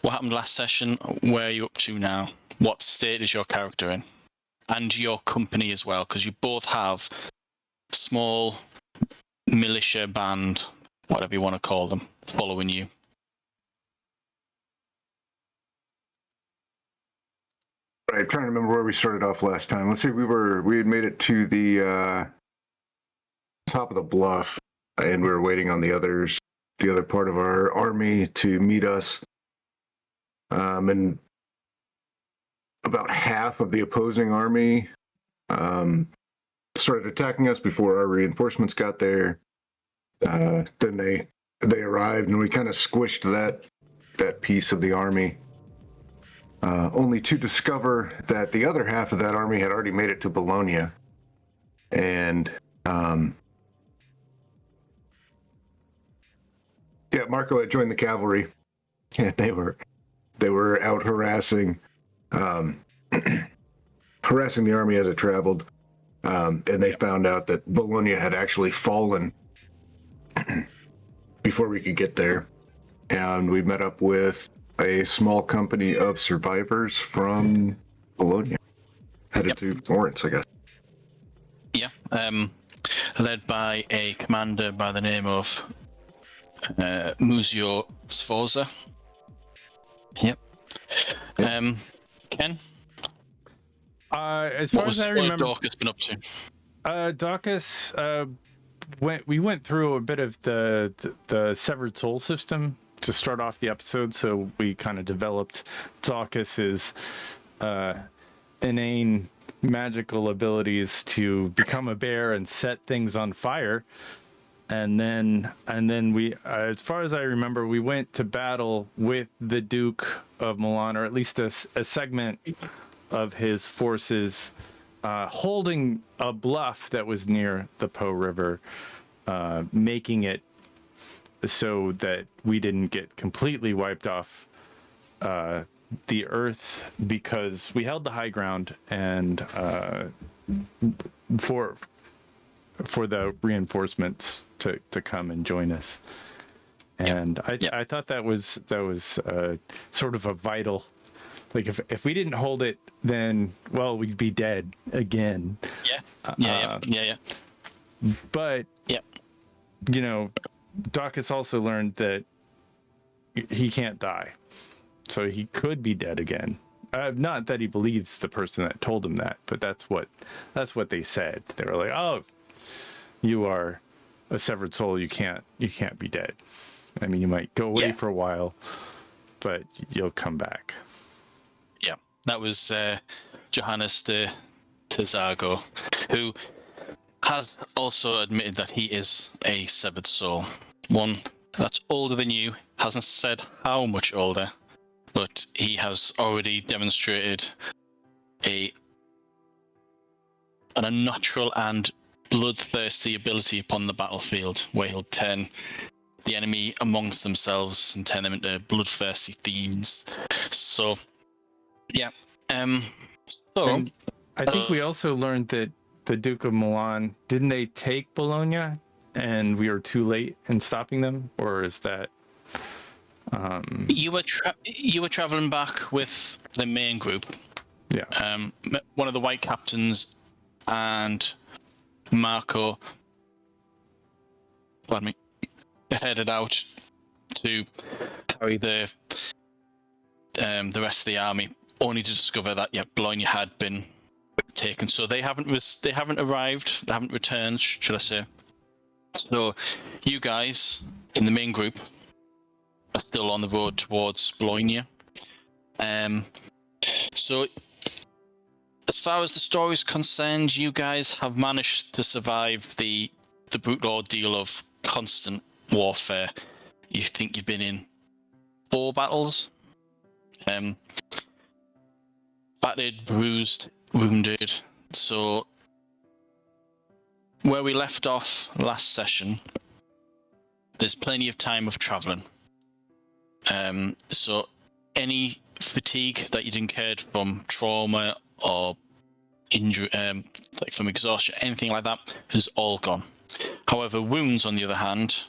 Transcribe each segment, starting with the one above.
what happened last session? Where are you up to now? What state is your character in? And your company as well, because you both have small militia band, whatever you want to call them, following you. I'm trying to remember where we started off last time. Let's see, we had made it to the top of the bluff, and we were waiting on the other part of our army to meet us. And about half of the opposing army started attacking us before our reinforcements got there. Then they arrived, and we kind of squished that piece of the army. Only to discover that the other half of that army had already made it to Bologna. And Marco had joined the cavalry, and they were out harassing the army as it traveled. And they found out that Bologna had actually fallen before we could get there. And we met up with a small company of survivors from Bologna, headed to Florence, I guess. Yeah, led by a commander by the name of Muzio Sforza. Yep. Ken? As far as I remember, what has Daucus been up to? Daucus, we went through a bit of the Severed Soul system to start off the episode, so we kind of developed Daucus's inane magical abilities to become a bear and set things on fire. And then we, as far as I remember, we went to battle with the Duke of Milan, or at least a segment of his forces, holding a bluff that was near the Po River, making it so that we didn't get completely wiped off the earth, because we held the high ground, and for the reinforcements to come and join us. And I thought that was sort of a vital, like if we didn't hold it, then we'd be dead again. Yeah. But Daucus also learned that he can't die, so he could be dead again. Not that he believes the person that told him that, but that's what they said. They were like, "Oh, you are a severed soul. You can't be dead. I mean, you might go away for a while, but you'll come back." Yeah, that was Johannes de Terzago, who has also admitted that he is a severed soul. One that's older than you, hasn't said how much older, but he has already demonstrated an unnatural and bloodthirsty ability upon the battlefield, where he'll turn the enemy amongst themselves and turn them into bloodthirsty fiends. So, and I think we also learned that the Duke of Milan, didn't they take Bologna and we were too late in stopping them, or is that you were traveling back with the main group, one of the white captains and Marco headed out to carry the rest of the army, only to discover that Bologna had been taken. So they haven't arrived, they haven't returned, should I say. So you guys in the main group are still on the road towards Bologna. So as far as the story is concerned, you guys have managed to survive the brutal ordeal of constant warfare. You think you've been in 4 battles? Battered, bruised, wounded. So where we left off last session, there's plenty of time of traveling. So any fatigue that you'd incurred from trauma or injury, like from exhaustion, anything like that, has all gone. However, wounds, on the other hand,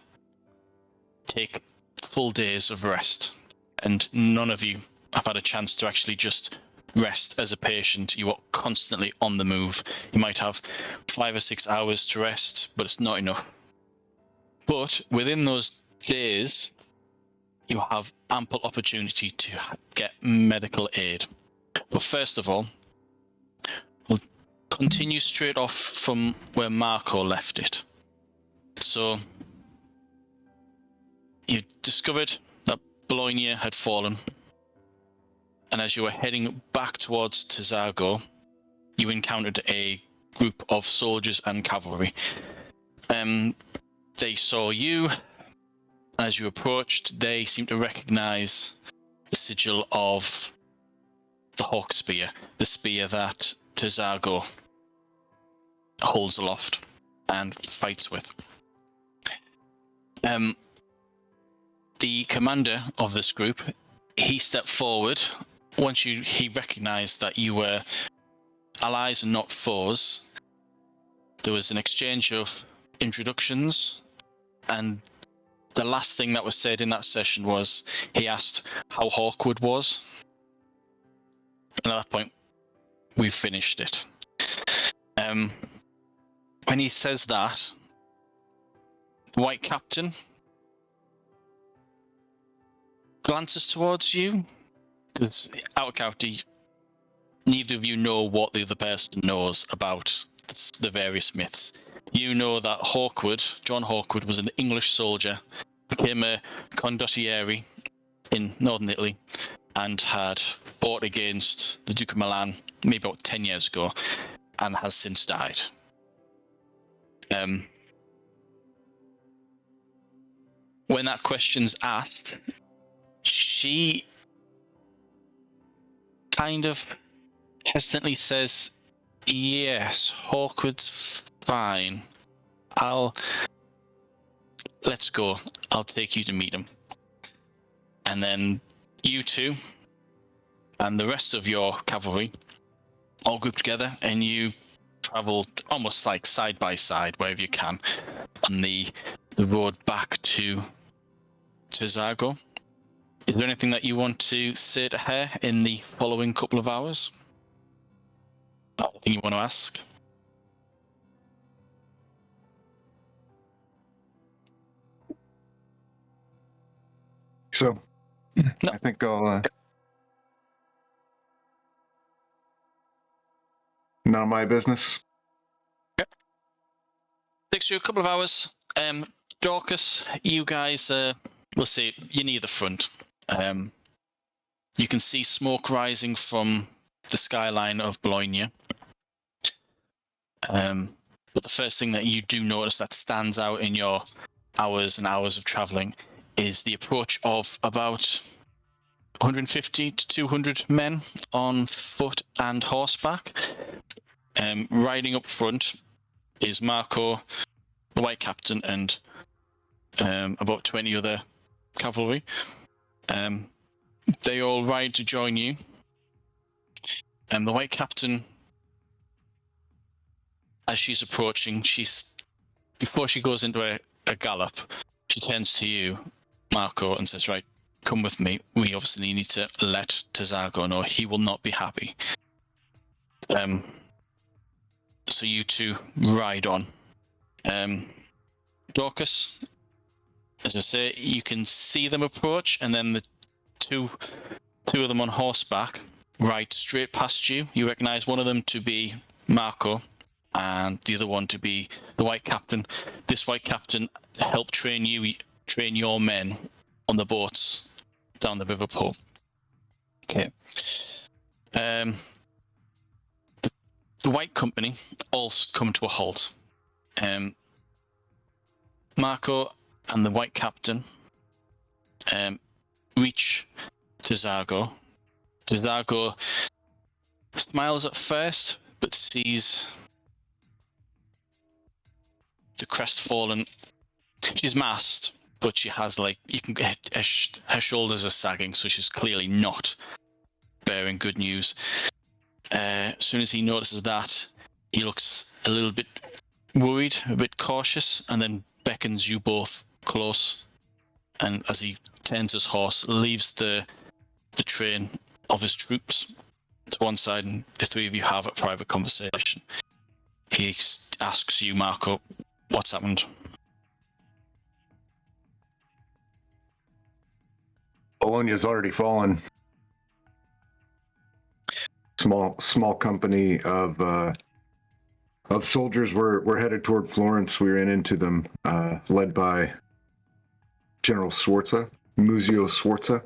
take full days of rest. and none of you have had a chance to actually just rest as a patient. You are constantly on the move. You might have 5 or 6 hours to rest, but it's not enough. But within those days, you have ample opportunity to get medical aid. But first of all, we'll continue straight off from where Marco left it. So, you discovered that Bologna had fallen, and as you were heading back towards Terzago, you encountered a group of soldiers and cavalry. They saw you. As you approached, they seemed to recognize the sigil of the Hawk Spear, the spear that Terzago holds aloft and fights with. The commander of this group, he stepped forward. Once he recognized that you were allies and not foes, there was an exchange of introductions, and the last thing that was said in that session was he asked how Hawkwood was. And at that point, we've finished it. When he says that, the White Captain glances towards you, because out of character, neither of you know what the other person knows about the various myths. You know that John Hawkwood, was an English soldier, became a condottieri in northern Italy, and had fought against the Duke of Milan maybe about 10 years ago, and has since died. When that question's asked, she kind of hesitantly says, yes, Hawkwood's fine. Let's go. I'll take you to meet him. And then you two and the rest of your cavalry all group together, and you travel almost like side by side, wherever you can, on the road back to Terzago. Is there anything that you want to say to her in the following couple of hours? Anything you want to ask? So, No. I think I'll... Not my business. Okay. Takes you a couple of hours. Daucus, you guys, we'll say you're near the front. You can see smoke rising from the skyline of Bologna. But the first thing that you do notice that stands out in your hours and hours of traveling is the approach of about 150 to 200 men on foot and horseback. Riding up front is Marco, the White Captain, and about 20 other cavalry. They all ride to join you. And the White Captain, as she's approaching, before she goes into a gallop, she turns to you, Marco, and says, right, come with me. We obviously need to let Terzago know. He will not be happy. So you two ride on. Daucus, as I say, you can see them approach, and then the two of them on horseback ride straight past you. You recognize one of them to be Marco, and the other one to be the White Captain. This White Captain helped train your men on the boats down the River Po. Okay. The White Company all come to a halt. Marco and the White Captain reach Terzago. Terzago smiles at first, but sees the crestfallen. She's masked, but she has, like, you can get her shoulders are sagging, so she's clearly not bearing good news. As soon as he notices that, he looks a little bit worried, a bit cautious, and then beckons you both close. And as he turns his horse, leaves the train of his troops to one side, and the three of you have a private conversation. He asks you, Marco, what's happened? Bologna's already fallen. Small company of soldiers were headed toward Florence. We ran into them, led by General Sforza, Muzio Sforza.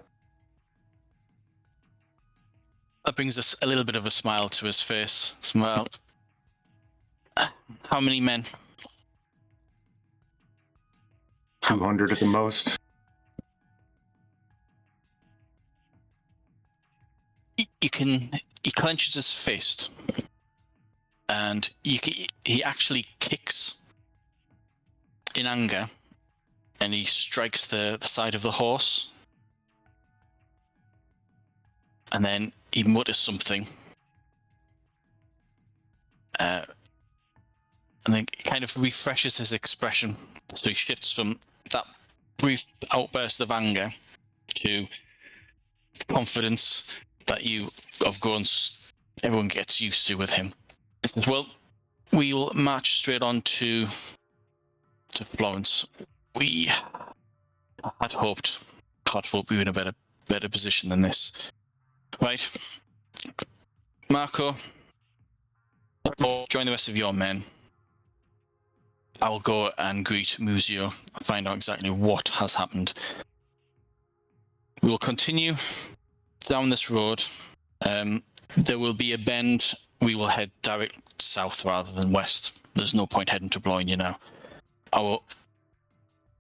That brings us a little bit of a smile to his face. Smile. How many men? 200 at the most. He clenches his fist, and he actually kicks in anger, and he strikes the side of the horse, and then he mutters something, and then kind of refreshes his expression, so he shifts from that brief outburst of anger to confidence that you have grown, everyone gets used to with him. He says, well, we'll march straight on to Florence. We had hoped we were in a better position than this. Right. Marco, join the rest of your men. I'll go and greet Muzio and find out exactly what has happened. We will continue down this road. There will be a bend. We will head direct south rather than west. There's no point heading to Bologna now. Our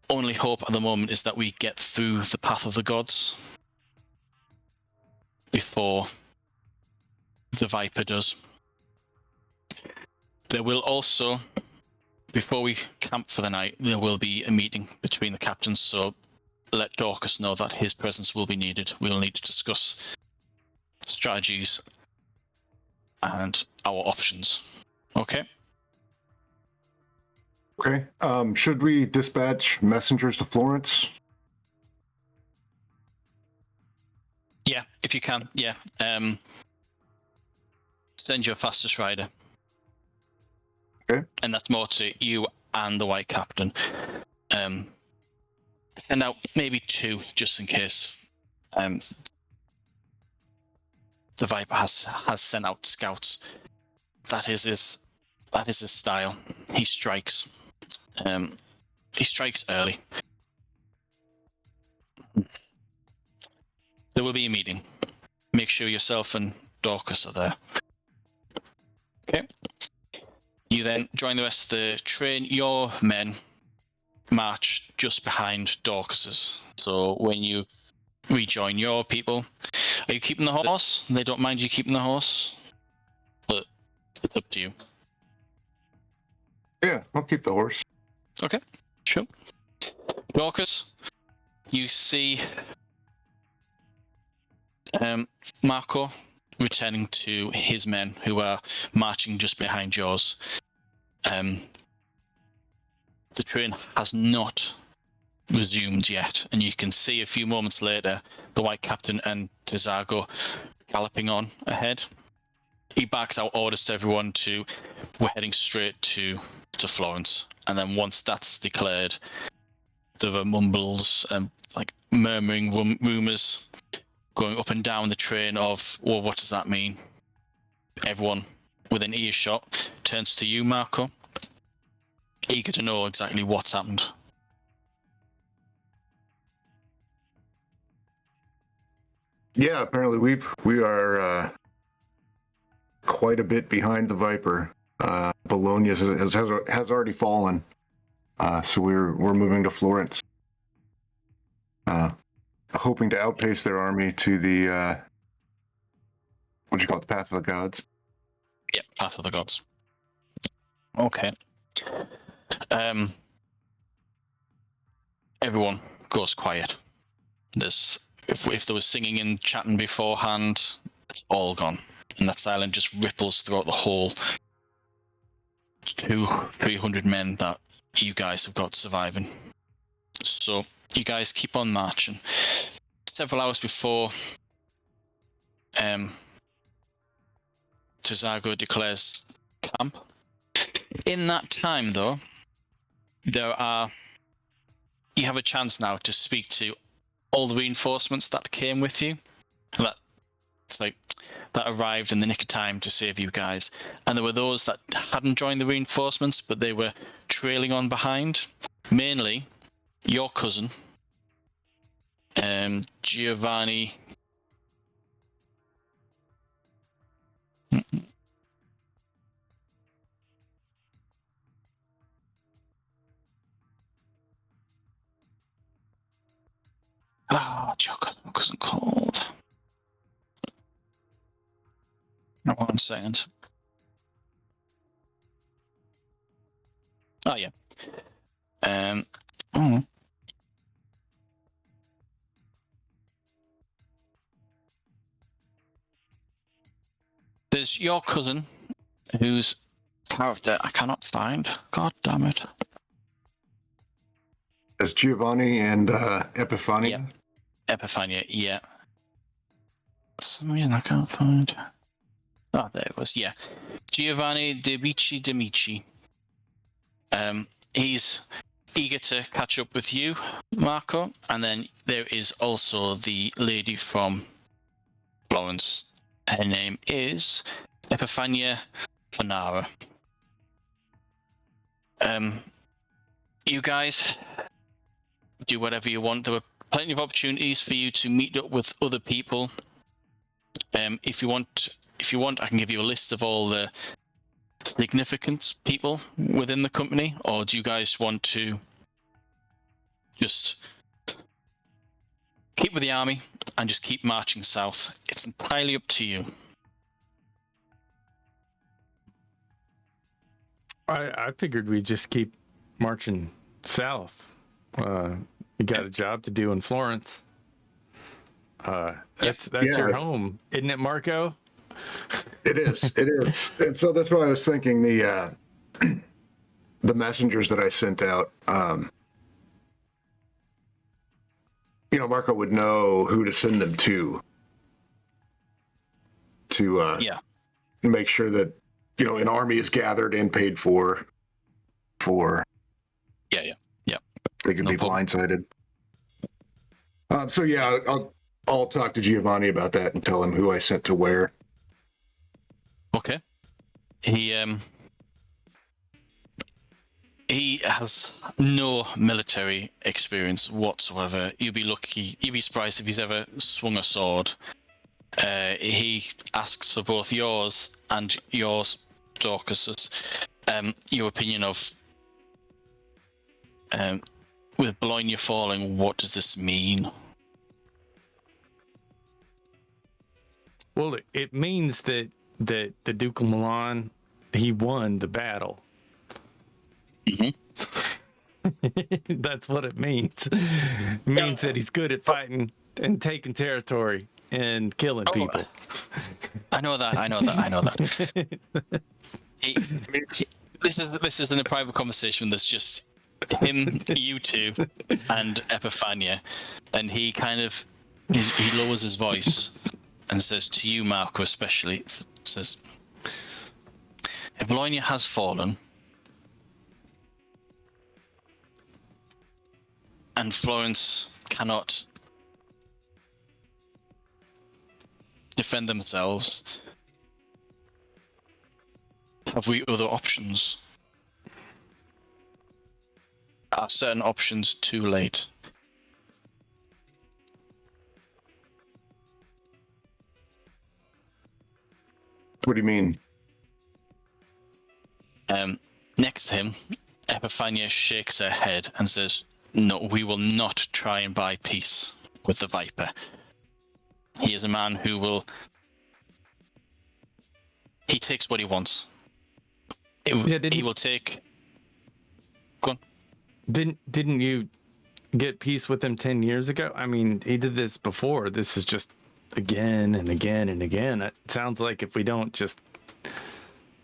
only hope at the moment is that we get through the path of the gods before the Viper does. There will also, before we camp for the night, there will be a meeting between the captains, so let Daucus know that his presence will be needed. We will need to discuss strategies and our options. Okay? Okay. Should we dispatch messengers to Florence? Yeah, if you can, yeah. Send your fastest rider. Okay. And that's more to you and the White Captain. Send out maybe 2, just in case. The Viper has sent out scouts. That is his style. He strikes. He strikes early. There will be a meeting. Make sure yourself and Daucus are there. Okay. You then join the rest of the train. Your men march just behind Daucus's. So when you rejoin your people, are you keeping the horse? They don't mind you keeping the horse, but it's up to you. Yeah, I'll keep the horse. Okay, sure. Daucus, you see Marco returning to his men who are marching just behind yours. The train has not resumed yet, and you can see a few moments later the White Captain and Terzago galloping on ahead. He barks out orders to everyone we're heading straight to Florence, and then once that's declared, there are mumbles and like murmuring rumors going up and down the train of, well, what does that mean? Everyone within earshot turns to you, Marco, eager to know exactly what's happened. Yeah, apparently we are quite a bit behind the Viper. Bologna has already fallen, so we're moving to Florence, hoping to outpace their army to the what do you call it, the Path of the Gods. Yeah, Path of the Gods. Okay. Everyone goes quiet. If there was singing and chatting beforehand, it's all gone. And that silence just ripples throughout the whole 200-300 men that you guys have got surviving. So you guys keep on marching. Several hours before Terzago declares camp. In that time, though, you have a chance now to speak to all the reinforcements that came with you. That arrived in the nick of time to save you guys. And there were those that hadn't joined the reinforcements, but they were trailing on behind. Mainly your cousin, Giovanni. Your cousin called. 1 second. Oh yeah. There's your cousin, whose character I cannot find. God damn it. As Giovanni and Epifania. Yeah. Epifania, yeah. For some reason I can't find. Oh, there it was. Yeah, Giovanni de Medici. He's eager to catch up with you, Marco. And then there is also the lady from Florence. Her name is Epifania Fanara. You guys do whatever you want. There were plenty of opportunities for you to meet up with other people. If you want, I can give you a list of all the significant people within the company, or do you guys want to just keep with the army and just keep marching south? It's entirely up to you. I figured we'd just keep marching south. You got a job to do in Florence. That's your home, isn't it, Marco? It is. It is. And so that's why I was thinking the messengers that I sent out. Marco would know who to send them to make sure that an army is gathered and paid for. Yeah. They could be blindsided. I'll talk to Giovanni about that and tell him who I sent to where. Okay. He has no military experience whatsoever. You'd be surprised if he's ever swung a sword. He asks for both yours and yours, Daucus's, your opinion of with Bologna falling, what does this mean? Well, it means that the Duke of Milan, he won the battle. Mm-hmm. That's what it means. It means that he's good at fighting and taking territory and killing people. I know that. This is in a private conversation. There's just him, you two, and Epifania, and he kind of he lowers his voice and says to you, Marco, especially, says, if Bologna has fallen and Florence cannot defend themselves, have we other options? Are certain options too late? What do you mean? Next to him, Epifania shakes her head and says, no, we will not try and buy peace with the Viper. He is a man who he takes what he wants. He will take... Go on. Didn't you get peace with him 10 years ago? I mean, he did this before. This is just again and again and again. It sounds like if we don't just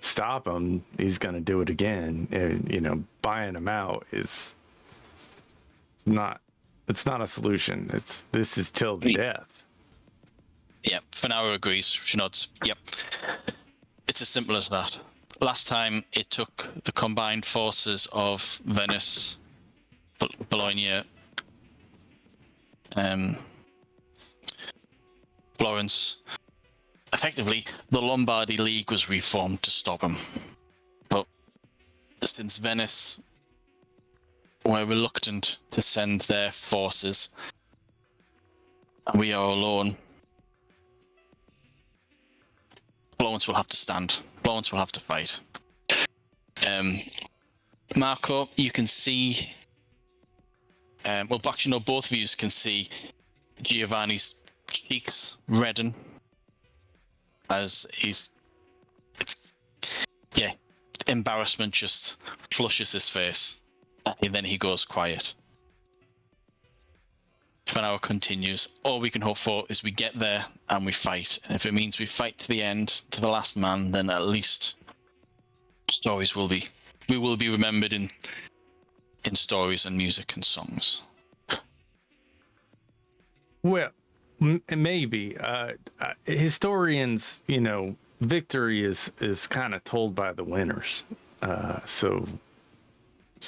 stop him, he's going to do it again. Buying him out is It's not a solution. This is till death. Yep, Finara agrees. She nods. Yep. It's as simple as that. Last time it took the combined forces of Venice, Bologna, Florence. Effectively, the Lombardy League was reformed to stop him. But since Venice were reluctant to send their forces, we are alone. Florence will have to stand. Florence will have to fight. Marco, you can see. Well, actually, no. Both of you can see Giovanni's cheeks redden as embarrassment just flushes his face, and then he goes quiet. Finara continues. All we can hope for is we get there and we fight. And if it means we fight to the end, to the last man, then at least we will be remembered in stories and music and songs. Well, maybe. Historians, victory is kind of told by the winners. So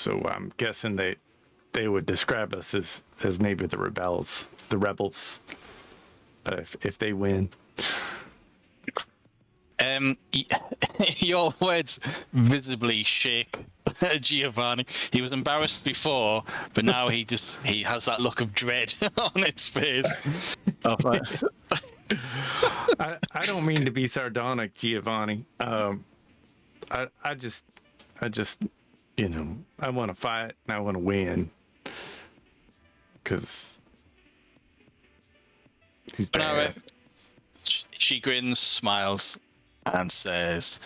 I'm guessing they would describe us as maybe the rebels, if they win. Your words visibly shake Giovanni. He was embarrassed before, but now he has that look of dread on his face. I don't mean to be sardonic, Giovanni. I just I want to fight and I want to win because he's bad. She grins, smiles, and says,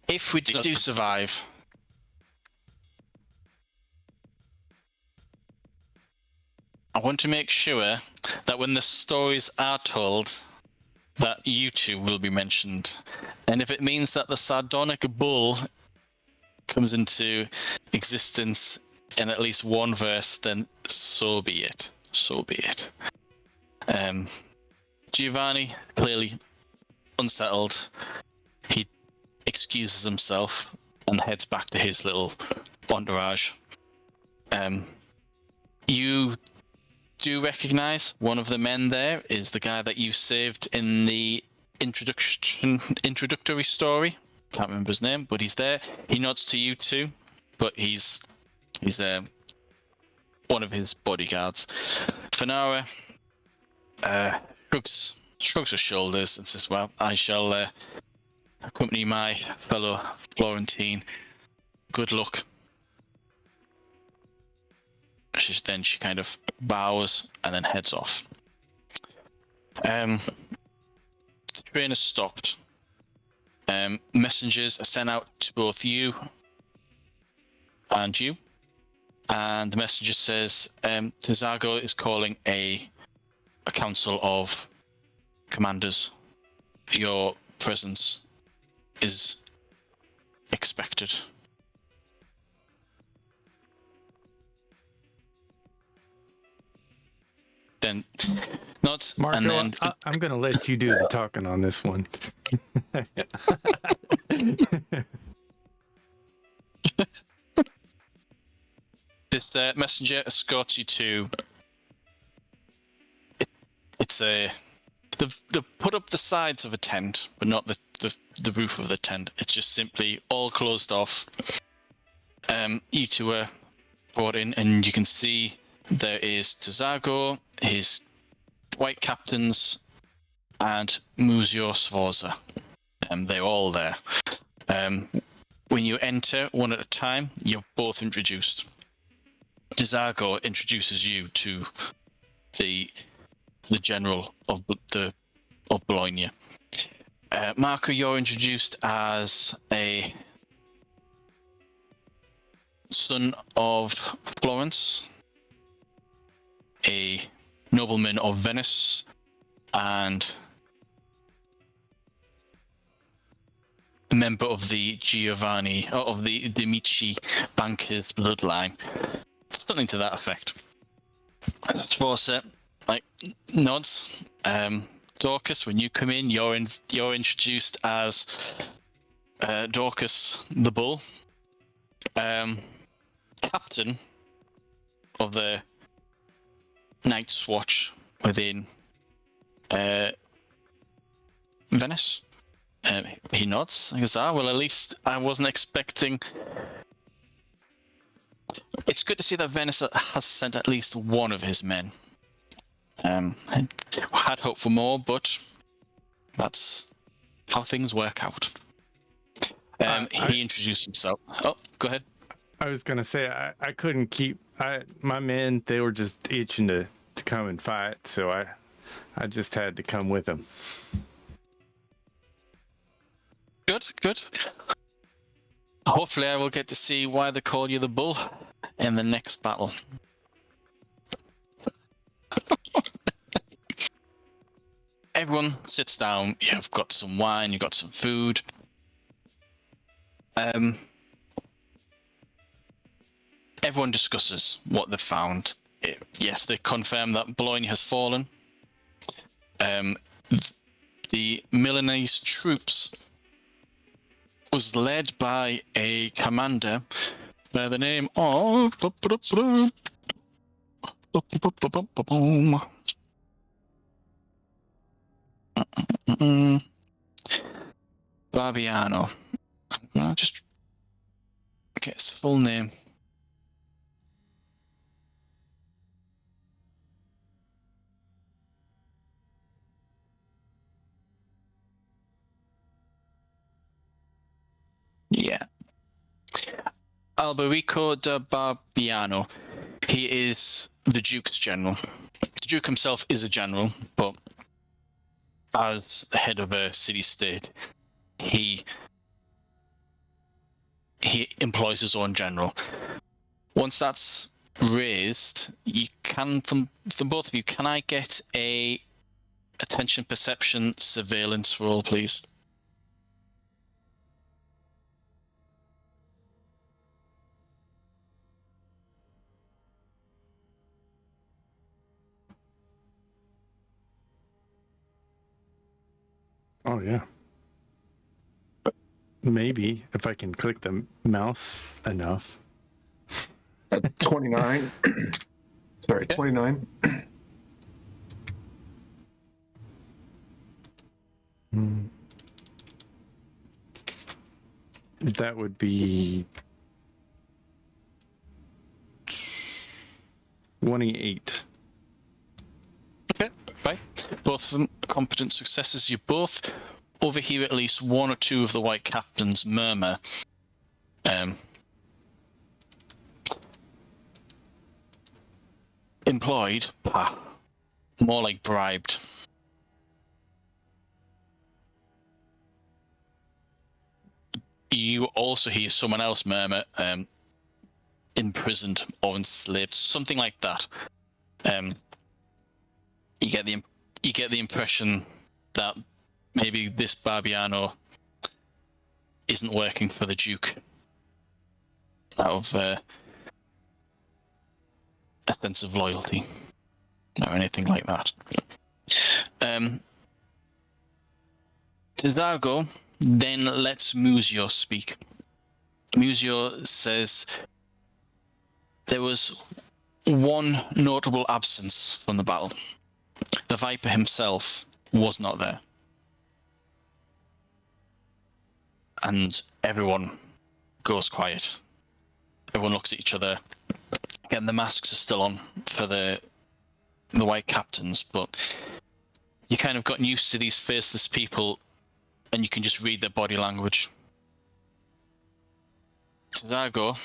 "If we do survive, I want to make sure that when the stories are told, that you two will be mentioned. And if it means that the sardonic bull comes into existence in at least one verse, then so be it. So be it." Giovanni, clearly unsettled, he excuses himself and heads back to his little entourage. You do recognize one of the men there is the guy that you saved in the introductory story. Can't remember his name, but he's there. He nods to you too, but he's one of his bodyguards. Finara shrugs her shoulders and says, "Well, I shall accompany my fellow Florentine. Good luck." She kind of bows and then heads off. The train has stopped. Messengers are sent out to both you and you. And the messenger says, Terzago is calling a council of commanders. Your presence is expected. Then nods, Marco, and then I'm going to let you do the talking on this one. this messenger escorts you to. It's a. They've put up the sides of a tent, but not the roof of the tent. It's just simply all closed off. You two are brought in, and you can see there is Terzago, his white captains, and Muzio Sforza. They're all there. When you enter one at a time, you're both introduced. Terzago introduces you to the general of Bologna. Marco, you're introduced as a son of Florence, a nobleman of Venice, and a member of the Medici bankers bloodline. something to that effect. Suppose like nods. Daucus, when you come in, you're introduced as Daucus the Bull, captain of the Night's Watch within Venice. He nods. He goes, well, at least I wasn't expecting. It's good to see that Venice has sent at least one of his men. I had hoped for more, but that's how things work out. He introduced himself. Oh, go ahead. I was gonna say I couldn't keep my men. They were just itching to come and fight, so I just had to come with them. Good. Hopefully, I will get to see why they call you the Bull in the next battle. Everyone sits down. You've got some wine. You've got some food. Everyone discusses what they've found. Yes, they confirm that Bologna has fallen. The Milanese troops was led by a commander by the name of Barbiano. I'll just get his full name. Yeah. Alberico de Barbiano. He is the Duke's general. The Duke himself is a general, but as the head of a city-state, he employs his own general. Once that's raised, you can, from both of you, can I get a attention, perception, surveillance roll, please? Oh yeah. Maybe if I can click the mouse enough. 29. Sorry, 29. That would be 28. Okay, bye. Both of them competent successes. You both overhear at least one or two of the white captains murmur. Employed? More like bribed. You also hear someone else murmur, imprisoned or enslaved, something like that. You get the impression that maybe this Barbiano isn't working for the Duke out of a sense of loyalty or anything like that. Terzago then lets Muzio speak. Muzio says there was one notable absence from the battle. The Viper himself was not there. And everyone goes quiet. Everyone looks at each other. Again, the masks are still on for the white captains, but you kind of gotten used to these faceless people and you can just read their body language. Terzago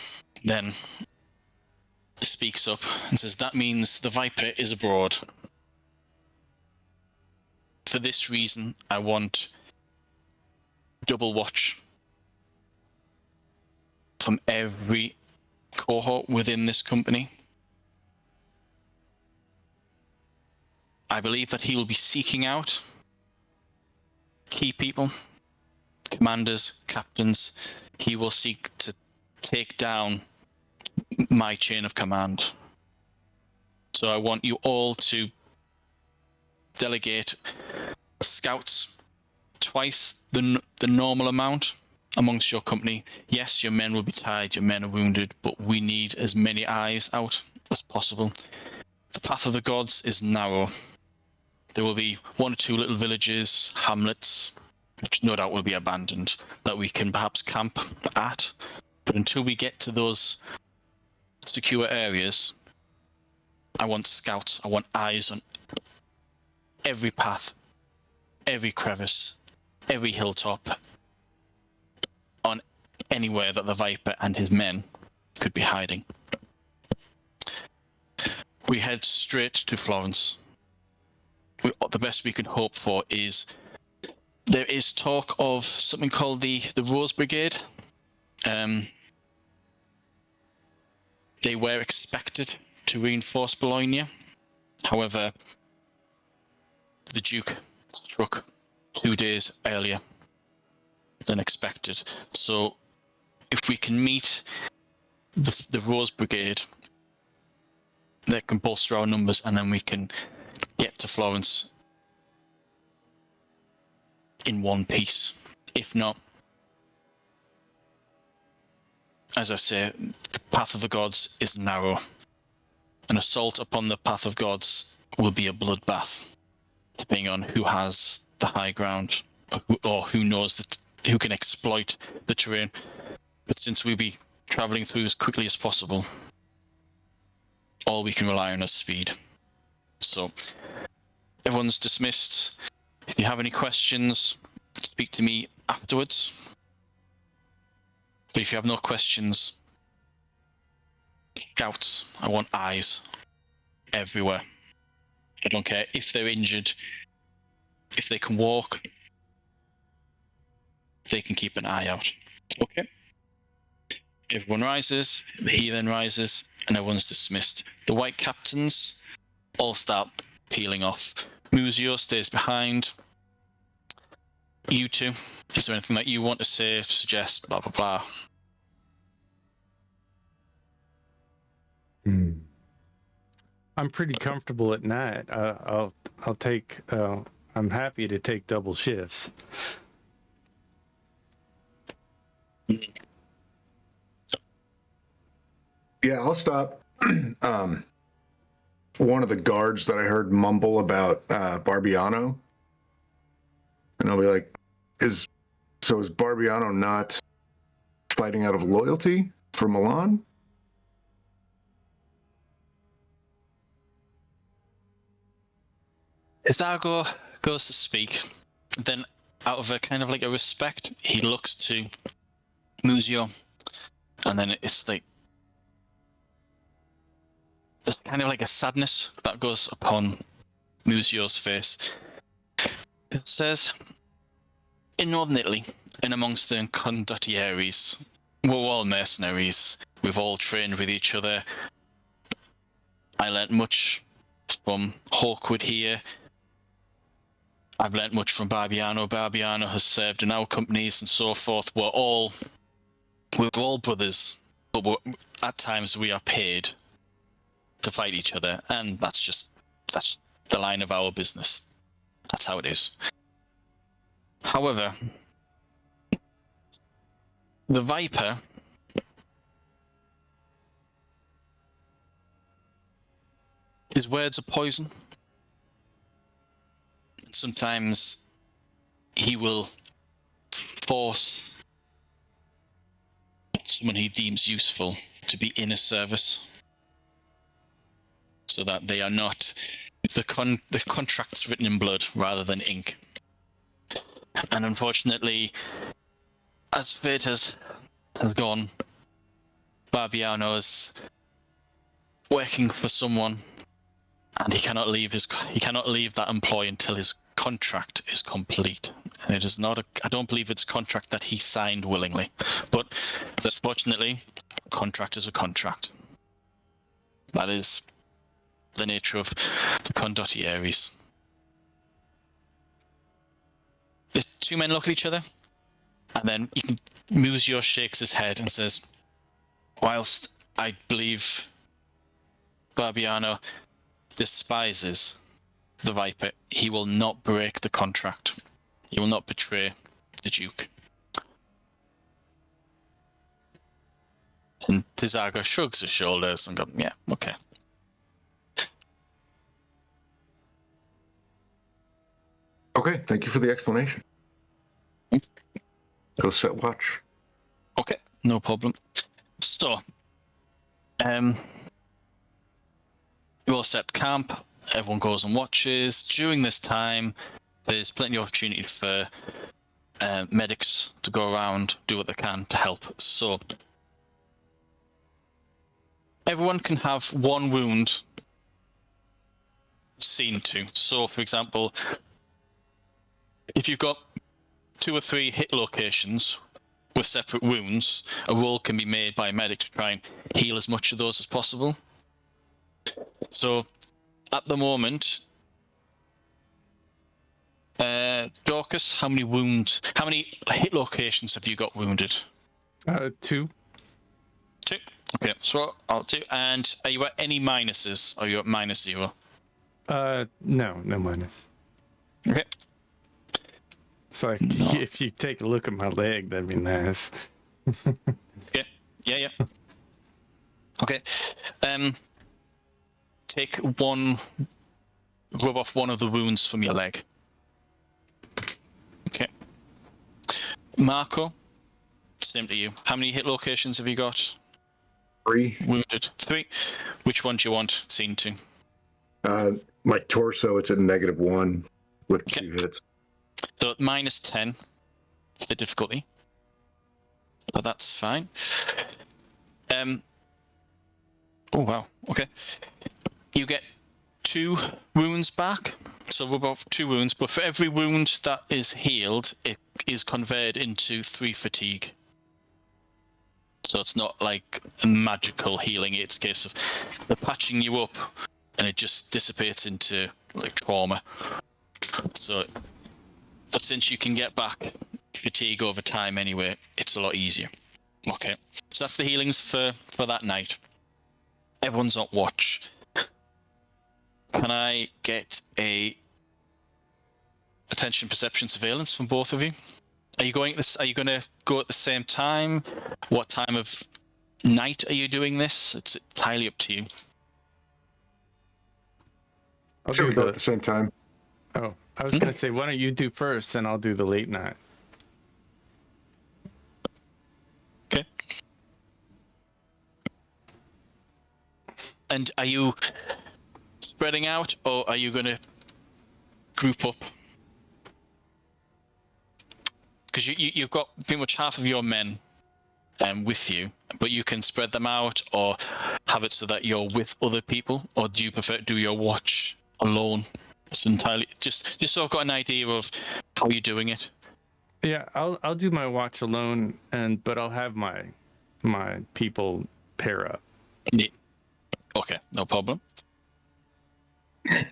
then speaks up and says, that means the Viper is abroad. For this reason, I want double watch from every cohort within this company. I believe that he will be seeking out key people, commanders, captains. He will seek to take down my chain of command. So I want you all to delegate scouts twice the normal amount amongst your company. Yes, your men will be tired, your men are wounded, but we need as many eyes out as possible. The path of the gods is narrow. There will be 1 or 2 little villages, hamlets, which no doubt will be abandoned, that we can perhaps camp at. But until we get to those secure areas, I want scouts, I want eyes on every path, every crevice, every hilltop, on anywhere that the Viper and his men could be hiding. We head straight to Florence. The best we can hope for is there is talk of something called the Rose Brigade. They were expected to reinforce Bologna. However, the Duke struck 2 days earlier than expected. So if we can meet the Rose Brigade, that can bolster our numbers, and then we can get to Florence in one piece. If not, as I say, the path of the gods is narrow. An assault upon the path of gods will be a bloodbath, depending on who has the high ground or who knows who can exploit the terrain. But since we'll be traveling through as quickly as possible, all we can rely on is speed. So everyone's dismissed. If you have any questions, speak to me afterwards. But if you have no questions, scouts, I want eyes everywhere. I don't care if they're injured, if they can walk, they can keep an eye out. Okay. Everyone rises, the heathen rises, and everyone's dismissed. The white captains all start peeling off. Muzio stays behind. You two, is there anything that you want to say, suggest, blah, blah, blah? I'm pretty comfortable at night. I'll take. I'm happy to take double shifts. Yeah, I'll stop. One of the guards that I heard mumble about Barbiano, and I'll be like, is Barbiano not fighting out of loyalty for Milan? Terzago goes to speak. Then, out of a kind of like a respect, he looks to Muzio, and then it's like there's kind of like a sadness that goes upon Muzio's face. It says, in northern Italy, and amongst the condottieri, we're all mercenaries. We've all trained with each other. I learnt much from Hawkwood here. I've learnt much from Barbiano. Barbiano has served in our companies and so forth. We're all brothers, but at times we are paid to fight each other, and that's the line of our business. That's how it is. However, the Viper his words are poison. Sometimes he will force someone he deems useful to be in his service, so that they are not the contract's written in blood rather than ink. And unfortunately, as fate has gone, Barbiano is working for someone, and he cannot leave that employ until his contract is complete. And it is not I don't believe it's a contract that he signed willingly. But unfortunately, a contract is a contract. That is the nature of the condottieri. The two men look at each other, and then Muzio shakes his head and says, whilst I believe Barbiano despises the Viper. He will not break the contract. He will not betray the Duke. And Terzago shrugs his shoulders and goes, yeah, okay. Okay, thank you for the explanation. Go set watch. Okay, no problem. So, you all set camp. Everyone goes and watches. During this time, there's plenty of opportunity for medics to go around, do what they can to help. So, everyone can have one wound seen to. So, for example, if you've got 2 or 3 hit locations with separate wounds, a roll can be made by a medic to try and heal as much of those as possible. So, at the moment, Daucus, how many hit locations have you got wounded? 2. 2. Okay, so I'll do. And are you at any minuses? Are you at -0? No minus. Okay. So like, if you take a look at my leg, that'd be nice. Yeah. Okay. Take one. Rub off one of the wounds from your leg. Okay. Marco, same to you. How many hit locations have you got? 3. Wounded. 3. Which one do you want seen to? My torso, it's at -1 with Okay. 2 hits. So at -10 is the difficulty, but that's fine. Oh wow. Okay. You get 2 wounds back. So rub off 2 wounds, but for every wound that is healed, it is converted into 3 fatigue. So it's not like a magical healing. It's a case of they're patching you up, and it just dissipates into like trauma. So, but since you can get back fatigue over time anyway, it's a lot easier. Okay, so that's the healings for that night. Everyone's on watch. Can I get a attention, perception, surveillance from both of you? Are you going to go at the same time? What time of night are you doing this? It's entirely up to you. I'll Should do we go at the same time? Oh, I was gonna say, why don't you do first, and I'll do the late night. Okay. And are you spreading out, or are you going to group up? Because you've got pretty much half of your men with you, but you can spread them out or have it so that you're with other people, or do you prefer to do your watch alone? It's entirely just so I've got an idea of how you're doing it. Yeah, I'll do my watch alone, but I'll have my people pair up. Yeah. Okay, no problem.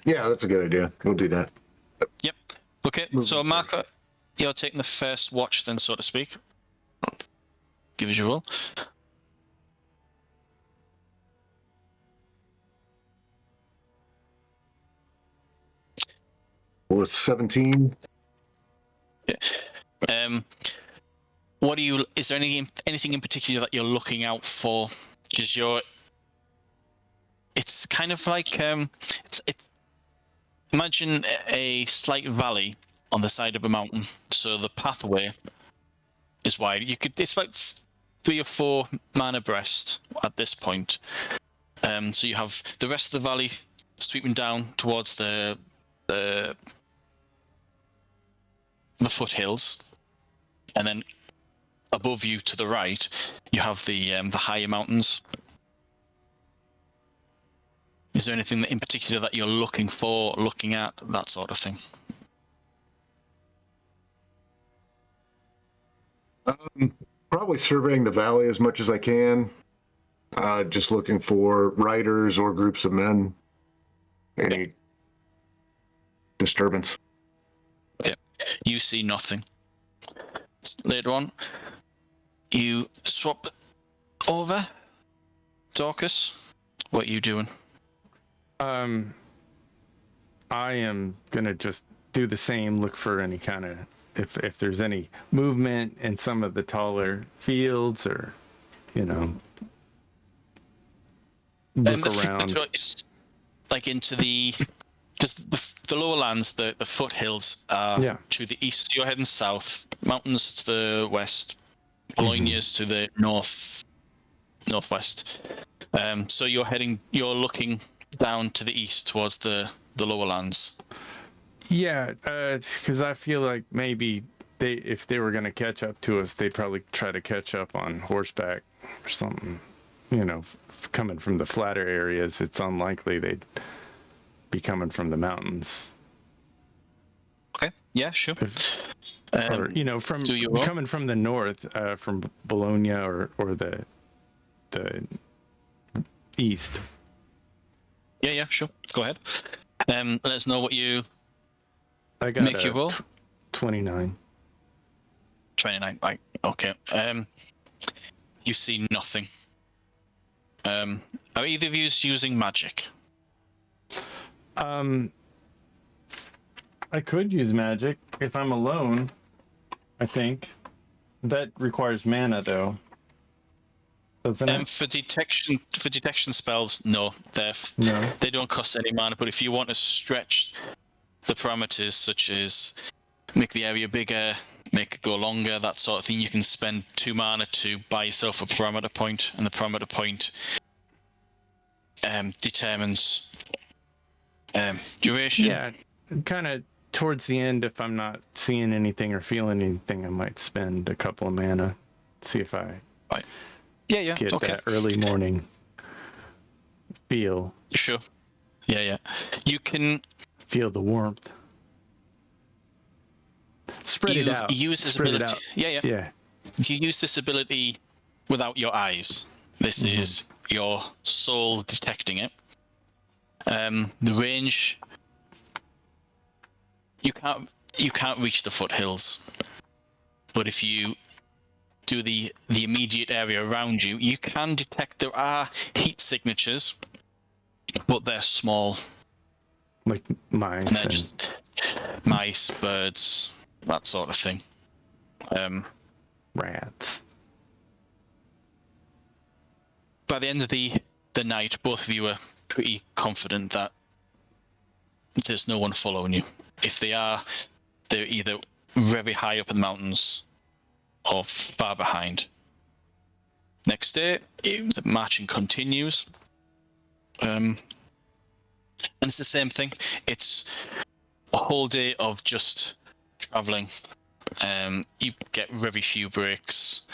Yeah, that's a good idea. We'll do that. Yep. Okay, so Marco, you're taking the first watch then, so to speak. Give us your roll. Well, 17. Yeah. What do you? Is there anything in particular that you're looking out for? Because it's kind of like imagine a slight valley on the side of a mountain, so the pathway is wide. It's like 3 or 4 man abreast at this point. So you have the rest of the valley sweeping down towards the foothills, and then above you to the right, you have the higher mountains. Is there anything in particular that you're looking for, looking at, that sort of thing? Probably surveying the valley as much as I can. Just looking for riders or groups of men. Any disturbance. Yeah. You see nothing. Later on, you swap over Daucus, what are you doing? I am gonna just do the same. Look for any kind of if there's any movement in some of the taller fields, or look around. Like into the, because the lower lands, the foothills are to the east. You're heading south. Mountains to the west. Bologna's to the northwest. So you're looking down to the east towards the lower lands. Yeah, because I feel like maybe if they were going to catch up to us, they'd probably try to catch up on horseback or something. Coming from the flatter areas, it's unlikely they'd be coming from the mountains. Okay. Yeah, sure. Or coming from the north, from Bologna or the east. Yeah, sure. Go ahead. Let us know what you I got make you roll. 29. 29. Right. Okay. You see nothing. Are either of you using magic? I could use magic if I'm alone, I think. That requires mana, though. Doesn't it? For detection spells, no. They don't cost any mana, but if you want to stretch the parameters, such as make the area bigger, make it go longer, that sort of thing, you can spend 2 mana to buy yourself a parameter point, and the parameter point determines duration. Yeah, kind of towards the end, if I'm not seeing anything or feeling anything, I might spend a couple of mana, see if I get that early morning feel. Sure. Yeah. You can feel the warmth. Spread it out. Use this ability. Yeah. You use this ability without your eyes. This is your soul detecting it. The range, you can't reach the foothills, but if you do the immediate area around you, you can detect there are heat signatures, but they're small. Like mice. And they're just mice, birds, that sort of thing. Rats. By the end of the night, both of you are pretty confident that there's no one following you. If they are, they're either very high up in the mountains or far behind. Next day, the marching continues. And it's the same thing. It's a whole day of just traveling. You get very few breaks.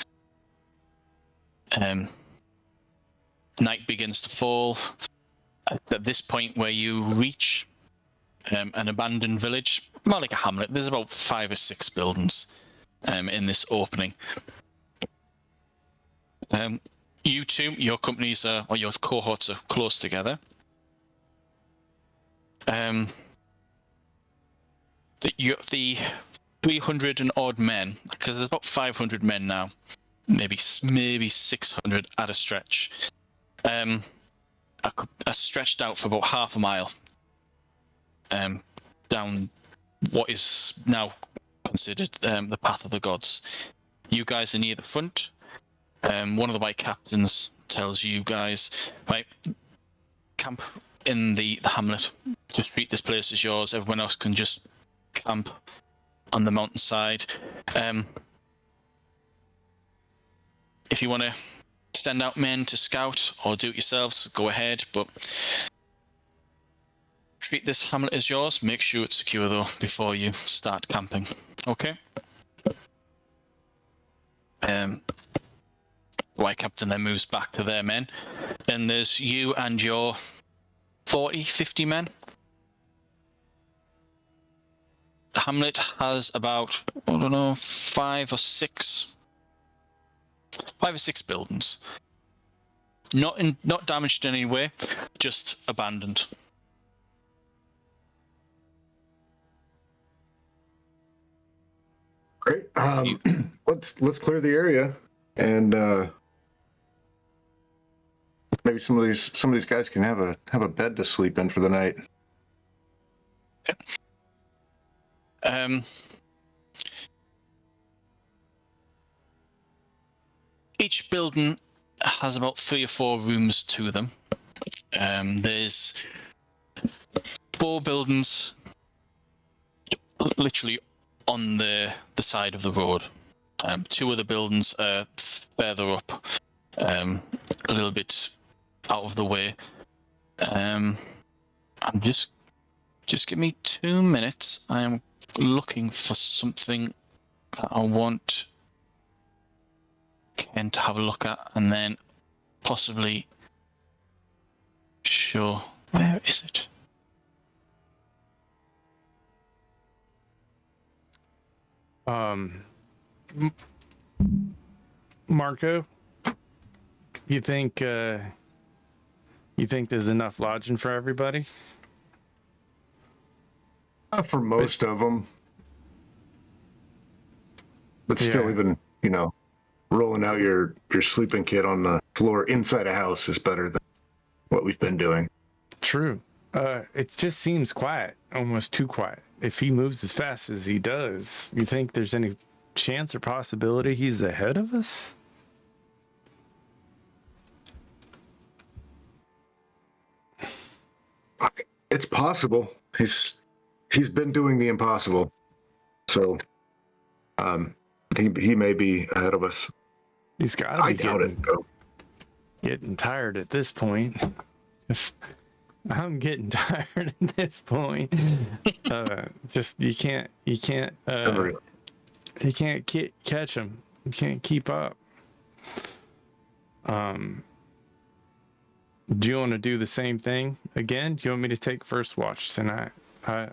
Night begins to fall. At this point where you reach an abandoned village, more like a hamlet, there's about 5 or 6 buildings in this opening. You two, your companies or your cohorts are close together. The 300 and odd men, because there's about 500 men now, maybe 600 at a stretch, are stretched out for about half a mile down what is now considered the path of the gods. You guys are near the front. One of the white captains tells you guys, right, camp in the hamlet. Just treat this place as yours. Everyone else can just camp on the mountainside. If you want to send out men to scout or do it yourselves, go ahead, but treat this hamlet as yours. Make sure it's secure, though, before you start camping. Okay? The white captain then moves back to their men. Then there's you and your 40, 50 men. The hamlet has about, 5 or 6 buildings. Not damaged in any way, just abandoned. Great. Let's clear the area and maybe some of these guys can have a bed to sleep in for the night. Each building has about 3 or 4 rooms to them. There's 4 buildings literally on the side of the road. 2 of the buildings are further up, a little bit out of the way. I'm just give me 2 minutes. I am looking for something that I want Ken to have a look at, and then possibly show. Where is it? Marco, you think there's enough lodging for everybody? For most of them, but still, Yeah. even rolling out your sleeping kit on the floor inside a house is better than what we've been doing. True. It just seems quiet, almost too quiet. If he moves as fast as he does, you think there's any chance or possibility he's ahead of us? It's possible. He's been doing the impossible, so he may be ahead of us. He's got to I be doubt it, though. getting tired at this point. I'm getting tired at this point. Just you can't catch him. You can't keep up. Do you want to do the same thing again? Do you want me to take first watch tonight? I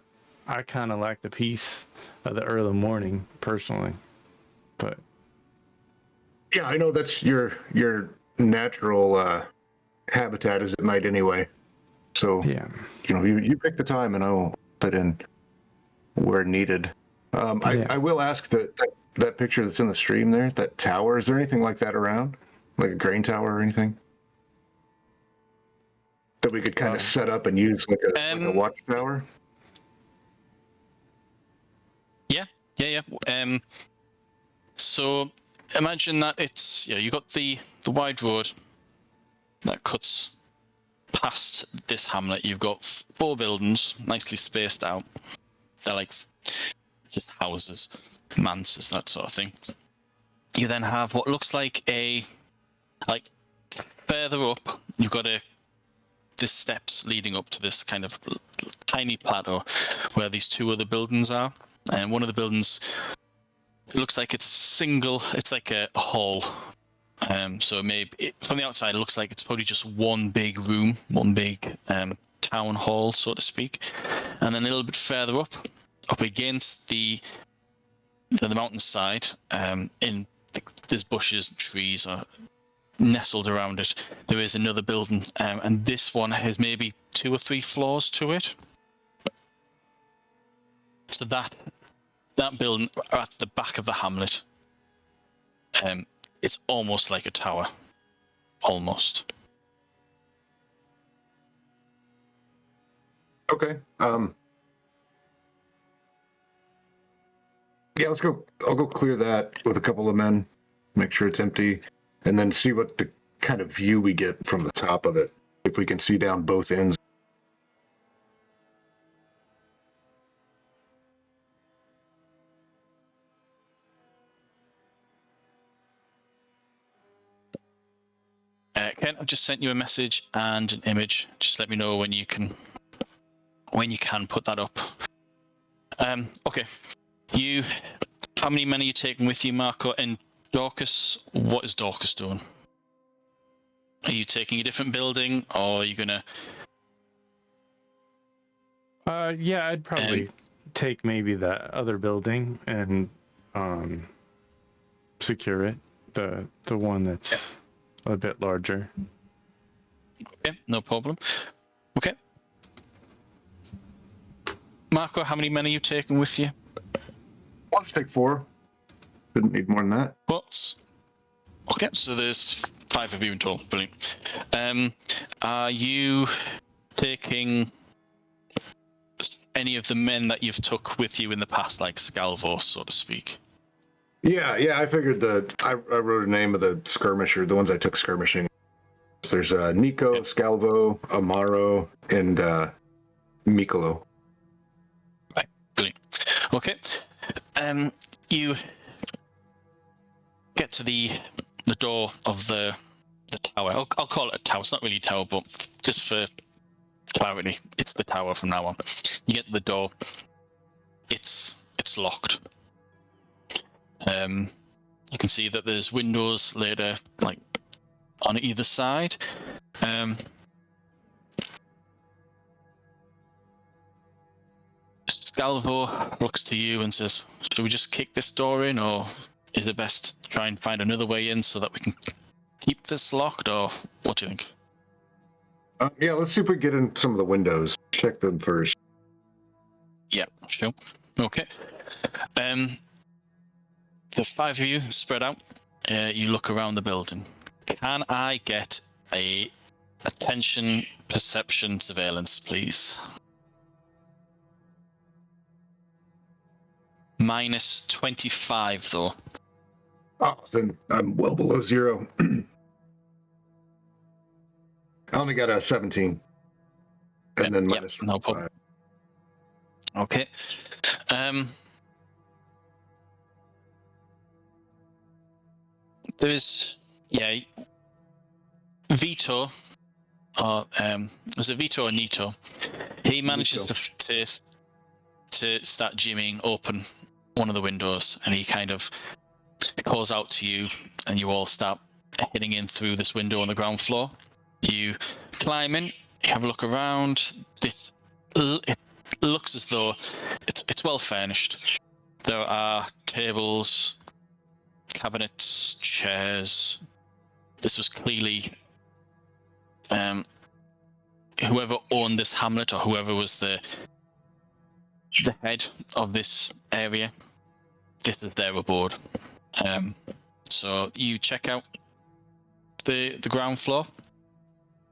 kind of like the peace of the early morning personally, but Yeah, I know that's your natural habitat as it might anyway. So yeah. you pick the time, and I will fit in where needed. I will ask that picture that's in the stream there, that tower. Is there anything like that around, like a grain tower or anything that we could kind of set up and use like a watchtower? Yeah. So imagine that it's you got the wide road that cuts past this hamlet. You've got 4 buildings nicely spaced out. They're like just houses, manses, that sort of thing. You then have what looks like further up, you've got this steps leading up to this kind of tiny plateau where these 2 other buildings are. And one of the buildings, it looks like it's like a hall. So maybe from the outside, it looks like it's probably just one big room, one big town hall, so to speak. And then a little bit further up against the mountainside, there's bushes and trees are nestled around it. There is another building, and this one has maybe 2 or 3 floors to it. So that building at the back of the hamlet, it's almost like a tower. Almost. Okay. Yeah, let's go. I'll go clear that with a couple of men, make sure it's empty, and then see what the kind of view we get from the top of it. If we can see down both ends. Ken, I've just sent you a message and an image. Just let me know when you can put that up. Okay. How many men are you taking with you, Marco? And Daucus, what is Daucus doing? Are you taking a different building, or are you gonna? Yeah, I'd probably take maybe that other building and secure it. The one that's a bit larger. Okay, no problem. Okay. Marco, how many men are you taking with you? I'll just take 4. Didn't need more than that. What? Okay, so there's 5 of you in total. Brilliant. Are you taking any of the men that you've took with you in the past, like Scalvo, so to speak? Yeah. I figured I wrote a name of the skirmisher, the ones I took skirmishing. So there's Nico, Scalvo, Amaro, and Mikolo. Right, brilliant. Okay. You get to the door of the tower. I'll call it a tower. It's not really a tower, but just for clarity, it's the tower from now on. You get to the door. It's locked. You can see that there's windows later, like on either side. Scalvo looks to you and says, "Should we just kick this door in, or is it best to try and find another way in so that we can keep this locked, or what do you think?" Yeah, let's see if we can get in some of the windows. Check them first. Yeah, sure. Okay. The 5 of you spread out. You look around the building. Can I get a attention, perception, surveillance, please? Minus 25, though. Oh, then I'm well below 0. I only got a 17. And then minus no problem. 5. Okay. There's Vito, or was it Vito or Nito? He manages to start jimmying open one of the windows, and he kind of calls out to you, and you all start heading in through this window on the ground floor. You climb in, you have a look around. It looks as though it's well furnished. There are tables, cabinets, chairs. This was clearly whoever owned this hamlet, or whoever was the head of this area. This is their abode. So you check out the ground floor.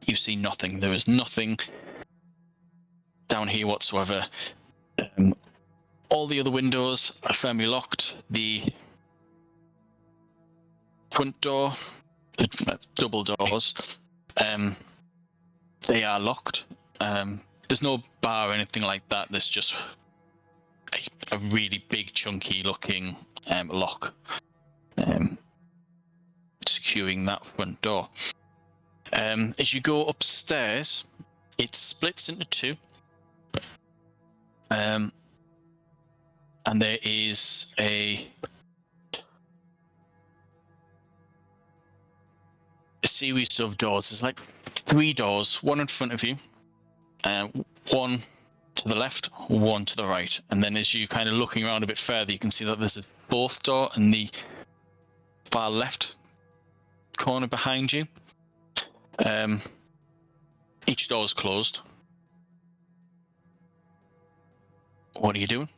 You see nothing. There is nothing down here whatsoever. All the other windows are firmly locked. The front door, double doors, they are locked. There's no bar or anything like that. There's just a really big, chunky looking lock securing that front door. As you go upstairs, it splits into 2. And there is a series of doors. There's like 3 doors, one in front of you, one to the left, one to the right. And then as you kind of looking around a bit further, you can see that there's a 4th door in the far left corner behind you. Each door is closed. What are you doing?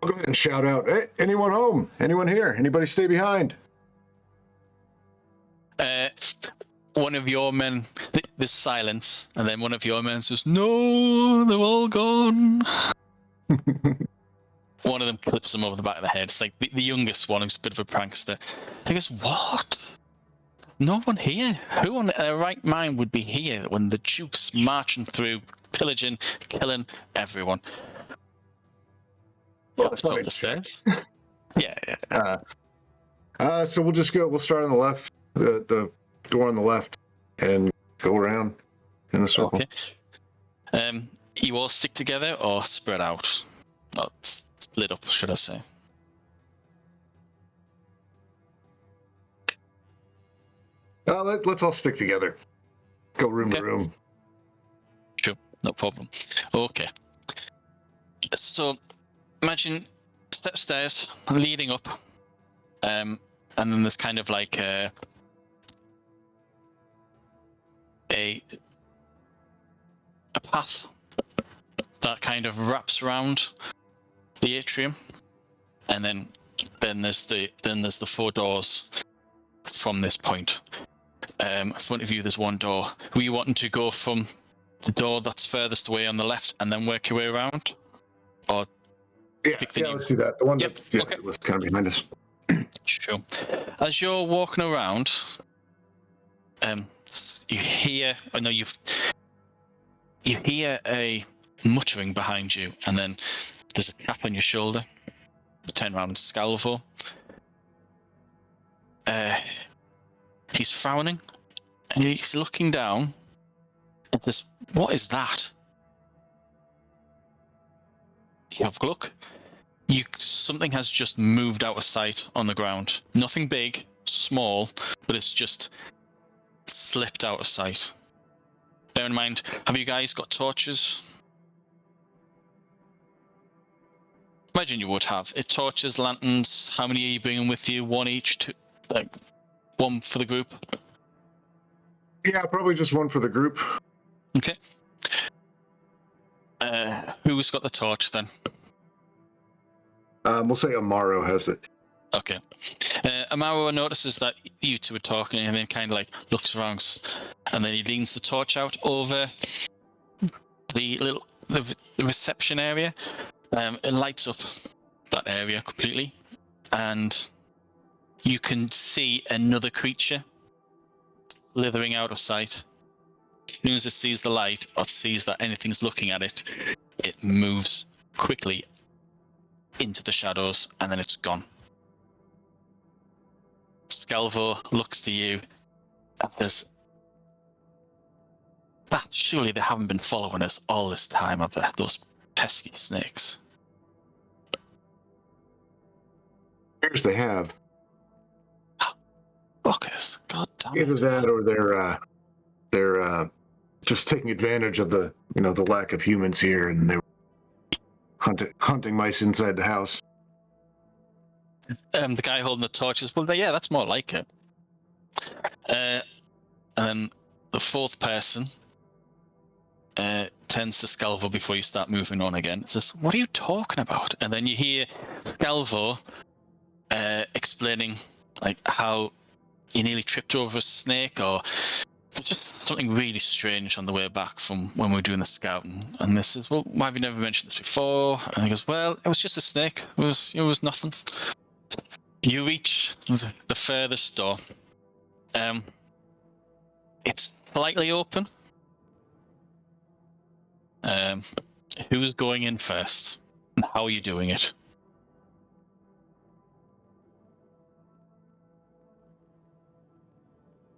I'll go ahead and shout out, "Hey, anyone home? Anyone here? Anybody stay behind?" One of your men, there's silence, and then one of your men says, "No, they're all gone." One of them clips him over the back of the head. It's like the youngest one, who's a bit of a prankster. He goes, "What? No one here? Who on their right mind would be here when the Duke's marching through, pillaging, killing everyone?" Well, Up the stairs. Yeah. So we'll just go. We'll start on the left, the door on the left, and go around in a circle. Okay. You all stick together or spread out? Or split up, should I say? Let's all stick together. Go room to room. Sure, no problem. Okay. So, imagine stairs leading up, and then there's kind of like a path that kind of wraps around the atrium, and then there's the 4 doors from this point. In front of you, there's 1 door. Were you wanting to go from the door that's furthest away on the left and then work your way around, or pick the new... let's do that. The one Yep, that okay. was kind of behind us. Sure. As you're walking around, you hear a muttering behind you, and then there's a tap on your shoulder. Turn around, Scalvo. He's frowning, and he's looking down and says, "What is that?" You have a look. Something has just moved out of sight on the ground. Nothing big, small, but it's just slipped out of sight. Bear in mind, have you guys got torches? Imagine you would have. Torches, lanterns. How many are you bringing with you? 1 each? 2, like 1 for the group? Yeah, probably just 1 for the group. Okay. Who's got the torch then? We'll say Amaro has it. Okay. Amaro notices that you two are talking, and then kind of like looks around, and then he leans the torch out over the reception area. It lights up that area completely, and you can see another creature slithering out of sight. As soon as it sees the light or sees that anything's looking at it, it moves quickly into the shadows, and then it's gone. Scalvo looks to you and says, surely they haven't been following us all this time, have they? Those pesky snakes. Appears they have. Fuckers. God damn it. Either that or they're just taking advantage of the lack of humans here, and they were hunting mice inside the house. The guy holding the torch says, well, yeah, that's more like it. And then the 4th person turns to Scalvo before you start moving on again. It says, what are you talking about? And then you hear Scalvo explaining like how he nearly tripped over a snake, or just something really strange on the way back from when we were doing the scouting. And this is, well, why have you never mentioned this before? And he goes, well, it was just a snake. It was nothing. You reach the furthest door. It's slightly open. Who's going in first? And how are you doing it?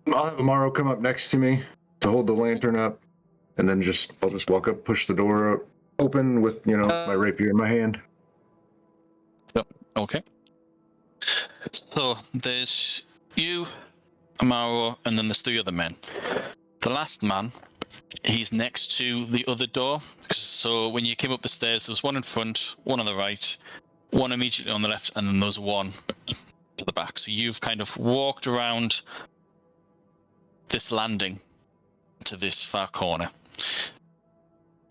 I'll have Amaro come up next to me to hold the lantern up, and then I'll just walk up, push the door open with my rapier in my hand. Okay. So there's you, Amaro, and then there's 3 other men. The last man, he's next to the other door. So when you came up the stairs, there was 1 in front, 1 on the right, 1 immediately on the left, and then there's 1 to the back. So you've kind of walked around this landing to this far corner.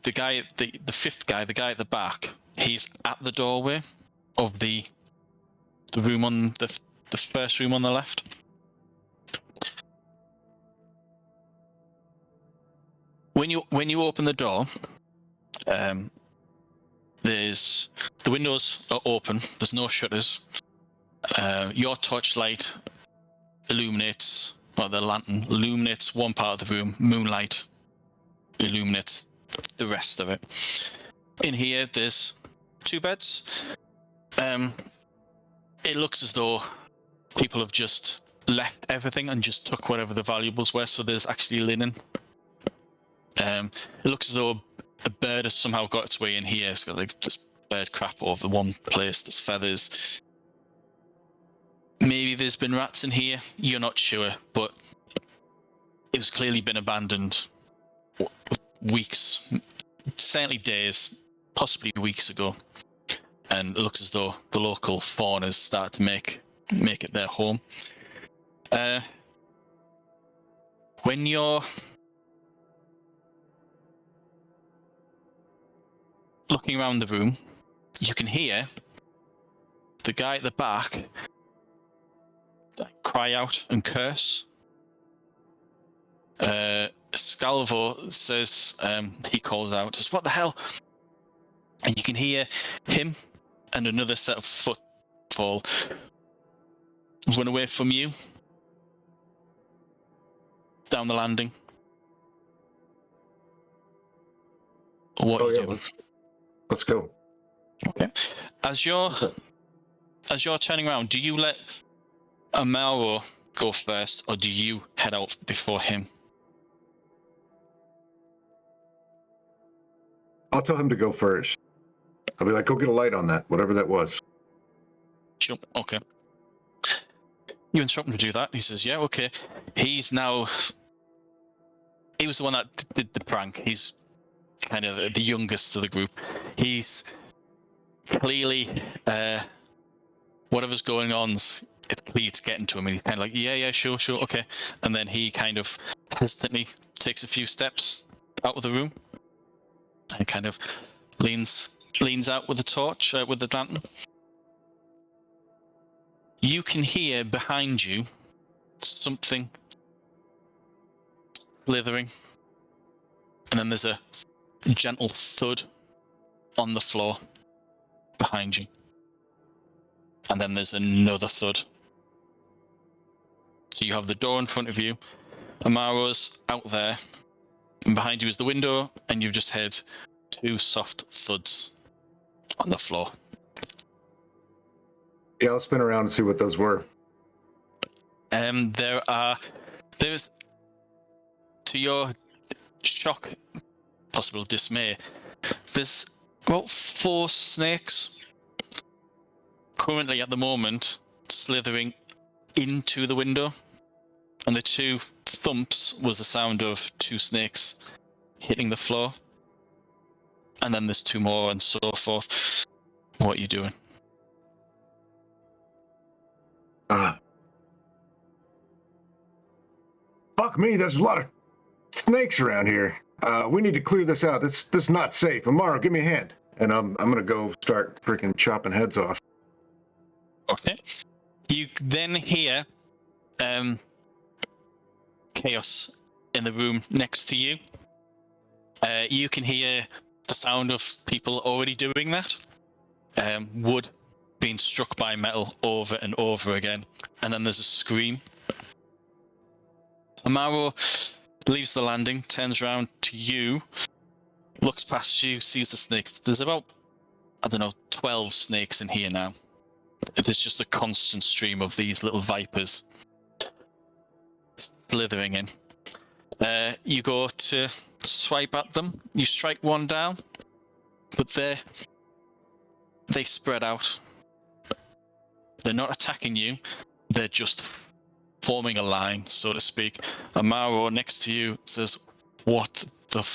The guy, the 5th guy, the guy at the back, he's at the doorway of the room on the first room on the left. When you open the door, there's the windows are open. There's no shutters. Your torchlight illuminates, or the lantern illuminates 1 part of the room. Moonlight illuminates the rest of it. In here, there's 2 beds. It looks as though people have just left everything and just took whatever the valuables were. So there's actually linen. It looks as though a bird has somehow got its way in here. It's got like just bird crap all over the one place. There's feathers. Maybe there's been rats in here. You're not sure, but it's clearly been abandoned weeks, certainly days, possibly weeks ago. And it looks as though the local fauna's started to make it their home. looking around the room, you can hear the guy at the back cry out and curse. Scalvo says, he calls out, says, "What the hell?" And you can hear him and another set of footfall run away from you down the landing. What are you doing? Let's go. Okay. As you're turning around, do you let Amaro go first, or do you head out before him? I'll tell him to go first. I'll be like, go get a light on that, whatever that was. Sure. Okay. You instruct him to do that. He says, "Yeah, okay." He was the one that did the prank. He's kind of the youngest of the group. He's clearly, whatever's going on, it's clear it's getting to him, and he's kind of like, yeah, sure, okay. And then he kind of hesitantly takes a few steps out of the room and kind of leans out with the torch, with the lantern. You can hear behind you something slithering, and then there's a gentle thud on the floor behind you, and then there's another thud. So you have the door in front of you, Amaro's out there, and behind you is the window, and you've just heard two soft thuds on the floor. Yeah, I'll spin around and see what those were. There's, to your shock, possible dismay, there's about 4 snakes currently at the moment slithering into the window, and the 2 thumps was the sound of 2 snakes hitting the floor, and then there's 2 more and so forth. What are you doing? Fuck me, there's a lot of snakes around here. We need to clear this out. This is not safe. Amaro, give me a hand. And I'm gonna go start freaking chopping heads off. Okay. You then hear chaos in the room next to you. You can hear the sound of people already doing that. Wood being struck by metal over and over again. And then there's a scream. Amaro leaves the landing, turns around to you, looks past you, sees the snakes. There's about, 12 snakes in here now. There's just a constant stream of these little vipers slithering in. You go to swipe at them. You strike one down, but they spread out. They're not attacking you. They're just forming a line, so to speak. Amaro next to you says, "What the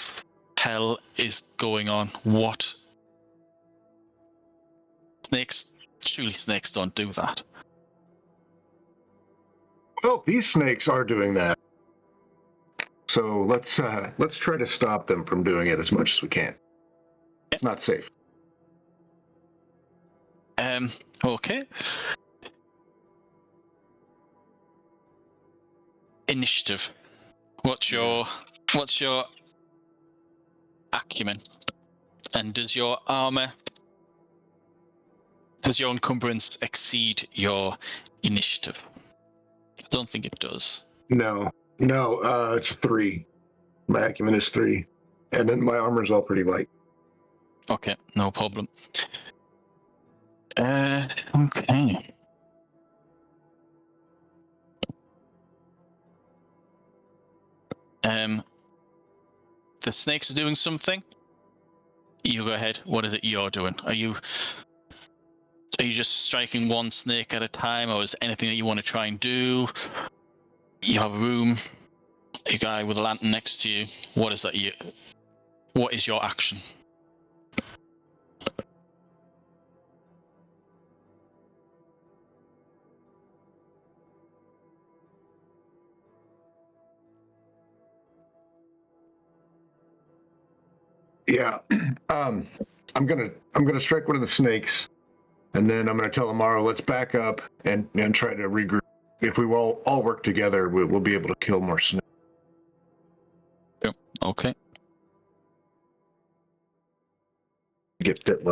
hell is going on? What? Snakes? Surely snakes don't do that." Well, these snakes are doing that. So let's try to stop them from doing it as much as we can. It's not safe. Okay. Initiative. What's your acumen? And does your encumbrance exceed your initiative? I don't think it does. No, it's 3. My acumen is 3. And then my armor's all pretty light. Okay, no problem. Okay. The snakes are doing something. You go ahead. What is it you're doing? Are you just striking one snake at a time, or is there anything that you want to try and do? You have a room, a guy with a lantern next to you. What is that? What is your action? Yeah. I'm gonna strike one of the snakes, and then I'm gonna tell Amaro, let's back up and try to regroup. If we all work together, we'll be able to kill more snakes. Yep. Okay. Get bit.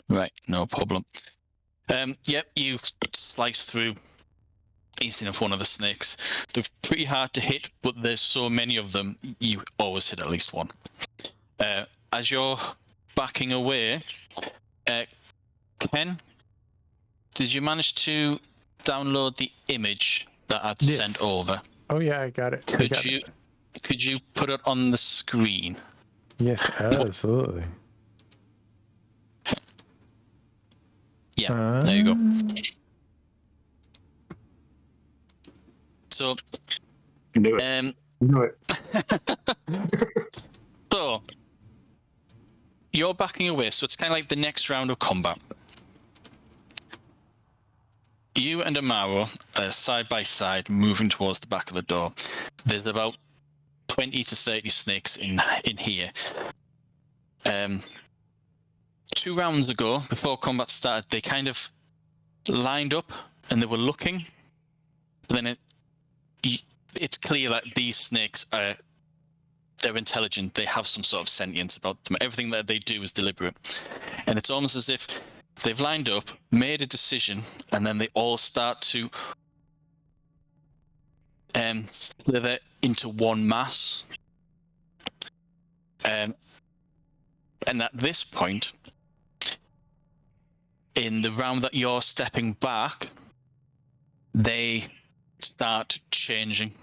Right. No problem. Yep. You slice through easy enough one of the snakes. They're pretty hard to hit, but there's so many of them, you always hit at least one. As you're backing away, Ken, did you manage to download the image that I'd Yes. sent over? Oh yeah, I got it. Could you put it on the screen? Yes, absolutely. Yeah, there you go. So, Do it. Do it. so you're backing away, so it's kind of like the next round of combat. You and Amaro are side by side, moving towards the back of the door. There's about 20 to 30 snakes in here. 2 rounds ago, before combat started, they kind of lined up and they were looking. But then it's clear that these snakes they're intelligent. They have some sort of sentience about them. Everything that they do is deliberate, and it's almost as if they've lined up, made a decision, and then they all start to slither into one mass. And at this point, in the round that you're stepping back, they start changing.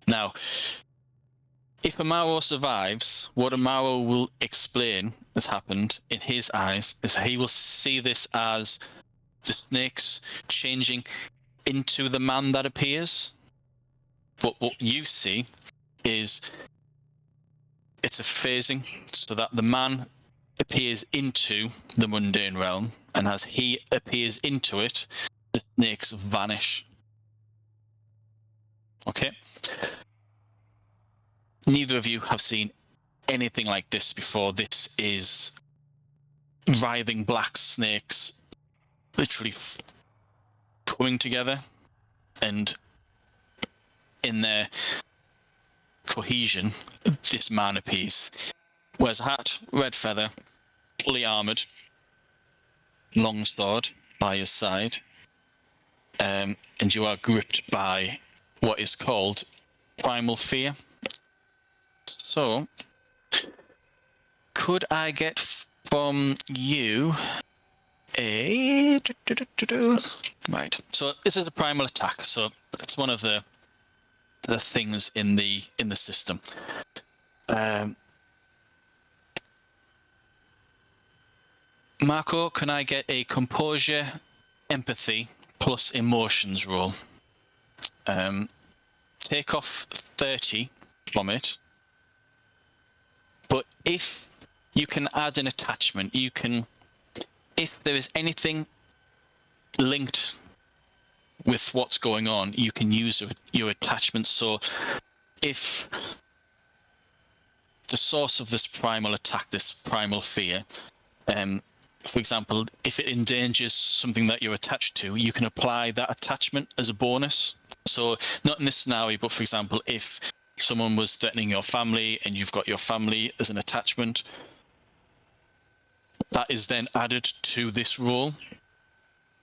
Now, if Amaro survives, what Amaro will explain has happened in his eyes is he will see this as the snakes changing into the man that appears. But what you see is it's a phasing, so that the man appears into the mundane realm, and as he appears into it, the snakes vanish. Okay? Neither of you have seen anything like this before. This is writhing black snakes literally coming together, and in their cohesion, this man appears. Wears a hat, red feather, fully armoured, long sword by his side, and you are gripped by what is called primal fear. So, could I get from you a... Right, so this is a primal attack, so it's one of the things in the system. Marco, can I get a composure, empathy, plus emotions roll? Take off 30 from it. But if you can add an attachment, you can... If there is anything linked with what's going on, you can use your attachment. So if the source of this primal attack, this primal fear, for example, if it endangers something that you're attached to, you can apply that attachment as a bonus. So not in this scenario, but for example, if someone was threatening your family and you've got your family as an attachment, that is then added to this roll.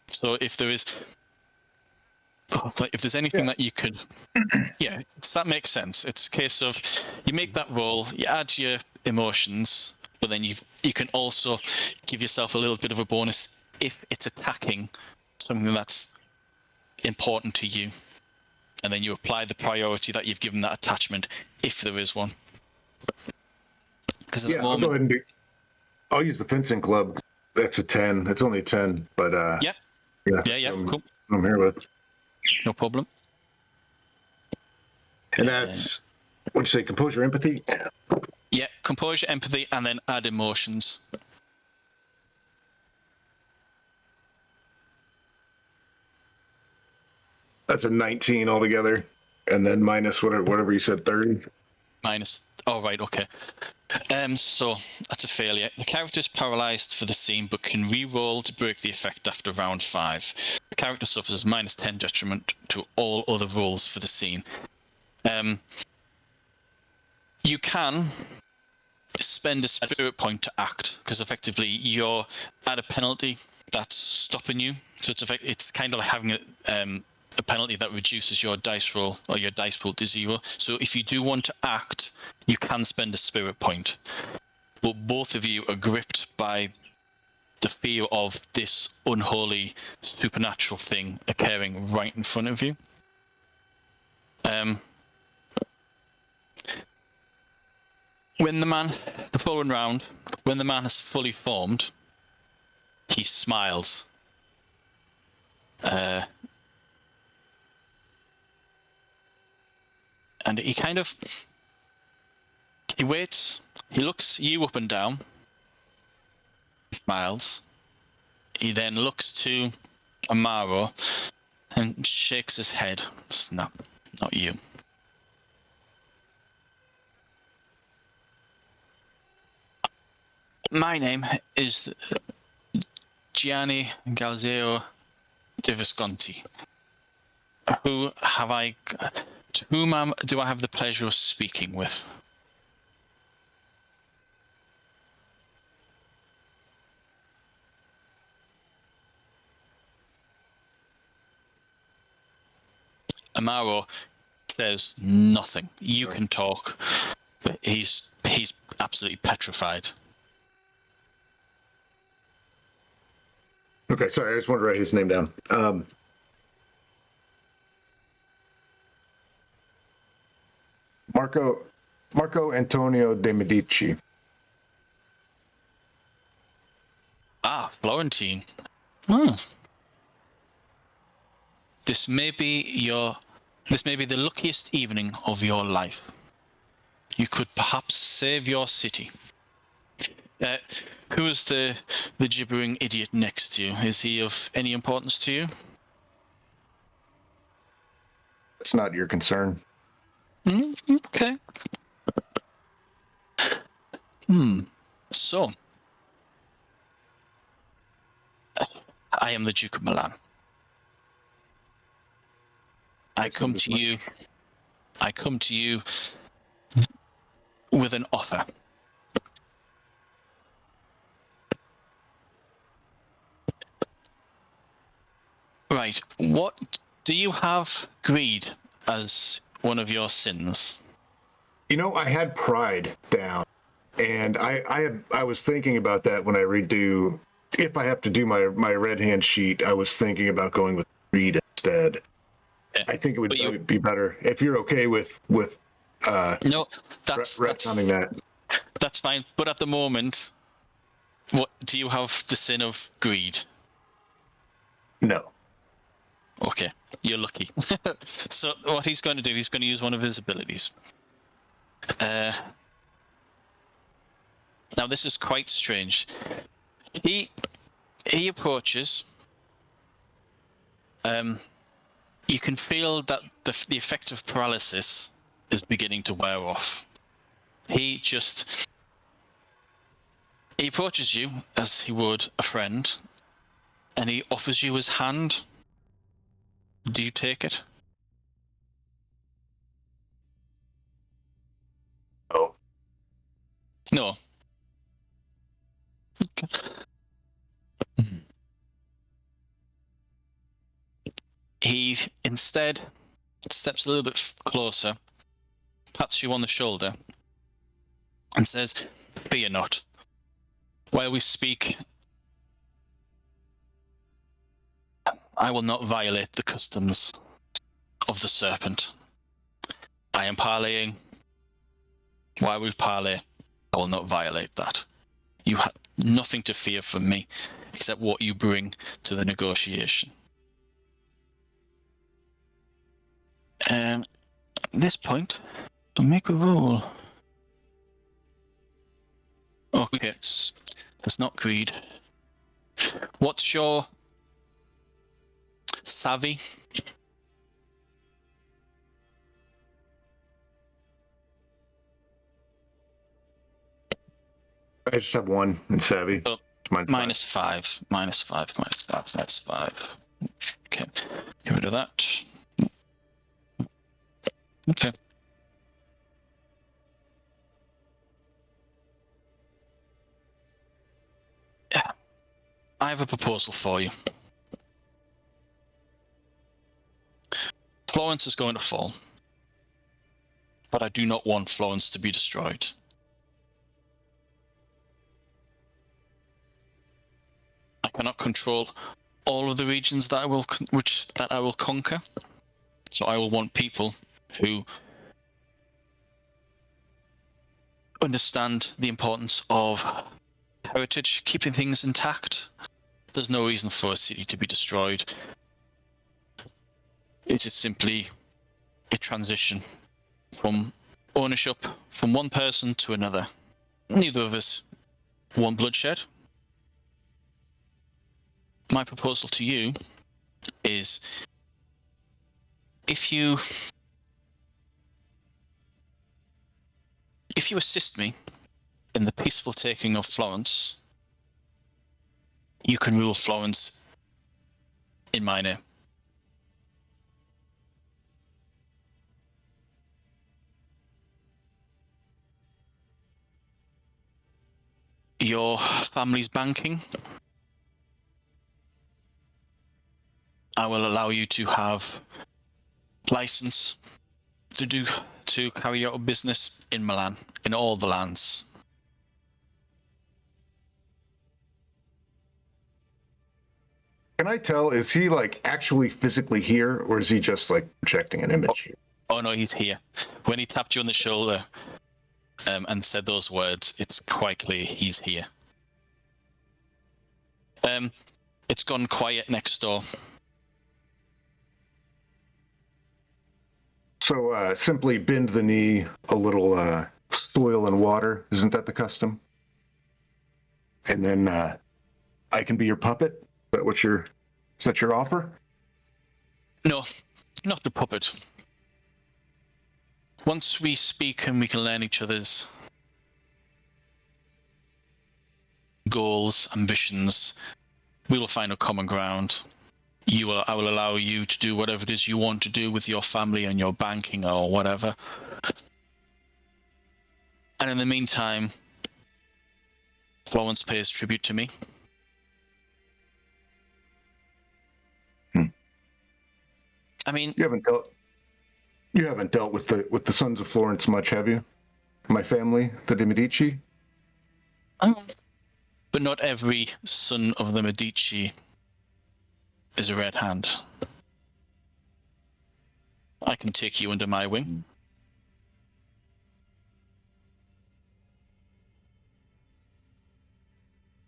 So if there is... If there's anything that you could... Yeah, does that make sense? It's a case of you make that roll, you add your emotions, but then you can also give yourself a little bit of a bonus if it's attacking something that's important to you. And then you apply the priority that you've given that attachment, if there is one. Because at the moment... I'll go ahead and I'll use the fencing club. That's a 10. It's only a 10, but... Yeah, cool. I'm here with... No problem. And that's, what'd you say, composure, empathy? Yeah, composure, empathy, and then add emotions. That's a 19 altogether. And then minus whatever you said, 30. Minus, oh right, okay. So that's a failure. The character is paralyzed for the scene, but can re-roll to break the effect after round 5. The character suffers -10 detriment to all other rolls for the scene. You can spend a spirit point to act, because effectively you're at a penalty that's stopping you. So it's kind of like having a penalty that reduces your dice roll or your dice pool to 0. So if you do want to act, you can spend a spirit point. But both of you are gripped by the fear of this unholy supernatural thing occurring right in front of you. When the following round, when the man has fully formed, he smiles. And he waits, he looks you up and down, smiles. He then looks to Amaro and shakes his head. It's not you. My name is Gianni Galzeo de Visconti. To whom do I have the pleasure of speaking with? Amaro says nothing. You can talk, but he's absolutely petrified. Okay, sorry, I just wanted to write his name down. Marco Antonio de Medici. Florentine. This may be the luckiest evening of your life. You could perhaps save your city. Who is the gibbering idiot next to you? Is he of any importance to you? It's not your concern. Okay. So, I am the Duke of Milan. I come to you with an offer. Right. What do you have greed as one of your sins? You know, I had pride down, and I was thinking about that when I redo. If I have to do my red hand sheet, I was thinking about going with greed instead. Okay. I think it would be better if you're okay with no, retconning that. That's fine. But at the moment, what do you have the sin of greed? No. Okay, you're lucky. So what he's going to do, he's going to use one of his abilities. Now this is quite strange. He approaches. You can feel that the effect of paralysis is beginning to wear off. He approaches you as he would a friend, and he offers you his hand. Do you take it? Oh. No. Okay. He instead steps a little bit closer, pats you on the shoulder, and says, "Fear not. While we speak, I will not violate the customs of the serpent. I am parleying. While we parley, I will not violate that. You have nothing to fear from me, except what you bring to the negotiation." At this point, I'll make a roll. Okay, it's not greed. What's your savvy? I just have one in savvy. Oh, Mine's minus 5. Minus 5. Minus 5. That's 5. Okay. Get rid of that. Okay. Yeah. I have a proposal for you. Florence is going to fall. But I do not want Florence to be destroyed. I cannot control all of the regions that I will conquer. So I will want people who understand the importance of heritage, keeping things intact. There's no reason for a city to be destroyed. It is simply a transition from ownership from one person to another. Neither of us want bloodshed. My proposal to you is if you assist me in the peaceful taking of Florence, you can rule Florence in my name. Your family's banking, I will allow you to have license to carry out a business in Milan, in all the lands. Can I tell, is he like actually physically here, or is he just like projecting an image? Oh no, he's here. When he tapped you on the shoulder and said those words, it's quite clear he's here. It's gone quiet next door. So simply bend the knee a little, soil and water. Isn't that the custom? And then I can be your puppet. Is that your offer? No, not the puppet. Once we speak and we can learn each other's goals, ambitions, we will find a common ground. I will allow you to do whatever it is you want to do with your family and your banking or whatever. And in the meantime, Florence pays tribute to me. I mean, You haven't dealt with the sons of Florence much, have you? My family, the De Medici. But not every son of the Medici is a red hand. I can take you under my wing.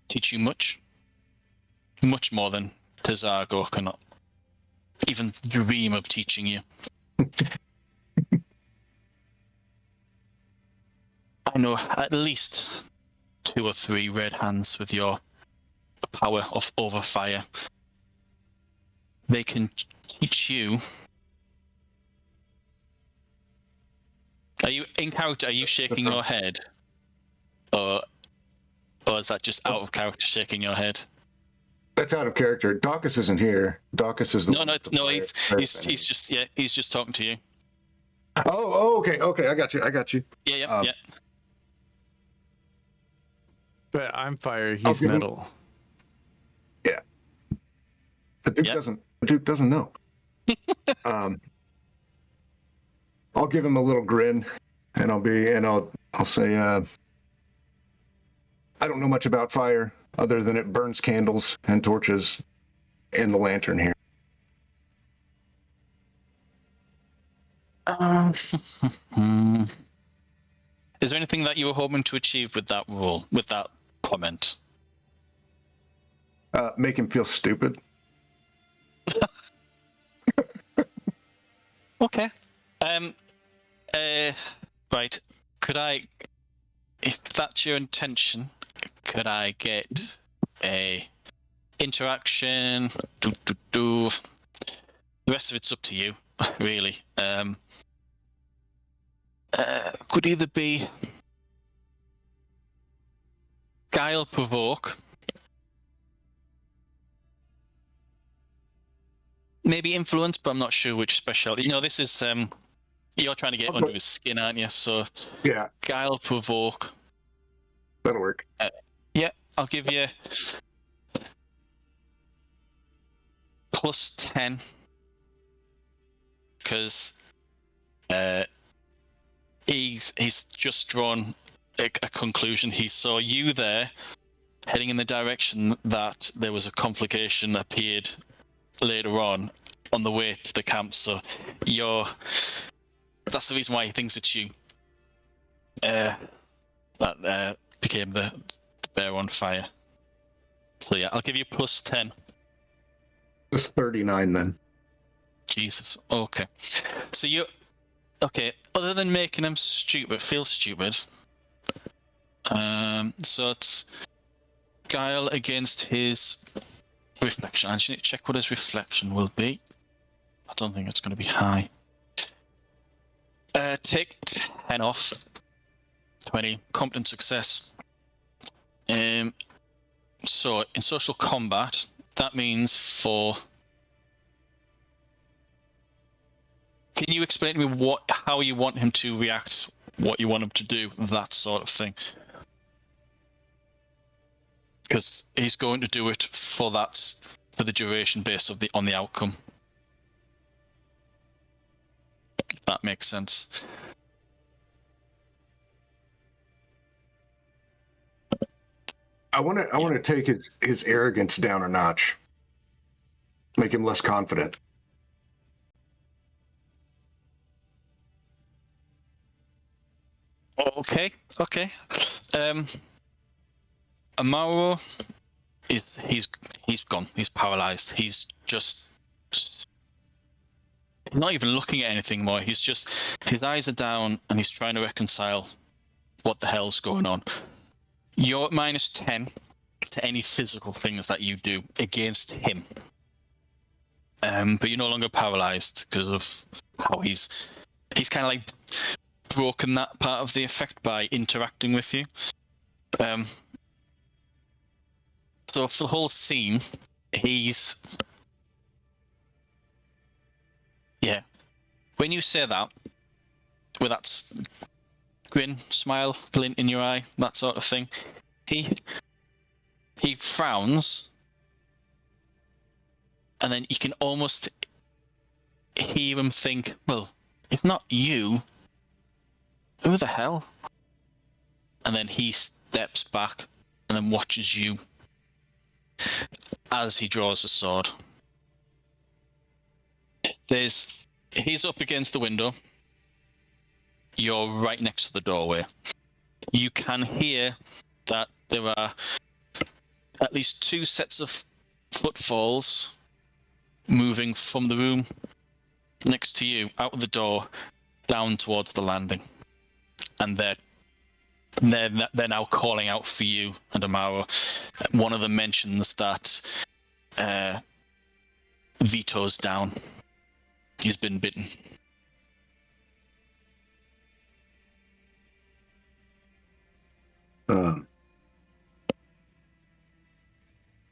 Teach you much. Much more than Terzago cannot even dream of teaching you. I know at least 2 or 3 red hands with your power of over fire. They can teach you. Are you in character? Are you shaking your head, or is that just out of character shaking your head? That's out of character. Daucus isn't here. Daucus is the He's just talking to you. Oh, okay. I got you. Yeah. But I'm fire. He's metal. Yeah. The Duke doesn't know. I'll give him a little grin, and I'll say, I don't know much about fire other than it burns candles and torches in the lantern here. Is there anything that you were hoping to achieve with that rule, with that comment? Make him feel stupid. Okay. Right. Could I, if that's your intention, could I get a interaction? The rest of it's up to you, really. Could either be Guile provoke. Maybe influence, but I'm not sure which specialty. This is you're trying to get under his skin, aren't you? So Yeah, Guile provoke. that'll work. Yeah, I'll give you +10 because he's just drawn a conclusion. He saw you there heading in the direction that there was a conflagration that appeared later on the way to the camp. So that's the reason why he thinks it's you. That became the bear on fire. So yeah, I'll give you +10. It's 39 then. Jesus. Okay. So okay. Other than making him feel stupid. So it's Guile against his reflection. I just need to check what his reflection will be. I don't think it's going to be high. Take 10 off. 20. Competent success. So in social combat, that means for. Can you explain to me how you want him to react, what you want him to do, that sort of thing? Because he's going to do it for the duration based on the outcome. If that makes sense. I want to take his arrogance down a notch. Make him less confident. Okay. Amaro he's gone. He's paralyzed. He's just not even looking at anything more. He's just, his eyes are down and he's trying to reconcile what the hell's going on. You're at -10 to any physical things that you do against him. But you're no longer paralyzed because of how he's kind of like broken that part of the effect by interacting with you. So for the whole scene, when you say that, with that grin, smile, glint in your eye, that sort of thing, he frowns, and then you can almost hear him think, well, if not you, who the hell? And then he steps back and then watches you as he draws a sword. He's up against the window. You're right next to the doorway. You can hear that there are at least 2 sets of footfalls moving from the room next to you, out of the door, down towards the landing. And they're now calling out for you and Amaro. One of them mentions that Vito's down. He's been bitten.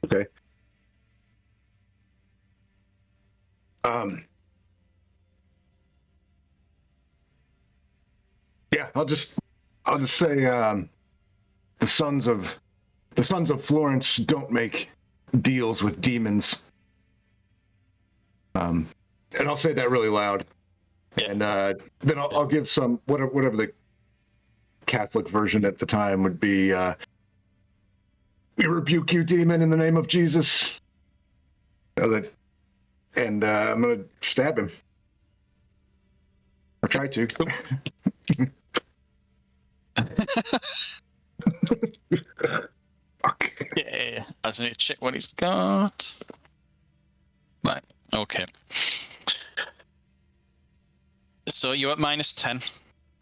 Okay. Yeah, I'll just say the sons of Florence don't make deals with demons. And I'll say that really loud. Yeah. And then I'll give some whatever the Catholic version at the time would be. We rebuke you, demon, in the name of Jesus. And I'm gonna stab him. Or try to. Yeah, I just need to check what he's got. Right, okay. So you're at -10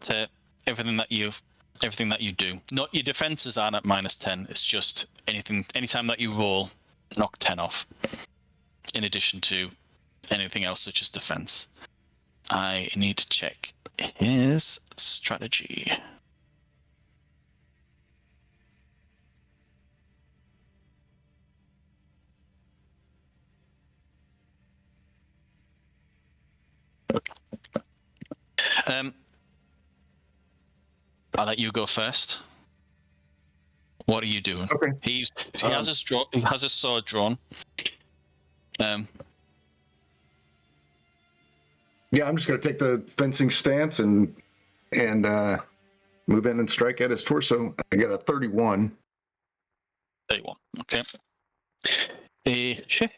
to everything that you do. Not your defenses aren't at -10. It's just anytime that you roll, knock 10 off. In addition to anything else such as defense. I need to check his strategy. I'll let you go first. What are you doing? Okay. He has his sword drawn. Yeah, I'm just going to take the fencing stance and move in and strike at his torso. I got a 31. 31. Okay. 31.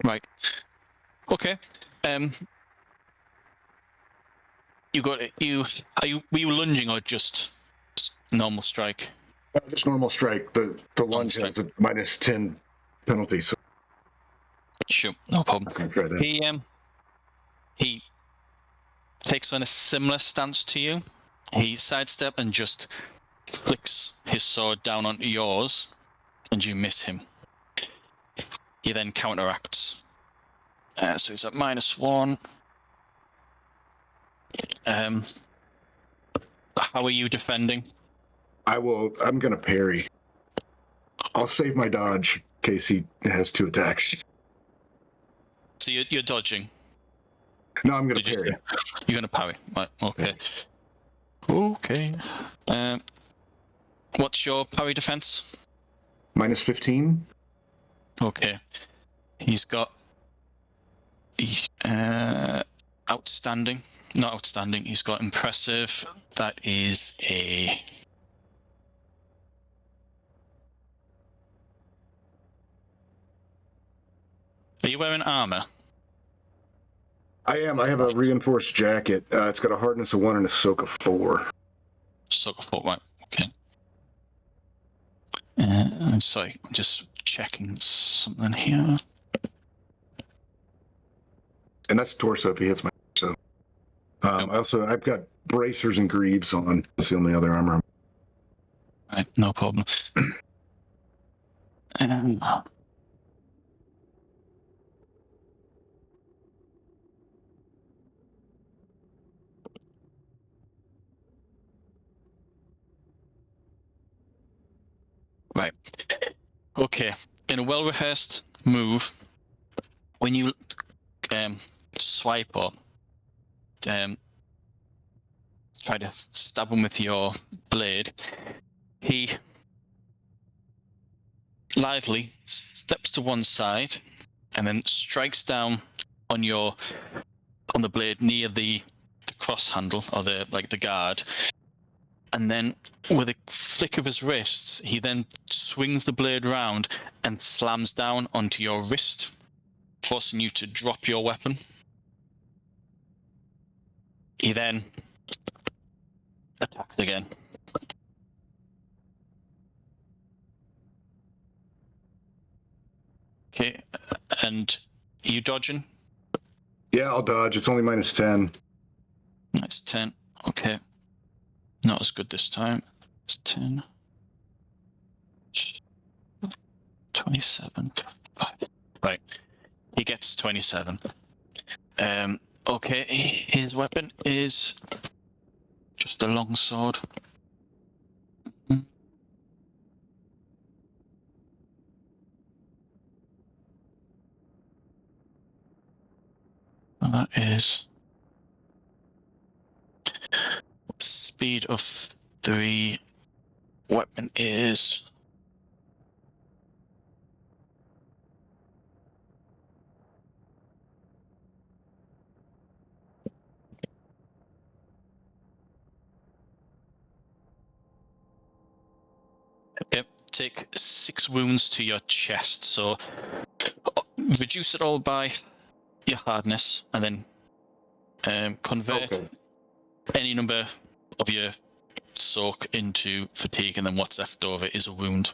Right. Okay. You got it. Were you lunging or just normal strike? Just normal strike. The lunge has a -10 penalty. So Sure, no problem. I'm gonna try that. He takes on a similar stance to you. He sidestep and just flicks his sword down onto yours, and you miss him. He then counteracts. So he's at -1. How are you defending? I'm going to parry. I'll save my dodge in case he has 2 attacks. So you're dodging. No, I'm going to parry. You're going to parry. Right. Okay. Okay. What's your parry defense? -15. Okay. He's got outstanding. Not outstanding. He's got impressive. That is a... Are you wearing armor? I am. I have a reinforced jacket. It's got a hardness of 1 and a soak of 4. Soak of 4, right. Okay. I'm sorry. I'm just checking something here. And that's torso if he hits my torso. I've got bracers and greaves on. That's the only other armor. Right, no problem. Right. Okay. In a well-rehearsed move, when you swipe or try to stab him with your blade, he lively steps to one side and then strikes down on the blade near the cross handle or the guard. And then, with a flick of his wrists, he then swings the blade round and slams down onto your wrist, forcing you to drop your weapon. He then attacks again. Okay, and are you dodging? Yeah, I'll dodge. It's only -10. That's 10. Okay. Not as good this time. It's 10. 27. Right. He gets 27. Okay, his weapon is just a long sword. And that is speed of 3. Weapon is okay. Take 6 wounds to your chest. So reduce it all by your hardness, and then convert any number of your soak into fatigue, and then what's left over is a wound.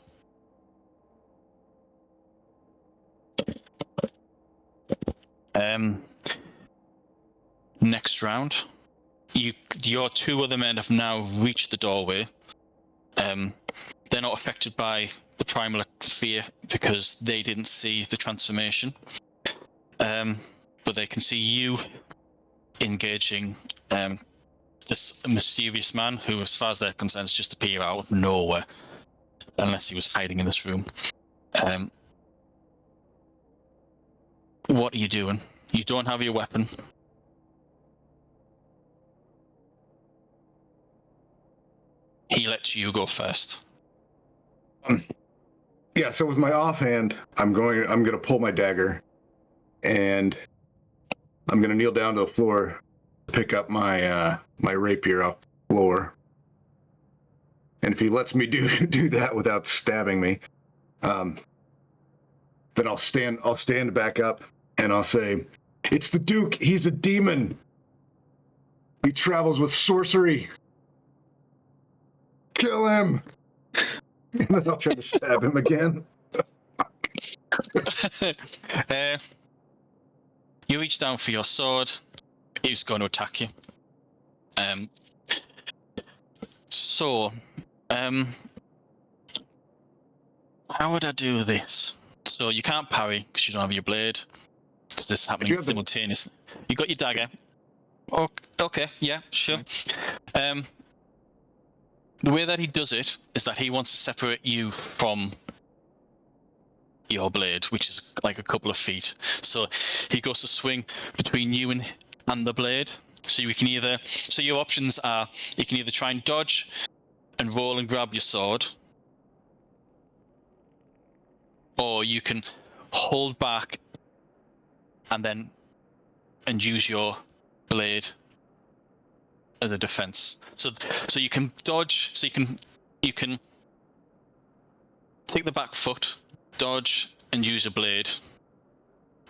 Next round, your 2 other men have now reached the doorway. They're not affected by the primal fear because they didn't see the transformation. but they can see you engaging this mysterious man who, as far as they're concerned, has just appeared out of nowhere, unless he was hiding in this room. What are you doing? You don't have your weapon. He lets you go first. Yeah, so with my offhand, I'm gonna pull my dagger, and I'm gonna kneel down to the floor, pick up my my rapier off the floor, and if he lets me do that without stabbing me, then I'll stand back up and I'll say, "It's the Duke. He's a demon. He travels with sorcery. Kill him." And then I'll try to stab him again. You reach down for your sword. He's going to attack you. How would I do this? So you can't parry because you don't have your blade, because this is happening simultaneously. You got your dagger. Oh, okay, yeah, sure. The way that he does it is that he wants to separate you from your blade, which is like a couple of feet. So he goes to swing between you and the blade. So you can either, so your options are, you can either try and dodge and roll and grab your sword, or you can hold back and use your blade as a defense. So you can dodge. So you can take the back foot, dodge, and use a blade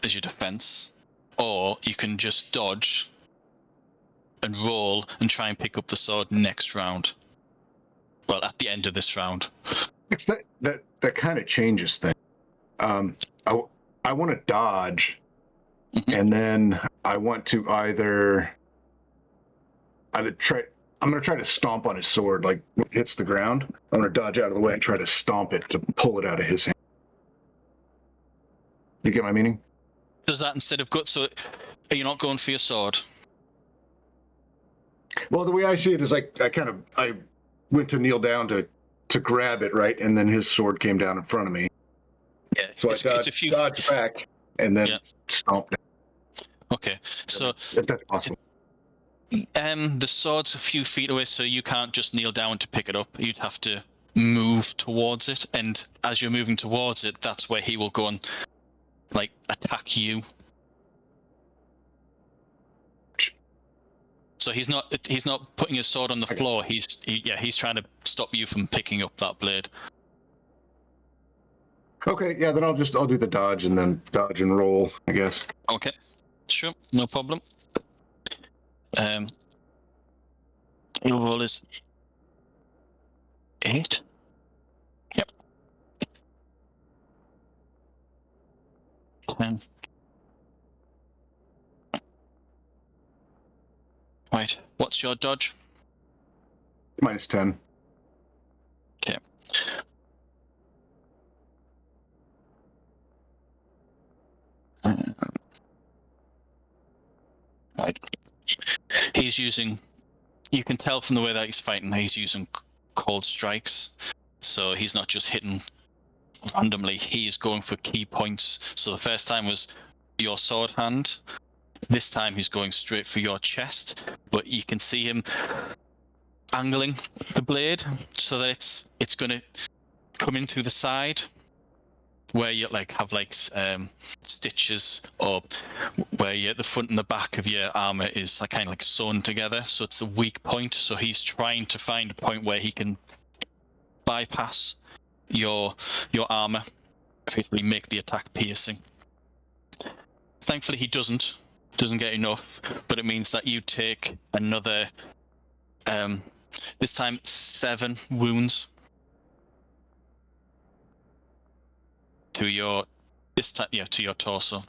as your defense, or you can just dodge and roll and try and pick up the sword next round. Well, at the end of this round. That kind of changes things. I want to dodge, and then I want to either try. I'm going to try to stomp on his sword, like when it hits the ground. I'm going to dodge out of the way and try to stomp it to pull it out of his hand. You get my meaning? Does that instead of so are you not going for your sword? Well, the way I see it is like I went to kneel down to grab it, right, and then his sword came down in front of me. Yeah. So I dodged back and then stomped it. Okay, so if that's possible. The sword's a few feet away, so you can't just kneel down to pick it up. You'd have to move towards it, and as you're moving towards it, that's where he will go and like attack you. So he's not putting his sword on the floor. He's trying to stop you from picking up that blade. Okay, yeah, then I'll do the dodge and then dodge and roll, I guess. Okay, sure, no problem. Your roll is 8. Yep. 10. Right, what's your dodge? -10. Okay. Right. He's using, you can tell from the way that he's fighting, he's using cold strikes. So he's not just hitting randomly, he is going for key points. So the first time was your sword hand. This time he's going straight for your chest, but you can see him angling the blade so that it's going to come in through the side, where you have stitches, or where the front and the back of your armor is kind of sewn together. So it's the weak point. So he's trying to find a point where he can bypass your armor, effectively make the attack piercing. Thankfully, he doesn't get enough, but it means that you take another, this time 7 wounds to your to your torso.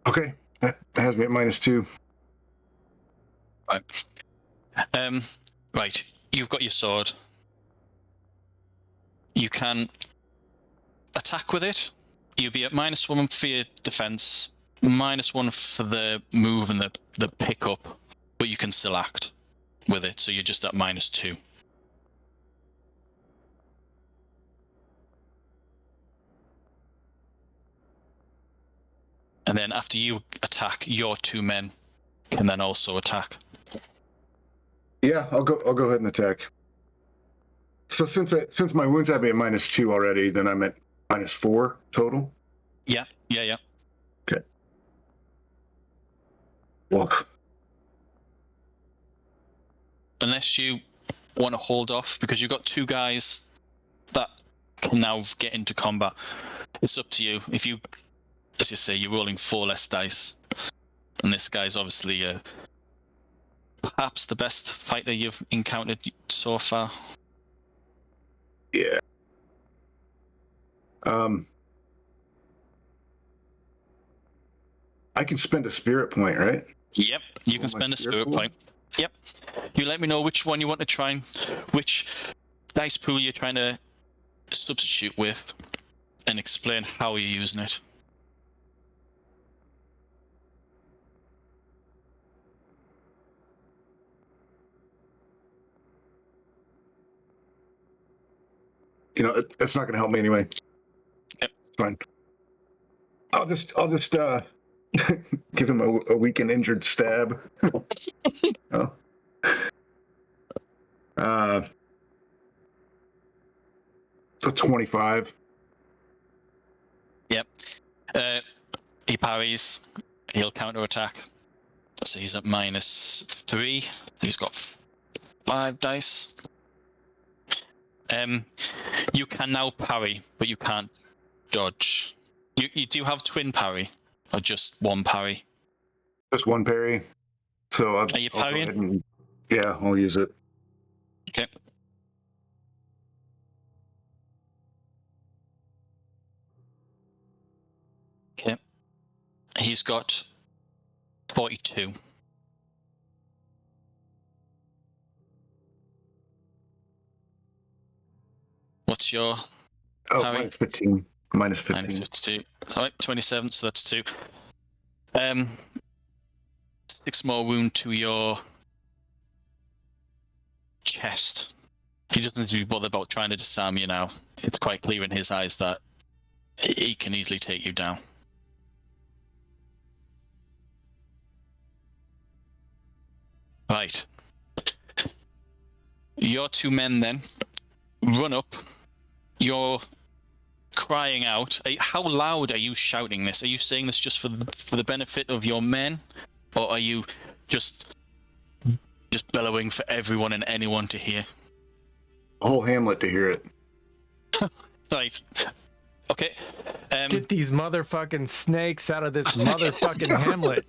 Okay, that has me at -2. Right. Right, you've got your sword. You can attack with it. You'll be at -1 for your defense, -1 for the move and the pickup, but you can still act with it, so you're just at -2. And then after you attack, your 2 men can then also attack. Yeah, I'll go ahead and attack. So since my wounds have me at -2 already, then I'm at -4 total. Yeah. Okay. Well, Unless you want to hold off, because you've got 2 guys that can now get into combat. It's up to you. If you, as you say, you're rolling 4 less dice, and this guy's obviously perhaps the best fighter you've encountered so far. yeah. I can spend a spirit point, right? Yep, you can spend a spirit point. Yep. You let me know which one you want to try and which dice pool you're trying to substitute with, and explain how you're using it. You know, it's not going to help me anyway. Yep. It's fine. I'll just give him a weak and injured stab. Oh. The 25. Yep. He parries. He'll counterattack. So he's at -3. He's got 5 dice. You can now parry, but you can't dodge. You do have twin parry, or just 1 parry? Just 1 parry. So Are you parrying? Yeah, I'll use it. Okay. Okay. He's got 42. What's your parry? -15. -15. -52. Sorry, 27, so that's 2. 6 more wound to your chest. He doesn't need to be bothered about trying to disarm you now. It's quite clear in his eyes that he can easily take you down. Right. Your 2 men then run up. You're crying out. How loud are you shouting this? Are you saying this just for the benefit of your men, or are you just bellowing for everyone and anyone to hear? The whole hamlet to hear it. Right. Okay. Get these motherfucking snakes out of this motherfucking hamlet.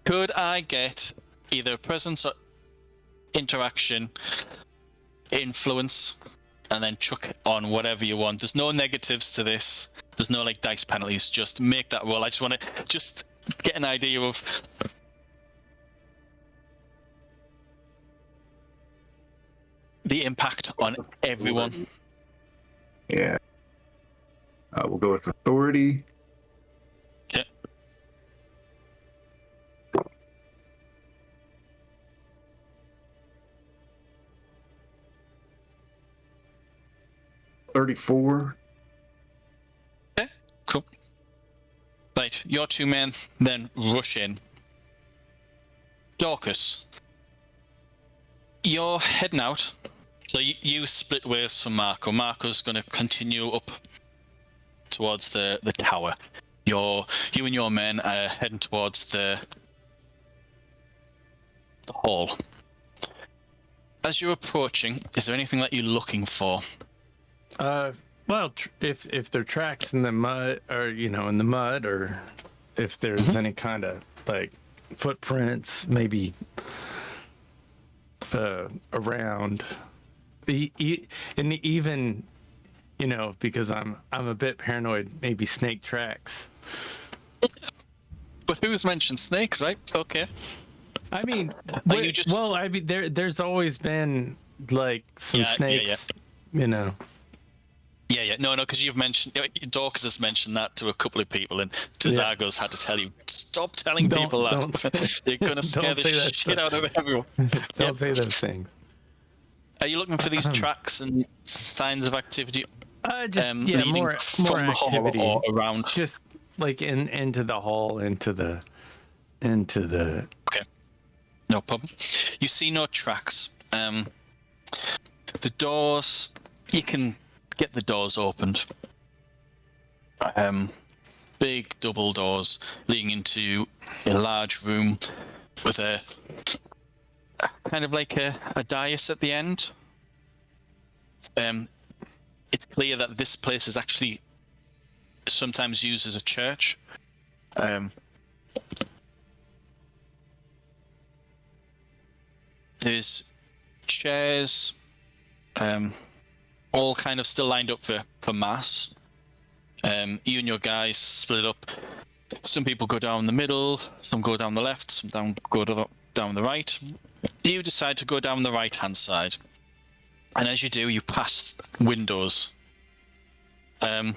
Could I get either presence or interaction, influence, and then chuck on whatever you want? There's no negatives to this. There's no like dice penalties. Just make that roll. I just want to just get an idea of the impact on everyone. Yeah. We'll go with authority. Okay. $34. Okay, cool. Right, your 2 men then rush in. Daucus, you're heading out. So you split ways from Marco. Marco's going to continue up towards the tower. You and your men are heading towards the hall. As you're approaching, is there anything that you're looking for? Well, if there are tracks in the mud, or in the mud, or if there's any kind of like footprints, maybe around, and even because I'm a bit paranoid, maybe snake tracks. But who's mentioned snakes, right? Okay. I mean, you just- well, I mean, there's always been like some snakes, you know. Yeah. No, because you've mentioned Daucus has mentioned that to a couple of people, and Terzago's had to tell you, stop telling people that. You're gonna scare the shit out of everyone. Don't say those things. Are you looking for these tracks and signs of activity? Just leading more from the hall activity or around. Just like into the hall, into the. Okay, no problem. You see no tracks. The doors, you can get the doors opened. Big double doors leading into a large room with a kind of like a dais at the end. It's clear that this place is actually sometimes used as a church. There's chairs, all kind of still lined up for mass. You and your guys split up. Some people go down the middle, some go down the left, some go down the right. You decide to go down the right-hand side. And as you do, you pass windows. In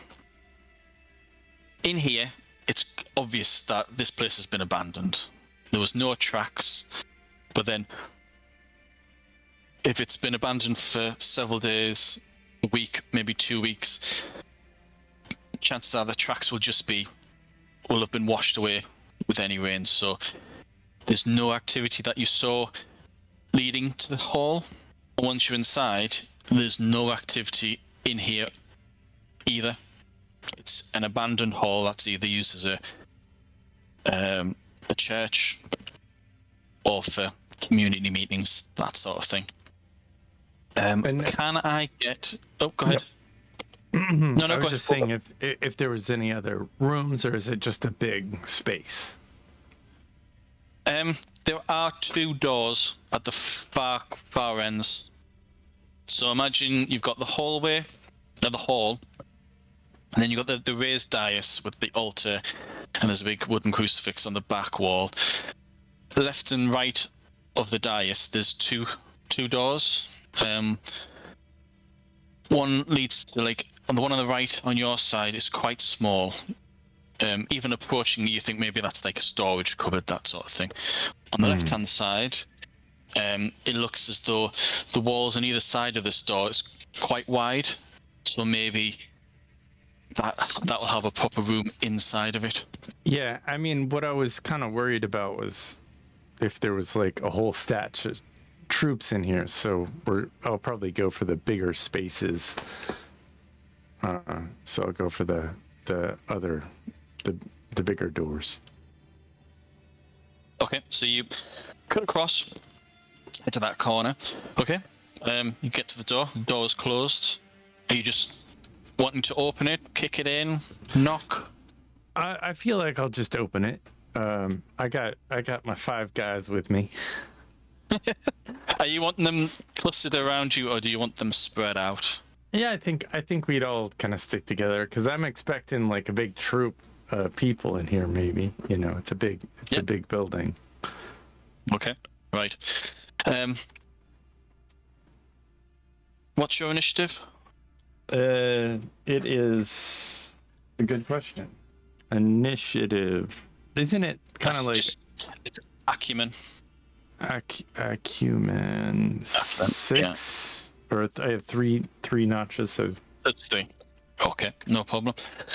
here, it's obvious that this place has been abandoned. There was no tracks, but then if it's been abandoned for several days, a week, maybe 2 weeks, chances are the tracks will have been washed away with any rain. So there's no activity that you saw leading to the hall. Once you're inside, there's no activity in here either. It's an abandoned hall that's either used as a church or for community meetings, that sort of thing. Can I get? Oh, go ahead. No, I was just saying if there was any other rooms, or is it just a big space? There are 2 doors at the far ends. So imagine you've got the hallway, the hall, and then you've got the raised dais with the altar, and there's a big wooden crucifix on the back wall. Left and right of the dais, there's two doors. One leads to and the one on the right on your side is quite small. Even approaching, you think maybe that's like a storage cupboard, that sort of thing. On the left-hand side, it looks as though the walls on either side of this door is quite wide, so maybe that will have a proper room inside of it. Yeah, I mean, what I was kind of worried about was if there was like a whole statch of troops in here. So I'll probably go for the bigger spaces. So I'll go for the bigger doors. Okay, so you cut across into that corner. Okay, you get to the door. The door is closed. Are you just wanting to open it, kick it in, knock? I feel like I'll just open it. I got my 5 guys with me. Are you wanting them clustered around you, or do you want them spread out? Yeah, I think we'd all kind of stick together, because I'm expecting like a big troop of people in here. Maybe, it's a big building. Okay, right. What's your initiative? It is a good question. Initiative, isn't it kind of like it's acumen? Acumen 6, yeah. Or I have three notches. So that's 3. Okay, no problem.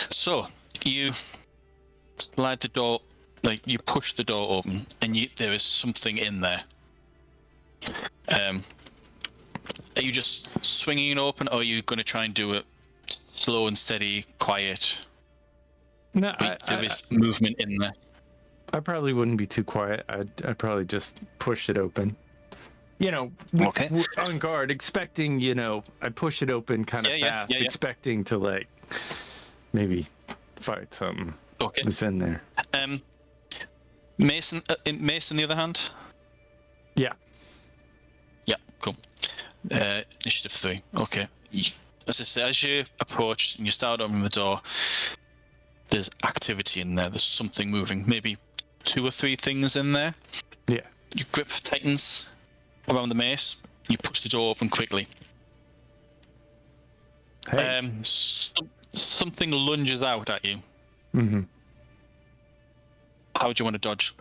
So you slide the door, you push the door open, and there is something in there. Are you just swinging it open, or are you going to try and do it slow and steady, quiet? No, there is movement in there. I probably wouldn't be too quiet. I'd probably just push it open. Okay. On guard, expecting, I push it open kind of fast, expecting to maybe fight something that's in there. Mason, on the other hand? Yeah. Yeah, cool. Initiative 3. Okay. As I say, as you approach and you start opening the door, there's activity in there. There's something moving. Maybe 2 or 3 things in there. Yeah. Your grip tightens around the mace. You push the door open quickly. Hey. Something lunges out at you. Mm-hmm. How would you want to dodge?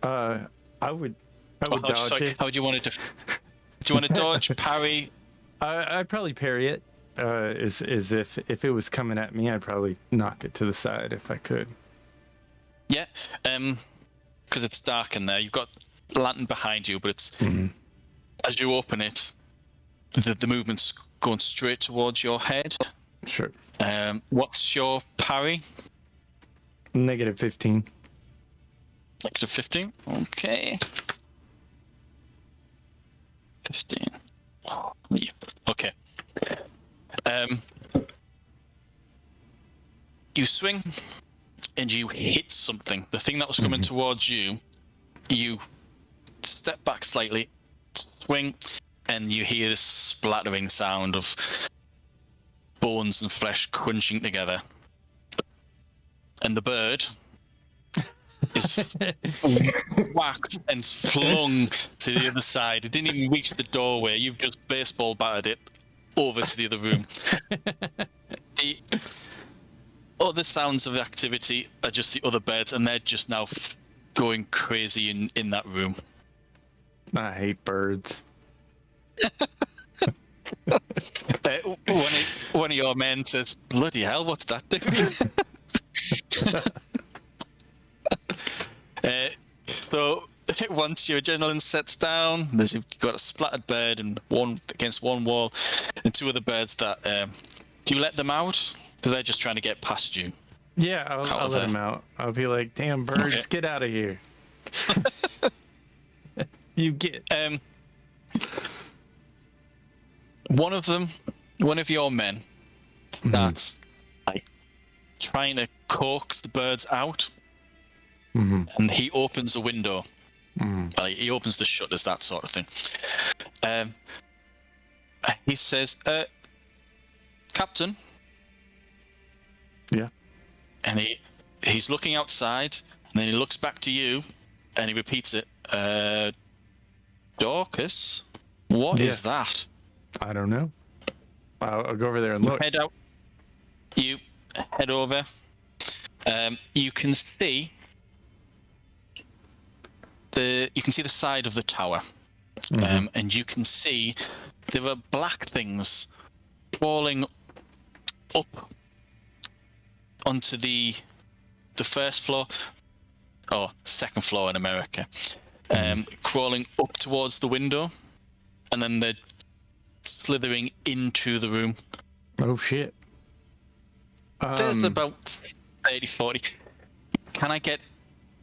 I would dodge it. How would you want to? Do you want to dodge, parry? I'd probably parry it. Is if it was coming at me, I'd probably knock it to the side if I could. Yeah. Because it's dark in there. You've got the lantern behind you, but it's as you open it, the movement's going straight towards your head. Sure. What's your parry? -15. -15. Okay. 15. Okay. You swing and you hit something. The thing that was coming towards you, you step back slightly, swing, and you hear this splattering sound of bones and flesh crunching together. And the bird is whacked and flung to the other side. It didn't even reach the doorway. You've just baseball battered it over to the other room. The other sounds of activity are just the other birds, and they're just now going crazy in that room. I hate birds. One of your men says, "Bloody hell, what's that doing?" So once your adrenaline sets down, you've got a splattered bird and one against one wall, and 2 other birds that do you let them out? Or they're just trying to get past you? Yeah, I'll let them out. I'll be like, "Damn birds, Okay. get out of here!" You get. One of your men starts like trying to coax the birds out, and he opens a window. Like, he opens the shutters, that sort of thing. He says, "Captain." Yeah. And he's looking outside, and then he looks back to you, and he repeats it. Daucus, what is that? I don't know. I'll go over there and look. Head out. You head over. You can see the side of the tower, and you can see there are black things falling up onto the first floor, or second floor in America, crawling up towards the window, and then they're slithering into the room. Oh shit. There's about 30, 40. Can I get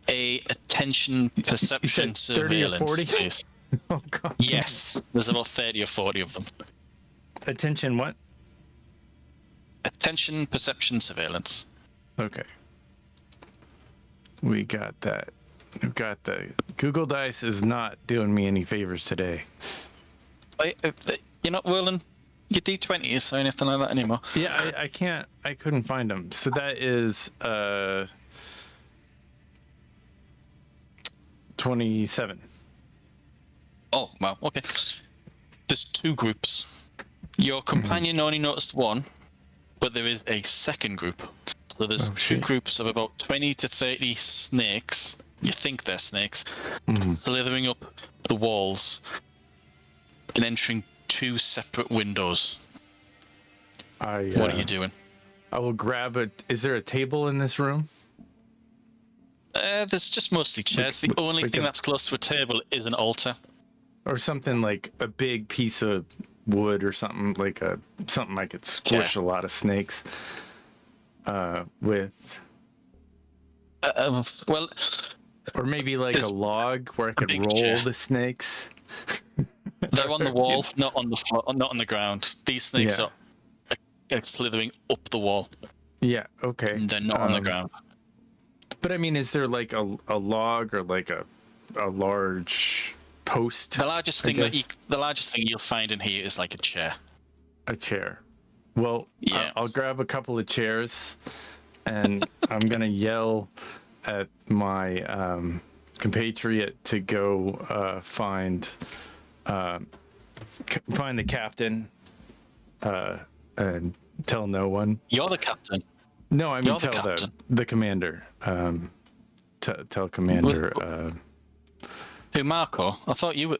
a attention perception You said 30 or surveillance, 40? please? Oh god. Yes, there's about 30 or 40 of them. Attention, what? Attention perception surveillance. Okay. We got that. We've got the Google Dice is not doing me any favors today. You're not rolling your D20s or anything like that anymore? Yeah, I can't. I couldn't find them. So that is 27. Oh, wow, okay. There's 2 groups. Your companion only noticed 1, but there is a second group. So there's 2 groups of about 20 to 30 snakes. You think they're snakes, slithering up the walls and entering 2 separate windows. What are you doing? I will grab a. Is there a table in this room? There's just mostly chairs. The only thing that's close to a table is an altar. Or something like a big piece of wood or something like something I could squish a lot of snakes with. Well, or maybe like a log where I could roll chair. the snakes. They're on the wall, not on the floor, not on the ground. These snakes are slithering up the wall. Yeah. Okay. And they're not on the ground. But I mean, is there like a log or like a large post? The largest thing you'll find in here is like a chair. A chair. Well, yeah. I'll grab a couple of chairs, and I'm gonna yell at my compatriot to go find the captain and tell no one. You're the captain. No, I mean You're the tell captain. the commander. Tell commander. Who, Marco? I thought you were.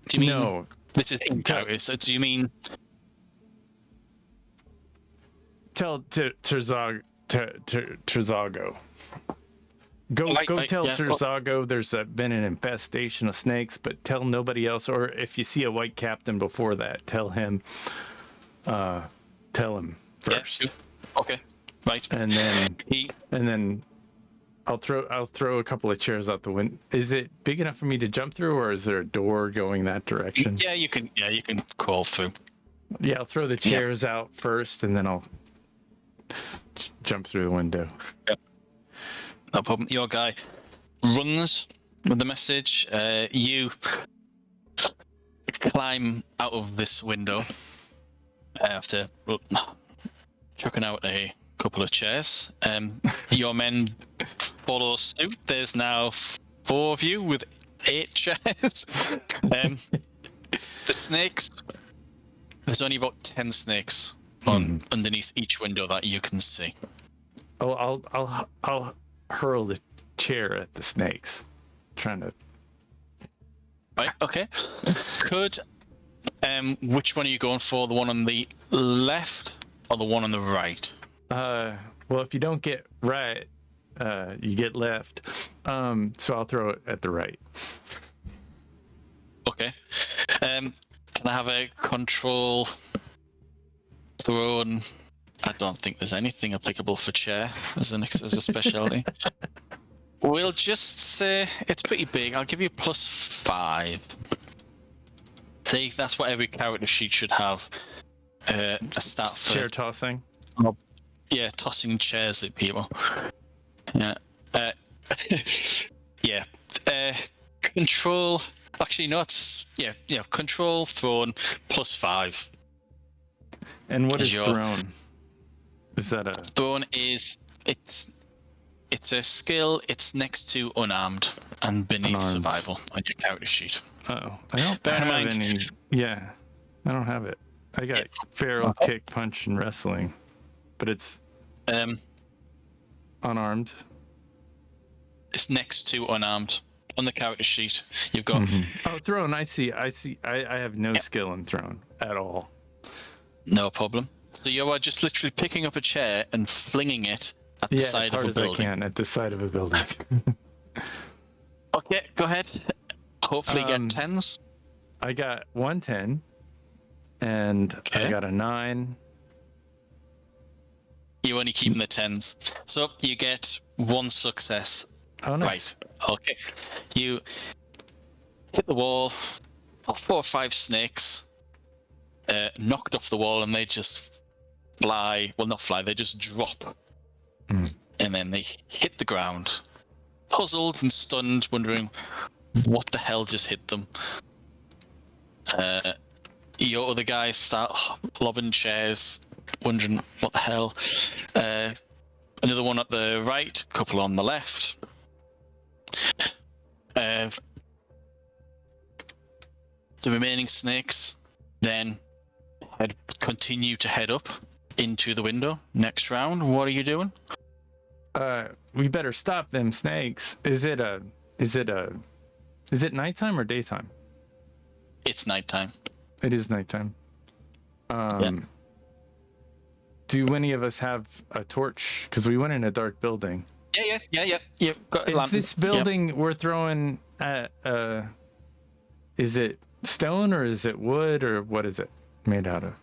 Do you mean No. this is encounter? So do you mean? Tell Terzago. Go tell yeah, Terzago there's been an infestation of snakes, but tell nobody else. Or if you see a white captain before that, tell him first. Yeah, okay, right. And then I'll throw a couple of chairs out the window. Is it big enough for me to jump through, or is there a door going that direction? Yeah, you can crawl through. Yeah, I'll throw the chairs out first, and then I'll jump through the window. Yep. No problem. Your guy runs with the message. You climb out of this window after chucking out a couple of chairs. Your men follow suit. There's now 4 of you with 8 chairs. The snakes. There's only about 10 snakes underneath each window that you can see. Oh, I'll hurl the chair at the snakes, trying to. Right. Okay. Could. Which one are you going for? The one on the left or the one on the right? Well, if you don't get right, you get left. So I'll throw it at the right. Okay. Can I have a control thrown? I don't think there's anything applicable for chair as a specialty. We'll just say it's pretty big. I'll give you +5. See, that's what every character sheet should have. A stat for Chair tossing. Yeah, tossing chairs at people. Yeah. Yeah. Control. Actually, no. It's control thrown +5. And what is thrown? Is that a thrown? It's a skill. It's next to unarmed and beneath survival on your character sheet. I don't Bear in have mind. any. Yeah, I don't have it. I got feral, kick, punch, and wrestling, but it's unarmed. It's next to unarmed on the character sheet. You've got Oh, thrown. I see. I have no skill in thrown at all. no problem. So you are just literally picking up a chair and flinging it at the side of a building. I can at the side of a building. Okay, go ahead. Hopefully get 10s. I got 110, and Okay. I got a 9. You only keeping the 10s. So you get 1 success. Oh, nice. Right. Okay. You hit the wall. 4 or 5 snakes knocked off the wall, and they just fly. Well, not fly. They just drop. And then they hit the ground, puzzled and stunned, wondering what the hell just hit them. Your other guys start lobbing chairs, wondering what the hell. Another one at the right, a couple on the left. The remaining snakes then continue to head up into the window. Next round, what are you doing? We better stop them snakes. Is it nighttime or daytime? It's nighttime. It is nighttime. Do any of us have a torch? Because we went in a dark building. Yeah. Got a Is lantern. this building we're throwing at? Is it stone or is it wood or what is it made out of?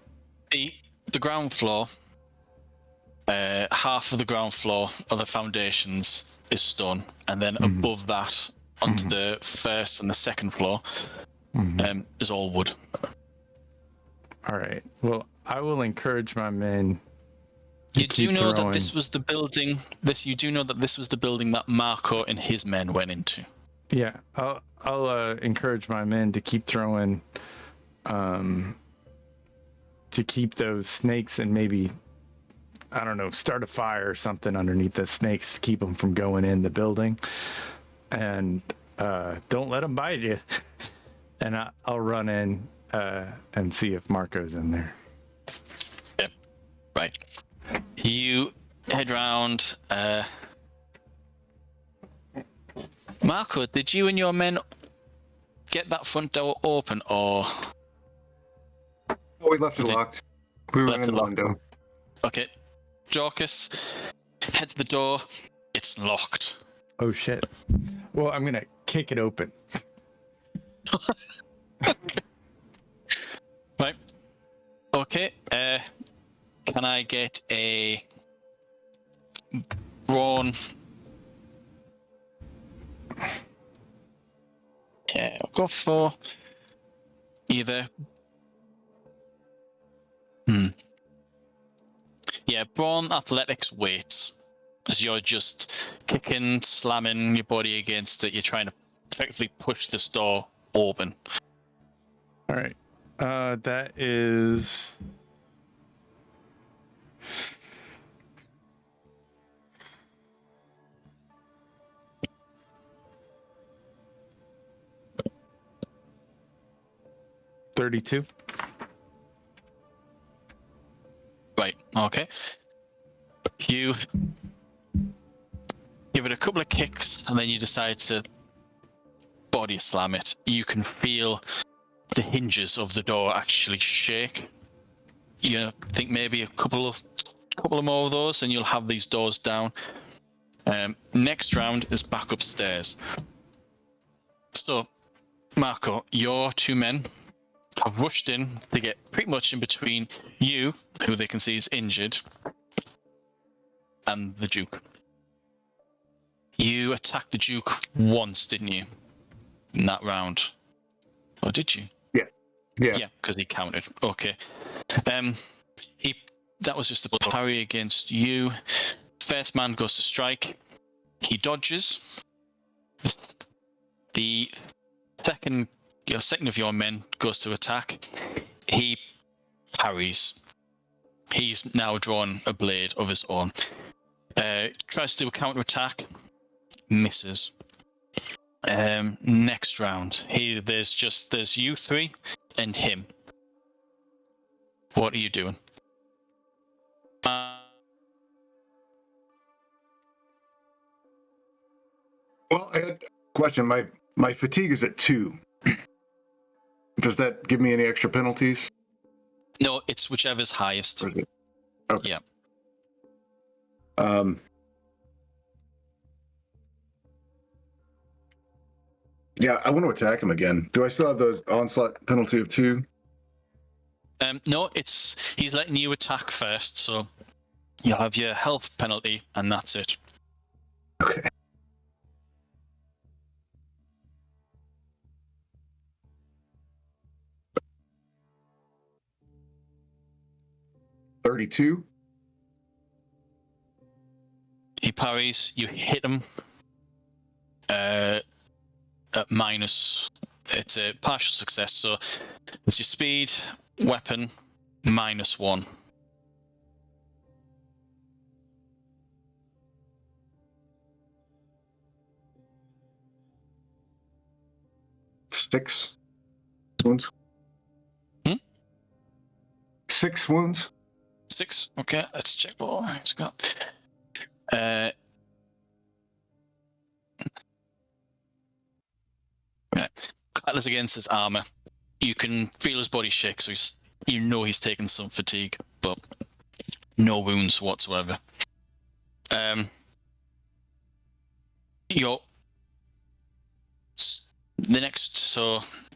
The ground floor. Half of the ground floor of the foundations is stone, and then above that, onto the first and the second floor, is all wood. All right. Well, I will encourage my men. You do know that this was the building. You do know that this was the building that Marco and his men went into. Yeah, I'll encourage my men to keep throwing, to keep those snakes and maybe I don't know, start a fire or something underneath the snakes to keep them from going in the building. And don't let them bite you. And I'll run in and see if Marco's in there. Yeah. Right. You head round. Marco, did you and your men get that front door open, or? Oh, we left it locked. We were in the window. Okay. Daucus, head to the door. It's locked. Oh shit. Well, I'm gonna kick it open. Right. Okay. Can I get a brawn? Yeah, I'll go for either. Yeah, brawn, athletics, weights. As you're just kicking, slamming your body against it, you're trying to effectively push this door open. All right. That is. $32. Right, okay. You give it a couple of kicks and then you decide to body slam it. You can feel the hinges of the door actually shake. You think maybe a couple of more of those and you'll have these doors down. Next round is back upstairs. So, Marco, your two men have rushed in to get pretty much in between you, who they can see is injured, and the Duke. You attacked the Duke once, didn't you? In that round. Or did you? Yeah. Yeah, because he counted. Okay. That was just a parry against you. First man goes to strike. He dodges. The second of your men goes to attack. He parries. He's now drawn a blade of his own. Tries to do a counter attack. Misses. Next round, there's you three and him. What are you doing? Well, I had a question. My fatigue is at 2. Does that give me any extra penalties? No, it's whichever's highest. Okay. Yeah. Yeah, I want to attack him again. Do I still have those onslaught penalty of 2? No, he's letting you attack first, so you'll have your health penalty, and that's it. Okay. $32. He parries, you hit him at minus. It's a partial success, so it's your speed, weapon, -1. Six wounds. 6 wounds. 6. Okay, let's check what he's got. Right. Atlas against his armor. You can feel his body shake, so he's taken some fatigue, but no wounds whatsoever.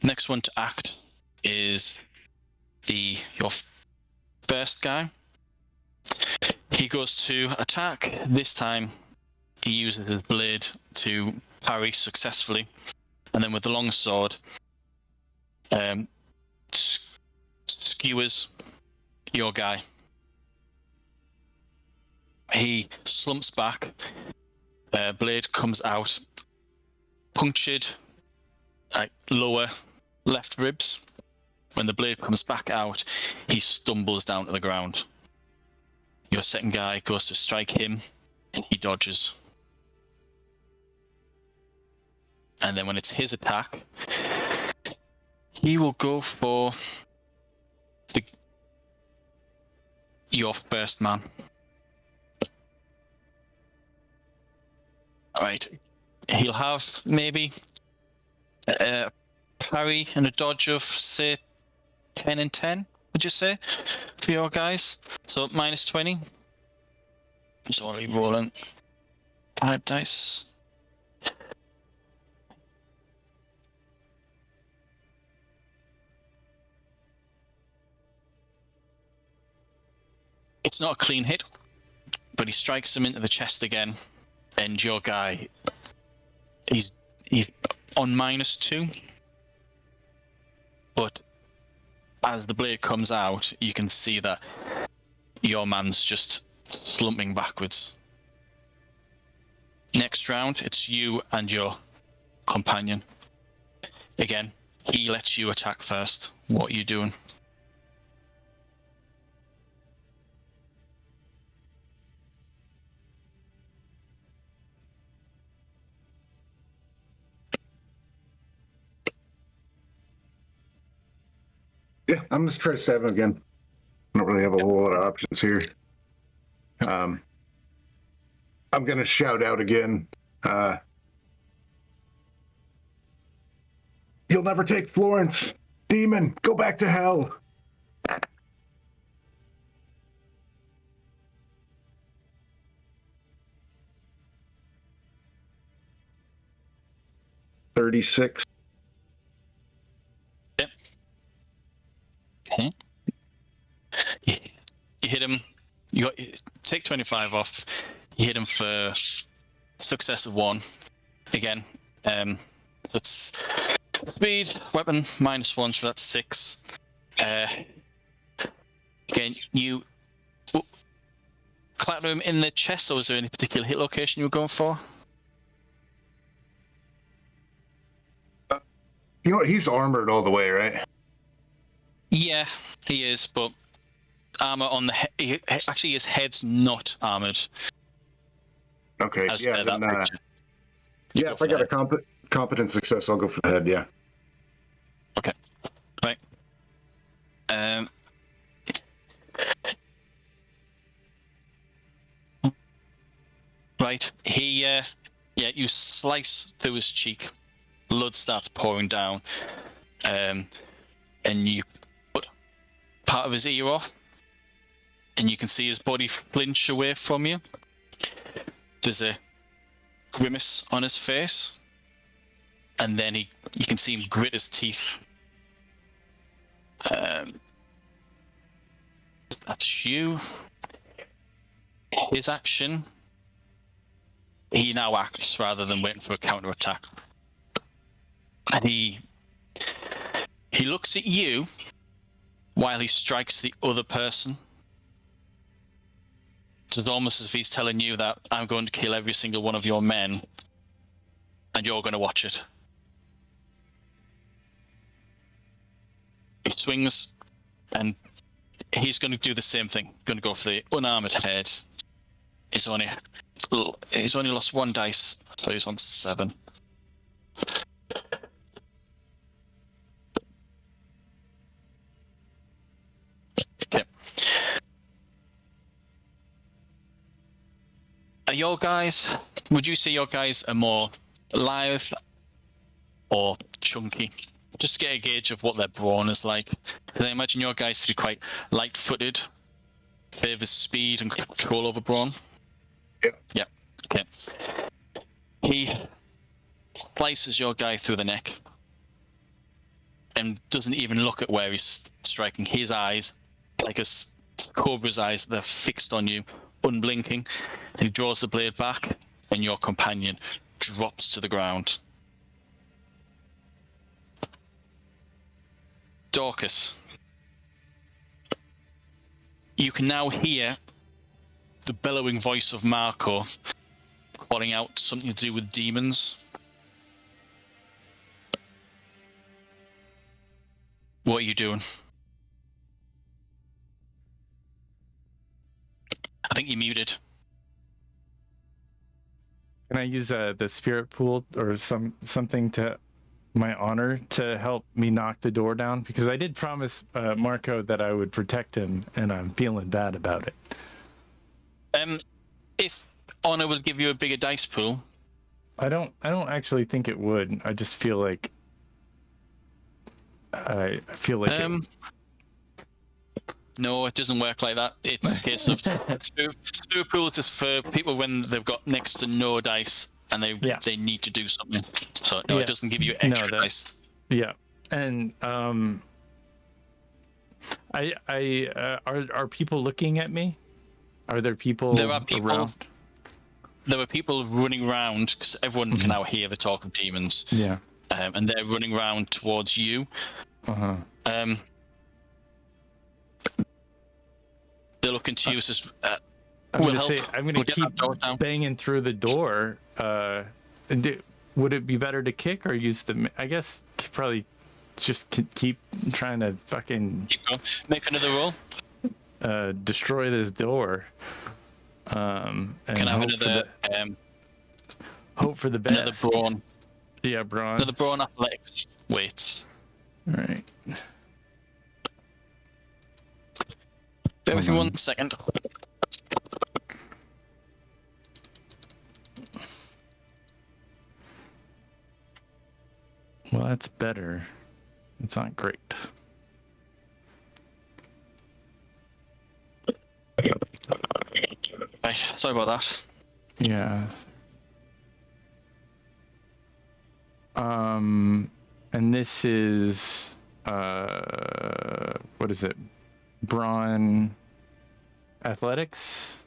Next one to act is your first guy. He goes to attack. This time, he uses his blade to parry successfully, and then with the long sword, skewers your guy. He slumps back. Blade comes out, punctured lower left ribs. When the blade comes back out, he stumbles down to the ground. Your second guy goes to strike him, and he dodges. And then when it's his attack, he will go for your first man. Alright. He'll have maybe a parry and a dodge of, say, 10 and 10, would you say, for your guys? So minus 20. Just only rolling 5 dice. It's not a clean hit, but he strikes him into the chest again, and your guy, he's on minus 2. But as the blade comes out, you can see that your man's just slumping backwards. Next round, it's you and your companion. Again, he lets you attack first. What are you doing? Yeah, I'm just trying to stab him again. I don't really have a whole lot of options here. I'm gonna shout out again. You'll never take Florence, demon. Go back to hell. $36. Yep. Okay. You hit him. You take 25 off. You hit him for success of 1. Again, so it's speed, weapon, minus 1, so that's 6. Again, you clatter him in the chest, or was there any particular hit location you were going for? You know what? He's armored all the way, right? Yeah, he is, but armor on the head. Actually, his head's not armored. Okay, As yeah. per that Then, picture. yeah, if I got a competent success, I'll go for the head, yeah. Okay, right. Right, you slice through his cheek. Blood starts pouring down. And you put part of his ear off. And you can see his body flinch away from you. There's a grimace on his face. And then you can see him grit his teeth. That's you. His action, he now acts rather than waiting for a counter-attack. And he looks at you while he strikes the other person. It's almost as if he's telling you that I'm going to kill every single one of your men and you're going to watch it. He swings and he's going to do the same thing. Going to go for the unarmored head. He's only lost 1 dice, so he's on 7. Okay. Would you say your guys are more lithe or chunky? Just to get a gauge of what their brawn is like. Because I imagine your guys to be quite light-footed, favors speed and control over brawn. Yeah. Okay. He slices your guy through the neck and doesn't even look at where he's striking. His eyes, like a cobra's eyes, they're fixed on you, unblinking. He draws the blade back, and your companion drops to the ground. Daucus, you can now hear the bellowing voice of Marco calling out something to do with demons. What are you doing? I think you're muted. Can I use the spirit pool or something to my honor to help me knock the door down? Because I did promise Marco that I would protect him, and I'm feeling bad about it. If honor will give you a bigger dice pool. I don't actually think it would. I just feel like No, it doesn't work like that. It's a case of spirit pool is just for people when they've got next to no dice and they need to do something. So no, it doesn't give you extra dice. Yeah, and are people looking at me? Are there people? There are people around? There were people running around because everyone can now hear the talk of demons. Yeah, and they're running around towards you. They're looking to you as I'm gonna keep banging through the door. Would it be better to kick or use the? I guess probably just keep trying to fucking keep going. Make another roll. Destroy this door. And can I have another? Hope for the best. Another brawn. Yeah, brawn. Another brawn athletics. Wait. All right. Bear with me 1 second. Well, that's better. It's not great. Right, sorry about that. Yeah. And this is what is it? Brawn athletics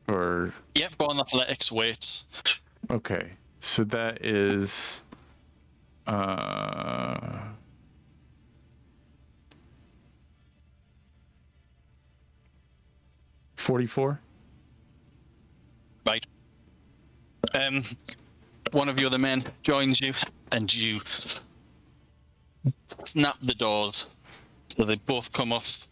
or brawn athletics weights. Okay. So that is 44. Right. One of the other men joins you, and you snap the doors. So they both come off.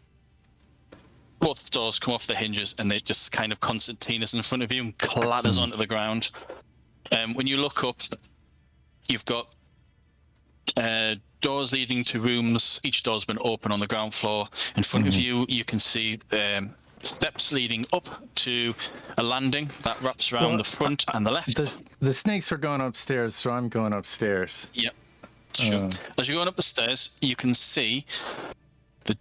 Both doors come off the hinges, and they just kind of concertinas in front of you and clatters onto the ground. When you look up, you've got doors leading to rooms. Each door's been open on the ground floor. In front of you, you can see steps leading up to a landing that wraps around the front and the left. The snakes are going upstairs, so I'm going upstairs. Yep. Sure. As you're going up the stairs, you can see the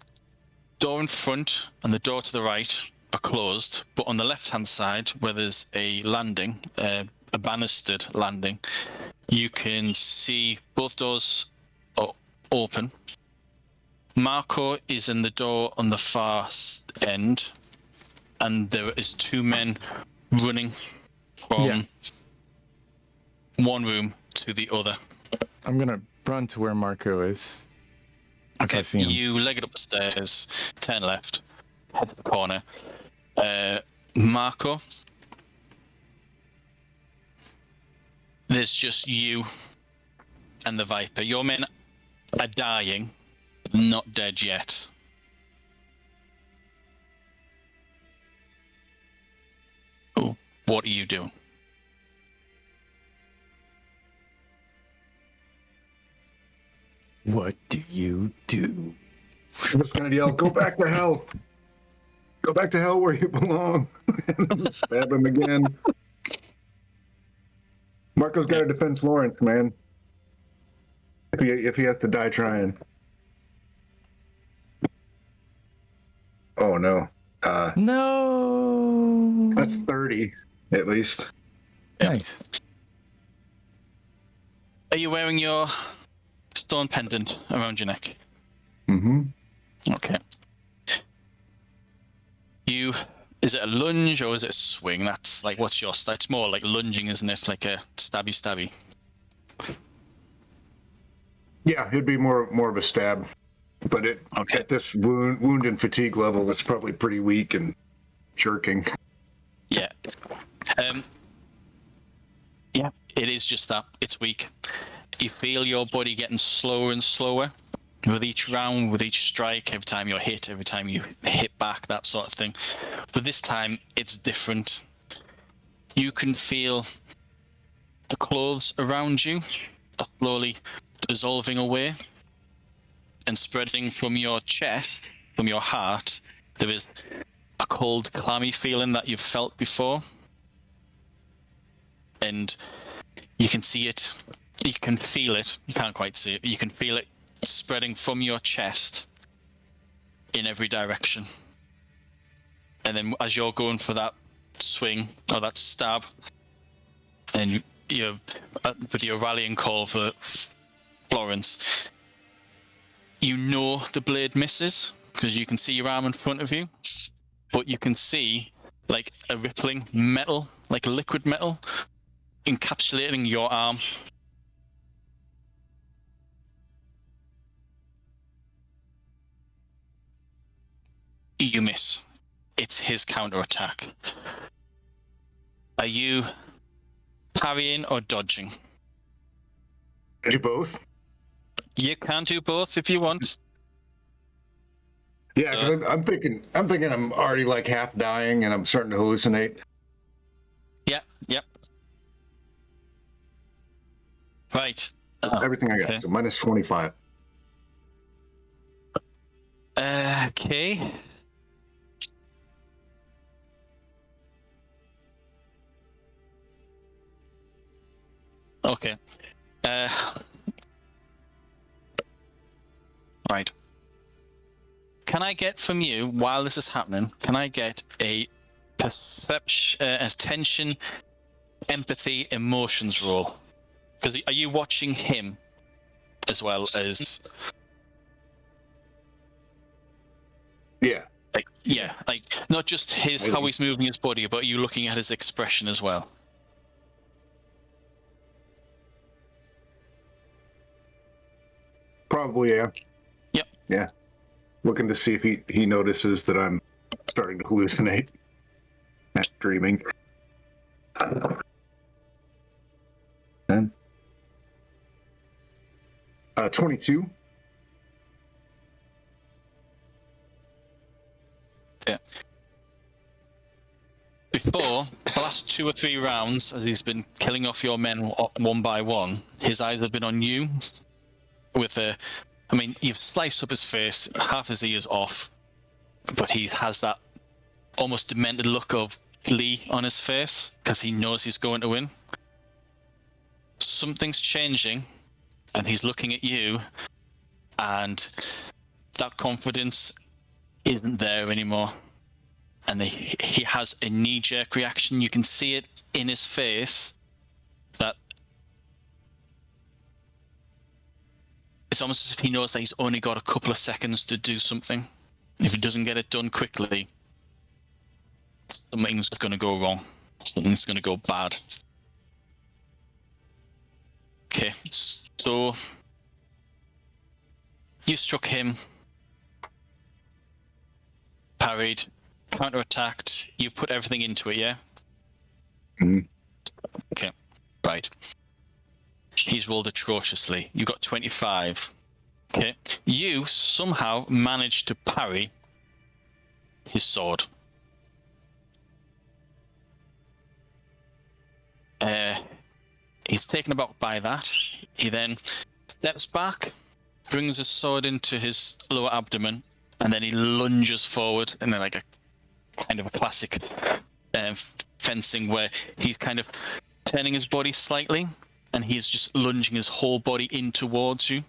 door in front and the door to the right are closed, but on the left-hand side, where there's a landing, a banistered landing, you can see both doors are open. Marco is in the door on the far end, and there is two men running from one room to the other. I'm gonna run to where Marco is. Okay, you leg it up the stairs, turn left, head to the corner. Marco, there's just you and the Viper. Your men are dying, not dead yet. Oh, what are you doing? What do you do? I'm just gonna yell, "Go back to hell! Go back to hell where you belong!" And stab him again. Marco's got to defend Florence, man. If he has to die trying. Oh no. No. That's 30 at least. Nice. Are you wearing your stone pendant around your neck? Mm-hmm. Okay. Is it a lunge or is it a swing? That's like, what's your style? It's more like lunging, isn't it? Like a stabby. Yeah, it'd be more of a stab. But at this wound and fatigue level, it's probably pretty weak and jerking. Yeah. Yeah, it is just that. It's weak. You feel your body getting slower and slower. with each round, with each strike, every time you're hit, every time you hit back, that sort of thing. But this time, it's different. You can feel the clothes around you are slowly dissolving away and spreading from your chest, from your heart. There is a cold, clammy feeling that you've felt before. And you can see it, you can feel it, you can't quite see it, but you can feel it spreading from your chest in every direction. And then as you're going for that swing or that stab, and you're with your rallying call for Florence, you know the blade misses because you can see your arm in front of you, but you can see like a rippling metal, like liquid metal, encapsulating your arm. You miss. It's his counterattack. Are you parrying or dodging? I do both. You can do both if you want. Yeah, because I'm thinking I'm already like half dying and I'm starting to hallucinate. Yep. Right. Everything I got. Okay. So minus 25. Okay. Okay. Right. Can I get from you, while this is happening, can I get a perception, attention, empathy, emotions roll? Because are you watching him as well as... Yeah. Like not just how he's moving his body, but you looking at his expression as well. Probably, yeah. Yep. Yeah. Looking to see if he notices that I'm starting to hallucinate. Not dreaming. 10. 22. Yeah. Before the last 2 or 3 rounds, as he's been killing off your men one by one, his eyes have been on you. With you've sliced up his face, half his ears off, but he has that almost demented look of glee on his face because he knows he's going to win. Something's changing, and he's looking at you, and that confidence isn't there anymore. And he has a knee-jerk reaction. You can see it in his face that it's almost as if he knows that he's only got a couple of seconds to do something. If he doesn't get it done quickly, something's going to go wrong. Something's going to go bad. Okay, so you struck him, parried, counter-attacked. You've put everything into it, yeah? Mm-hmm. Okay, right. He's rolled atrociously. You got 25. Okay. You somehow managed to parry his sword. He's taken aback by that. He then steps back, brings his sword into his lower abdomen, and then he lunges forward, and then like a kind of a classic fencing where he's kind of turning his body slightly, and he's just lunging his whole body in towards you.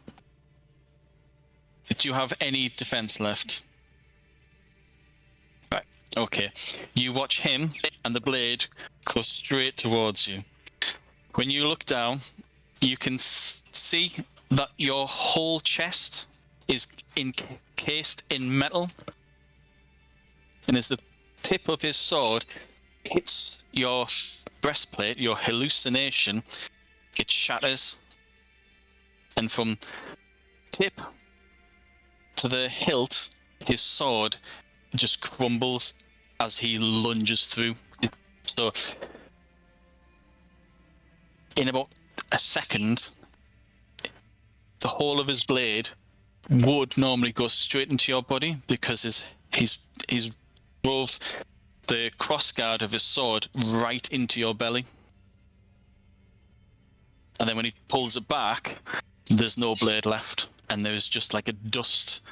Do you have any defense left? Right. Okay. You watch him and the blade go straight towards you. When you look down, you can see that your whole chest is encased in metal. And as the tip of his sword hits your breastplate, your hallucination, it shatters. And from tip to the hilt, his sword just crumbles as he lunges through. So in about a second, the whole of his blade wood normally goes straight into your body because he's drove the crossguard of his sword right into your belly. And then when he pulls it back, there's no blade left. And there's just like a dust,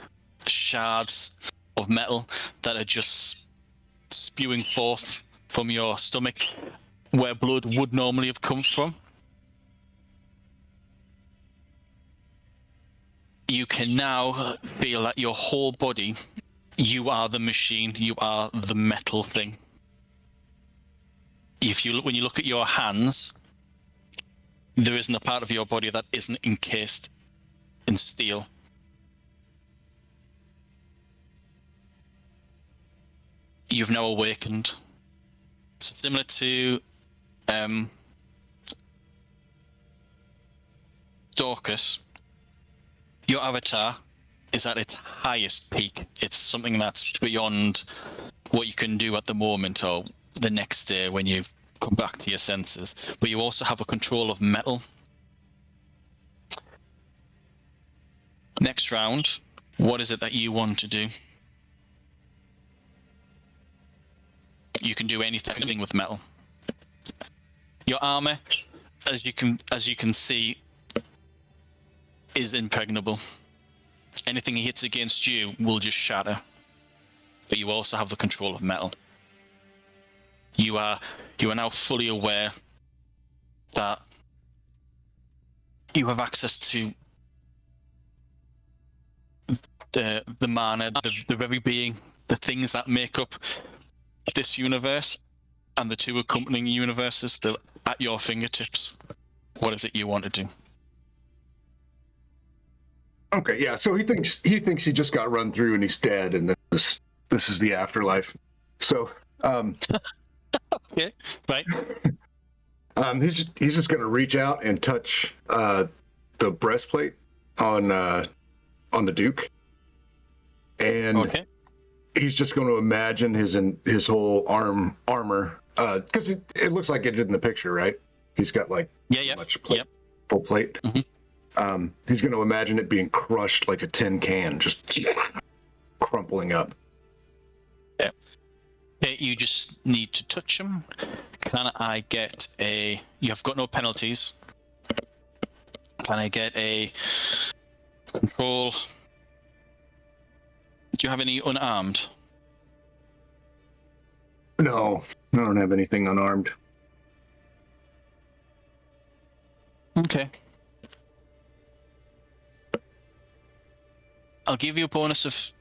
shards of metal that are just spewing forth from your stomach where blood would normally have come from. You can now feel that your whole body, you are the machine, you are the metal thing. When you look at your hands, there isn't a part of your body that isn't encased in steel. You've now awakened. So similar to Daucus, your avatar is at its highest peak. It's something that's beyond what you can do at the moment or the next day when you come back to your senses. But you also have a control of metal. Next round, what is it that you want to do? You can do anything with metal. Your armor, as you can see, is impregnable. Anything he hits against you will just shatter. But you also have the control of metal. You are now fully aware that you have access to the mana, the very being, the things that make up this universe and the two accompanying universes. They're at your fingertips. What is it you want to do? Okay, yeah. So he thinks he just got run through and he's dead, and this is the afterlife. So, okay, right. He's just gonna reach out and touch the breastplate on the Duke, and Okay. he's just going to imagine his whole armor, because it looks like it did in the picture, right? He's got like much plate, full plate. Mm-hmm. He's going to imagine it being crushed like a tin can, just crumpling up. Yeah. Okay, you just need to touch him. Can I get a... You have got no penalties. Can I get a control? Do you have any unarmed? No, I don't have anything unarmed. Okay. I'll give you a bonus of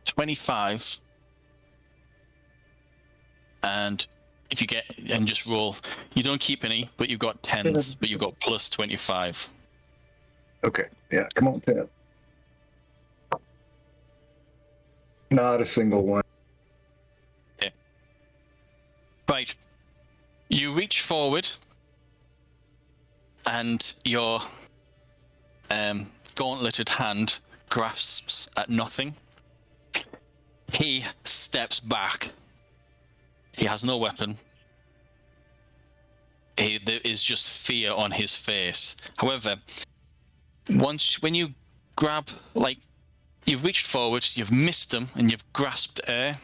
25. And if you get, and just roll, you don't keep any, but you've got 10s, but you've got plus 25. Okay, yeah, come on, 10. Not a single one. Okay. Right. You reach forward, and your gauntleted hand grasps at nothing. He steps back. He has no weapon. There is just fear on his face. However, when you grab, like, you've reached forward, you've missed him, and you've grasped air,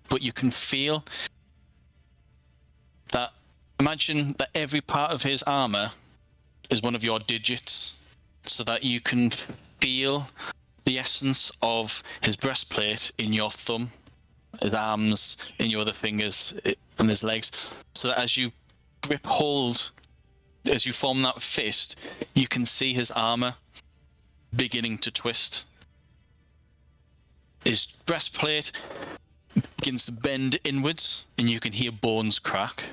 but you can feel that. Imagine that every part of his armor is one of your digits, so that you can feel the essence of his breastplate in your thumb, his arms in your other fingers, and his legs, so that as you grip hold, as you form that fist, you can see his armor beginning to twist. His breastplate begins to bend inwards, and you can hear bones crack.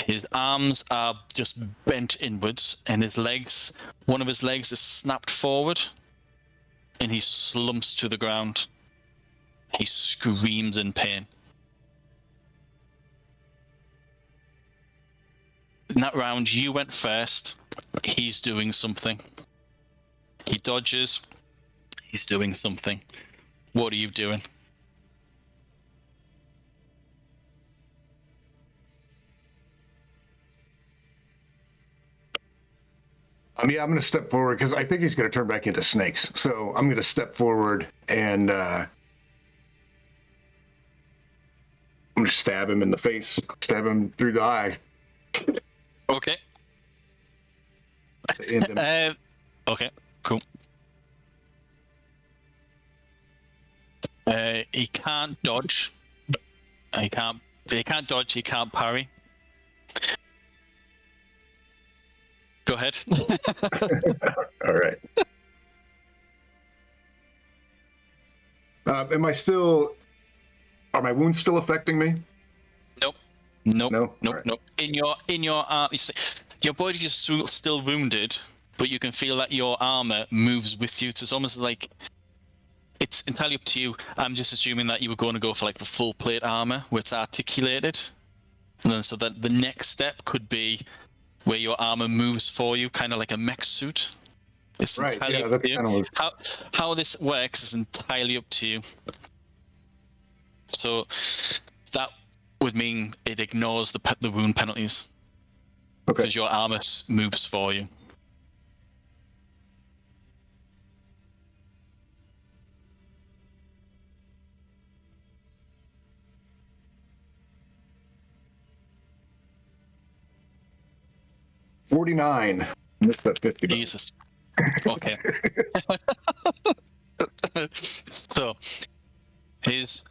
His arms are just bent inwards, and his legs, one of his legs is snapped forward, and he slumps to the ground. He screams in pain. In that round, you went first. He's doing something. He dodges. He's doing something. What are you doing? Yeah, I'm going to step forward because I think he's going to turn back into snakes. So I'm going to step forward and I'm going to stab him in the face, stab him through the eye. Okay. To end him. Okay, cool. He can't dodge. He can't dodge, he can't parry. Go ahead. All right. Am I still? Are my wounds still affecting me? Nope. No? Right. In your arm, your body is still wounded, but you can feel that your armor moves with you. So it's almost like it's entirely up to you. I'm just assuming that you were going to go for like the full plate armor, where it's articulated, and then so that the next step could be where your armor moves for you, kind of like a mech suit. It's Right. entirely Yeah, up that's to you. kind of How this works is entirely up to you. So that would mean it ignores the wound penalties okay. because your armor moves for you. $49. Missed that 50. Jesus. Okay. So his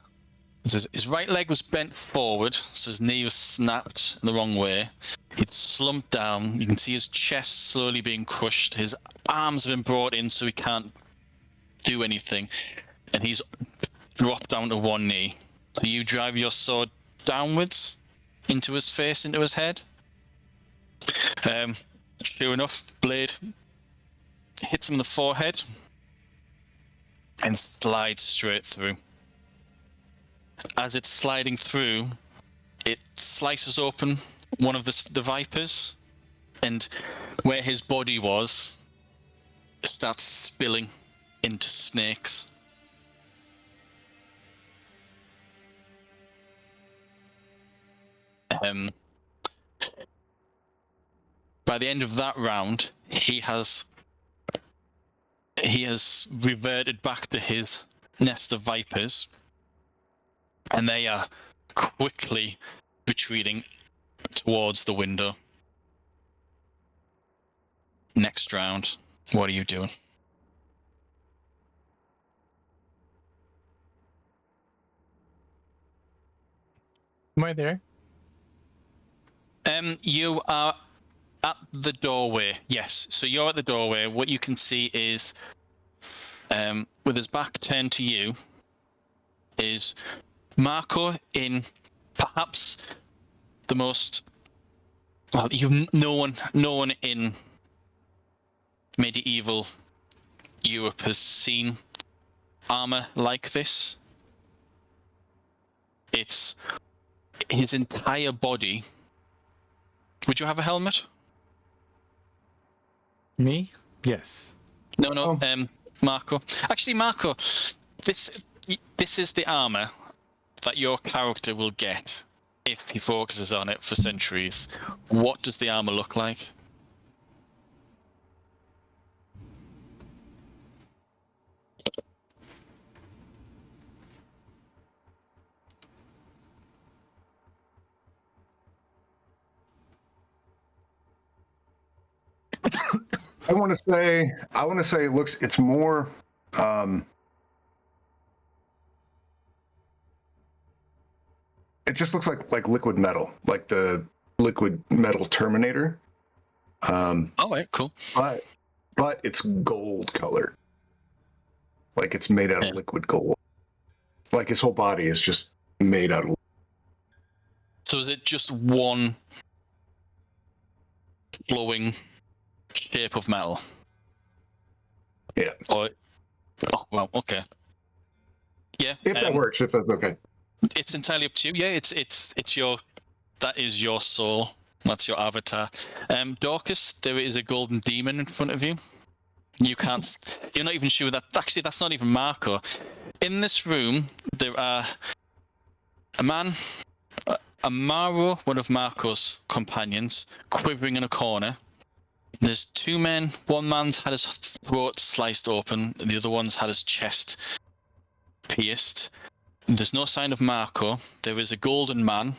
right leg was bent forward, so his knee was snapped the wrong way. He'd slumped down. You can see his chest slowly being crushed. His arms have been brought in so he can't do anything. And he's dropped down to one knee. So you drive your sword downwards into his face, into his head. Sure enough, blade hits him in the forehead and slides straight through. As it's sliding through, it slices open one of the vipers, and where his body was, it starts spilling into snakes. By the end of that round, he has reverted back to his nest of vipers, and they are quickly retreating towards the window. Next round, what are you doing? Am I there? You are at the doorway. Yes, so you're at the doorway. What you can see is, with his back turned to you, is Marco in perhaps the most. Well, no one in medieval Europe has seen armor like this. It's his entire body. Would you have a helmet? Me? Yes. No, Marco. Actually, Marco, this is the armor that your character will get if he focuses on it for centuries. What does the armor look like? I want to say it's more it just looks like liquid metal, like the liquid metal Terminator. Oh, right, cool. But it's gold color. Like it's made out of liquid gold. Like his whole body is just made out of. So is it just one glowing shape of metal? Yeah. Or, oh, well, okay. Yeah. If that works, if that's okay. It's entirely up to you. Yeah, it's your, that is your soul. That's your avatar. Daucus, there is a golden demon in front of you. You're not even sure that, actually that's not even Marco. In this room, there are a man, Amaro, one of Marco's companions, quivering in a corner. There's two men. One man's had his throat sliced open. The other one's had his chest pierced. There's no sign of Marco. There is a golden man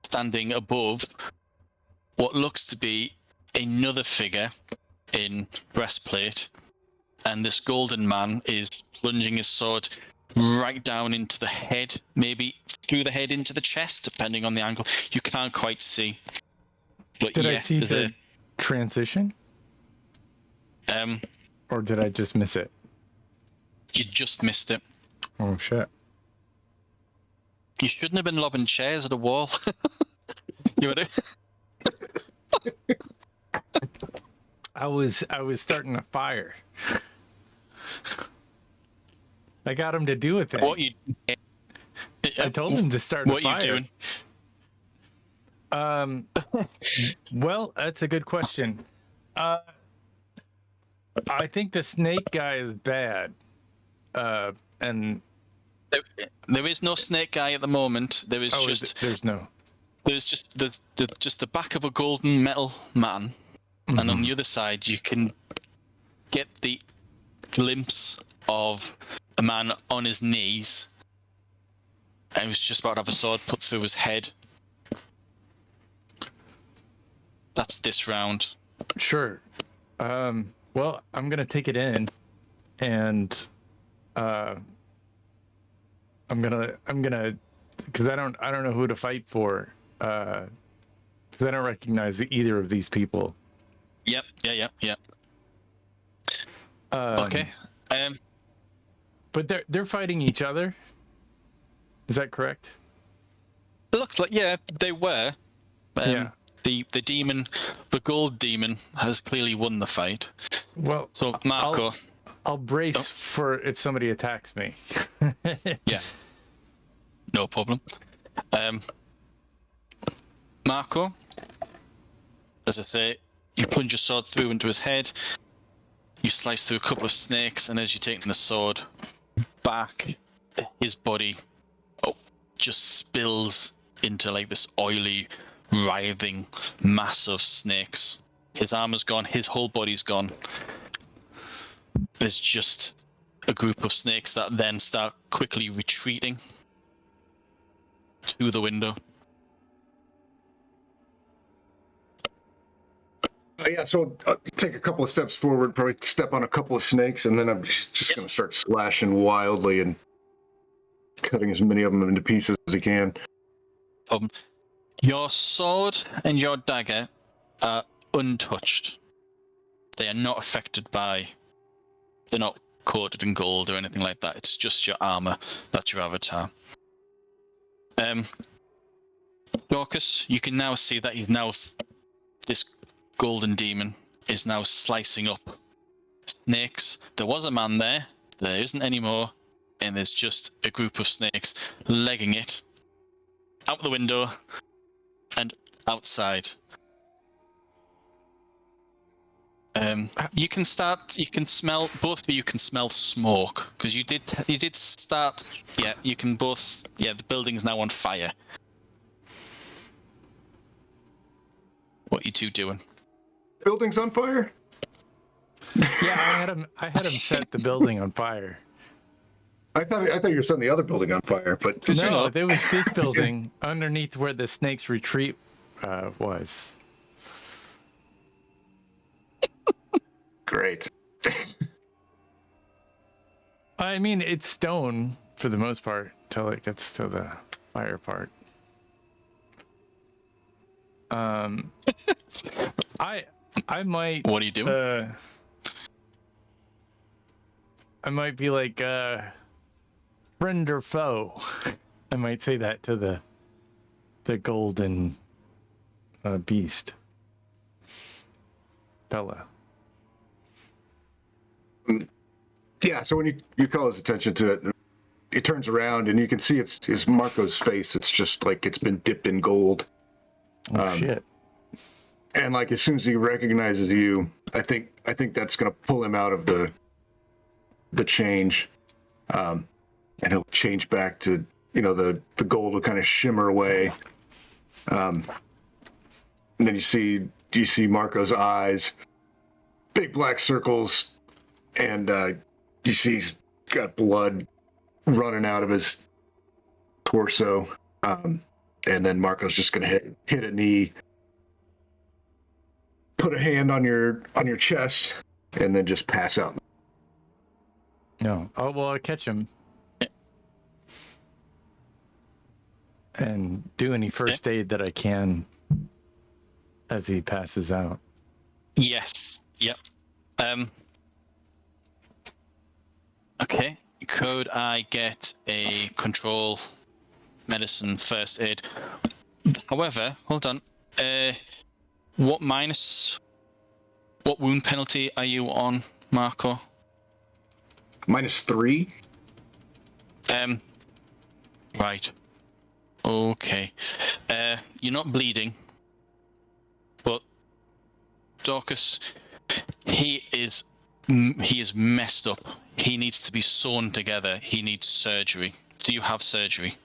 standing above what looks to be another figure in breastplate. And this golden man is plunging his sword right down into the head, maybe through the head into the chest, depending on the angle. You can't quite see. But Did yes, I see there's the transition? Or did I just miss it? You just missed it. Oh, shit. You shouldn't have been lobbing chairs at a wall. You would have. I was starting a fire. I got him to do a thing. What you? I told him to start a fire. What are you doing? Well, that's a good question. I think the snake guy is bad. And There is no snake guy at the moment. There is there's no. There's just the back of a golden metal man, and on the other side you can get the glimpse of a man on his knees, and he was just about to have a sword put through his head. That's this round. Sure. Well, I'm gonna take it in, and I'm gonna because I don't know who to fight for. Because I don't recognize either of these people. Yep. Yeah. Okay. But they're fighting each other. Is that correct? It looks like they were. Yeah. The demon, the gold demon, has clearly won the fight. Well, So Marco, I'll brace for if somebody attacks me. yeah, no problem. Marco, as I say, you plunge your sword through into his head. You slice through a couple of snakes, and as you're taking the sword back, his body just spills into like this oily, writhing mass of snakes. His armor's gone, his whole body's gone. There's just a group of snakes that then start quickly retreating to the window. Yeah, so I'll take a couple of steps forward, probably step on a couple of snakes, and then I'm just going to start slashing wildly and cutting as many of them into pieces as I can. Your sword and your dagger are untouched. They are not affected by... They're not coated in gold or anything like that. It's just your armor. That's your avatar. Daucus, you can now see that this golden demon is now slicing up snakes. There was a man there. There isn't anymore. And there's just a group of snakes legging it out the window and outside. You can smell, both of you can smell smoke, because you did start, you can both, the building's now on fire. What are you two doing? Building's on fire? Yeah, I had him set the building on fire. I thought you were setting the other building on fire, but No, there was this building underneath where the snake's retreat was. Great. I mean, it's stone for the most part till it gets to the fire part. I might. What are you doing? I might be like friend or foe. I might say that to the golden beast fella. Yeah, so when you call his attention to it, it turns around and you can see it's Marco's face. It's just like it's been dipped in gold. Oh shit. And like as soon as he recognizes you, I think that's gonna pull him out of the change. And he'll change back to, the gold will kind of shimmer away. And then you see you see Marco's eyes, big black circles, and you see he's got blood running out of his torso. And then Marco's just gonna hit a knee, put a hand on your chest, and then just pass out. No. Oh well, I catch him and do any first aid that I can as he passes out. Yes. Yep. Okay. Could I get a control medicine first aid? However, hold on. What wound penalty are you on, Marco? -3. Right. Okay. You're not bleeding, but Daucus, he is messed up. He needs to be sewn together. He needs surgery. Do you have surgery?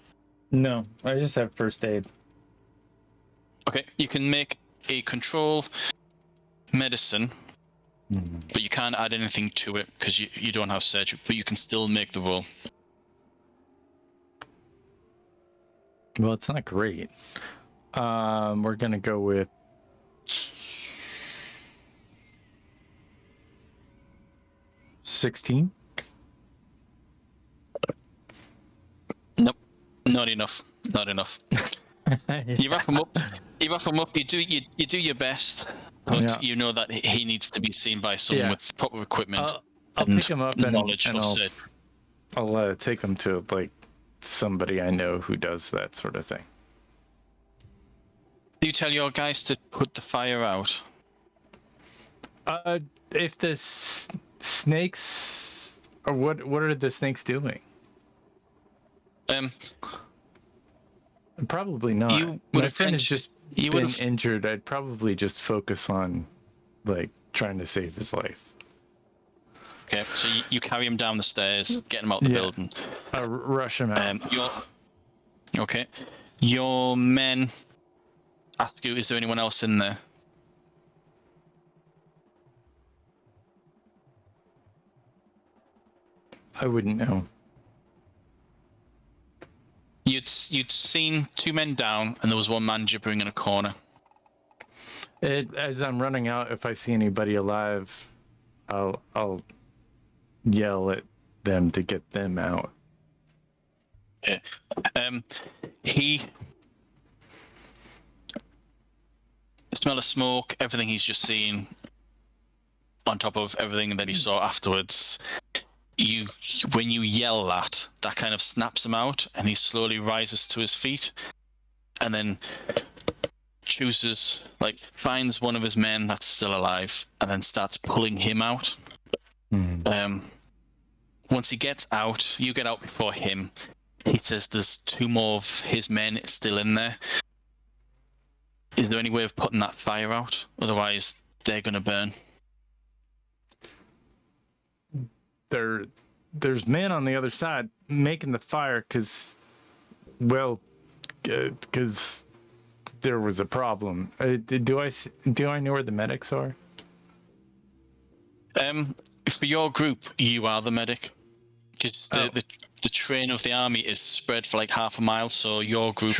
No, I just have first aid. Okay, you can make a control medicine, but you can't add anything to it because you don't have surgery, but you can still make the roll. Well, it's not great. We're gonna go with 16. Nope, not enough. Not enough. You wrap him up. You wrap him up. You do your best, but you know that he needs to be seen by someone with proper equipment. I'll pick him up and knowledge of it. I'll take him to like somebody I know who does that sort of thing. Do you tell your guys to put the fire out? If the snakes, or what are the snakes doing? Probably not. My friend has just been injured. I'd probably just focus on like trying to save his life. Okay, so you carry him down the stairs, get him out the building. Rush him out. Your men ask you, is there anyone else in there? I wouldn't know. You'd seen 2 men down, and there was 1 man gibbering in a corner. As I'm running out, if I see anybody alive, I'll yell at them to get them out. Yeah. He smell of smoke, everything he's just seen, on top of everything that he saw afterwards. When you yell that kind of snaps him out, and he slowly rises to his feet, and then finds one of his men that's still alive, and then starts pulling him out. Once he gets out, you get out before him. He says there's 2 more of his men still in there. Is there any way of putting that fire out? Otherwise, they're going to burn. There's men on the other side making the fire because there was a problem. Do I know where the medics are? For your group, you are the medic. Because the train of the army is spread for like half a mile, so your group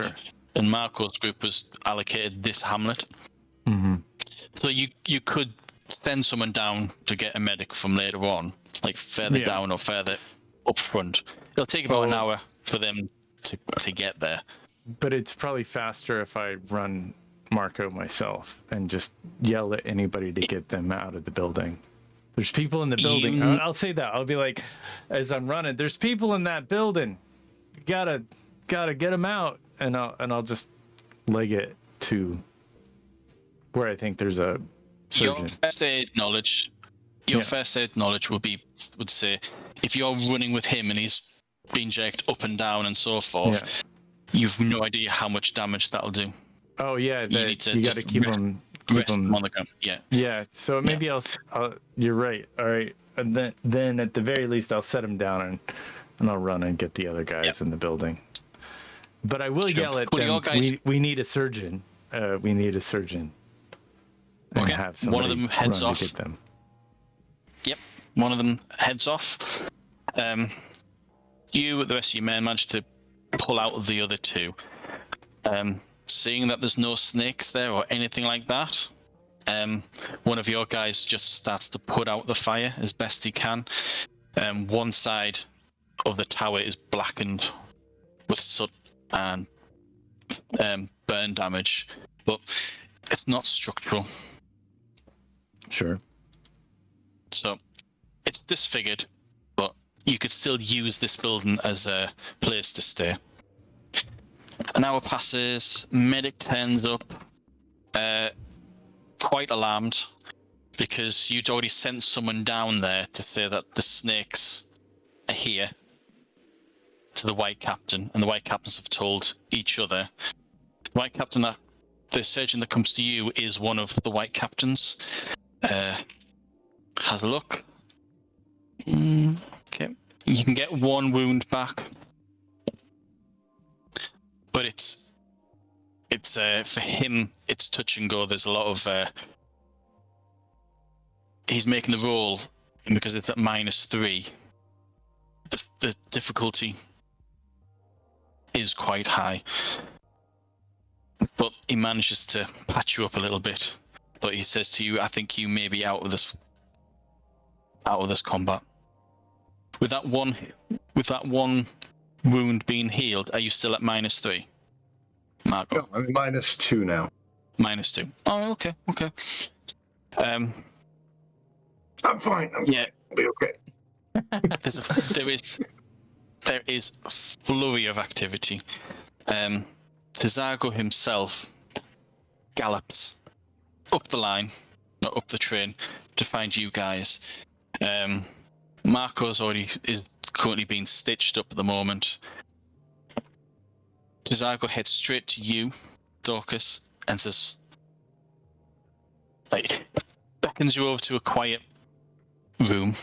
and Marco's group was allocated this hamlet. So you could send someone down to get a medic from later on, like further down or further up front. It'll take about an hour for them to get there. But it's probably faster if I run Marco myself and just yell at anybody to get them out of the building. There's people in the building. I'll say that. I'll be like, as I'm running, there's people in that building. Gotta get them out, and I'll just leg it to where I think there's a surgeon. Your first aid knowledge would say if you're running with him and he's being jerked up and down and so forth, you've no idea how much damage that'll do. Oh yeah, you got to keep them on the ground. Yeah. So maybe I'll. You're right. All right, and then at the very least I'll set him down and I'll run and get the other guys in the building. But I will yell at them. We need a surgeon. We need a surgeon. and Okay. have One of somebody them heads run off. to get them. Yep. One of them heads off. You, the rest of your men, manage to pull out the other two. Seeing that there's no snakes there or anything like that, one of your guys just starts to put out the fire as best he can. One side of the tower is blackened with soot and burn damage, but it's not structural. Sure. So it's disfigured, but you could still use this building as a place to stay. An hour passes, medic turns up, quite alarmed, because you'd already sent someone down there to say that the snakes are here to the White Captain, and the White Captains have told each other. The White Captain, the surgeon that comes to you, is one of the White Captains. Has a look. Okay. You can get one wound back. But it's for him, it's touch and go. There's a lot of he's making the roll, and because it's at -3, the difficulty is quite high. But he manages to patch you up a little bit. But he says to you, "I think you may be out of this combat." With that one wound being healed, are you still at -3, Marco? No, I'm -2 now. -2. Oh, okay. I'm fine. Yeah. I'll be okay. There is a flurry of activity. Terzago himself gallops up the line, not up the train, to find you guys. Marco's is currently being stitched up at the moment. Terzago heads straight to you, Daucus, and says, beckons you over to a quiet room,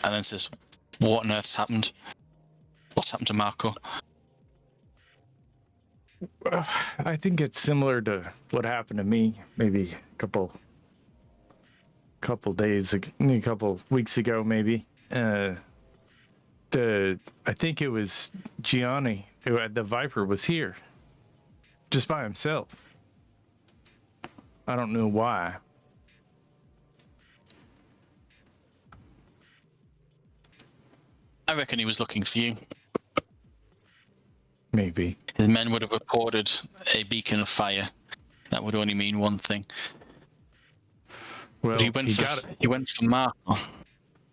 and then says, "What on earth's happened? What's happened to Marco?" I think it's similar to what happened to me maybe a couple weeks ago, maybe. I think it was Gianni, the Viper, was here just by himself. I don't know why. I reckon he was looking for you. Maybe. His men would have reported a beacon of fire. That would only mean one thing. Well, But he went for Marco.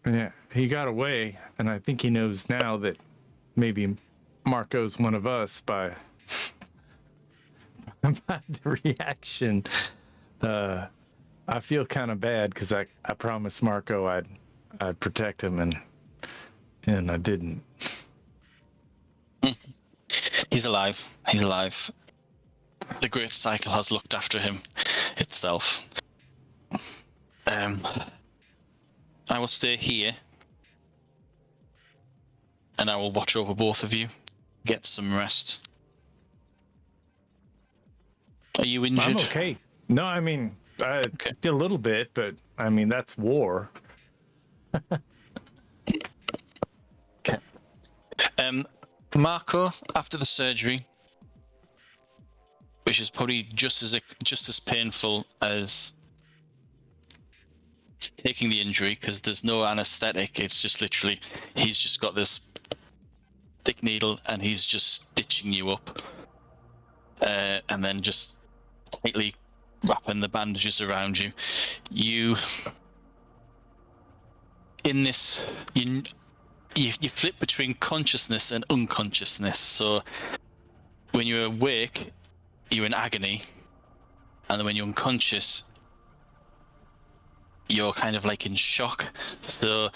Yeah, he got away, and I think he knows now that maybe Marco's one of us by the reaction. I feel kind of bad because I promised Marco I'd protect him, and I didn't. He's alive. The Great Cycle has looked after him itself. I will stay here, and I will watch over both of you. Get some rest. Are you injured? I'm okay. No, I mean, a little bit, but I mean, that's war. Okay. Marco, after the surgery, which is probably just as painful as taking the injury, because there's no anesthetic. It's just literally he's just got this thick needle and he's just stitching you up, and then just tightly wrapping the bandages around you. You flip between consciousness and unconsciousness. So when you're awake, you're in agony, and then when you're unconscious, you're kind of like in shock. So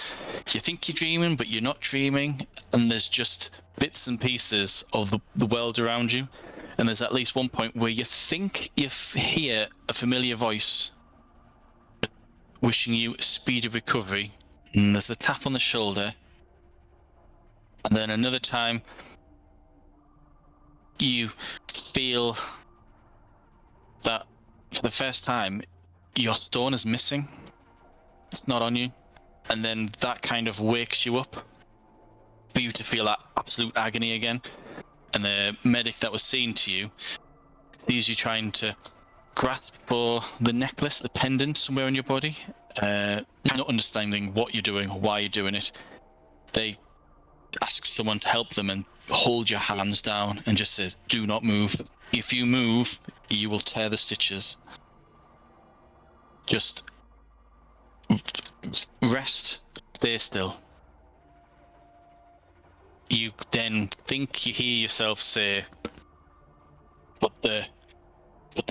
you think you're dreaming, but you're not dreaming, and there's just bits and pieces of the world around you. And there's at least one point where you think you hear a familiar voice wishing you a speedy recovery, and there's a tap on the shoulder. And then another time, you feel that for the first time your stone is missing. It's not on you. And then that kind of wakes you up for you to feel that absolute agony again. And the medic that was seen to you sees you trying to grasp for the necklace, the pendant somewhere in your body, not understanding what you're doing or why you're doing it. They ask someone to help them and hold your hands down and just says, do not move. If you move, you will tear the stitches. Just rest, stay still. You then think you hear yourself say, put the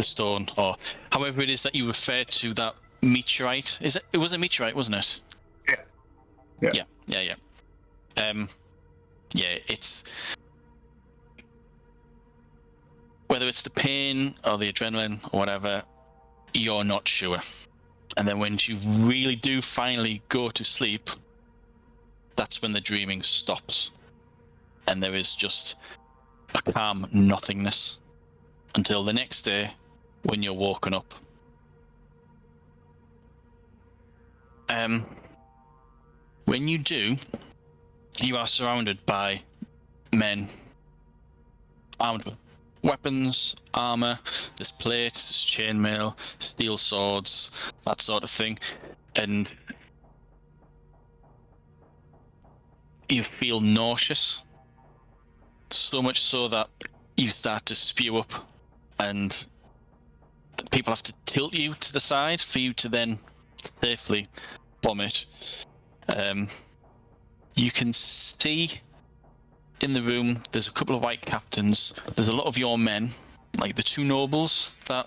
stone, or however it is that you refer to that meteorite. It was a meteorite, wasn't it? Yeah. Yeah, it's whether it's the pain or the adrenaline or whatever, you're not sure. And then when you really do finally go to sleep, that's when the dreaming stops. And there is just a calm nothingness until the next day when you're woken up. When you do, you are surrounded by men armed with weapons, armor, there's plates, there's chainmail, steel swords, that sort of thing. And you feel nauseous. So much so that you start to spew up, and people have to tilt you to the side for you to then safely vomit. You can see in the room there's a couple of white captains. There's a lot of your men, like the two nobles that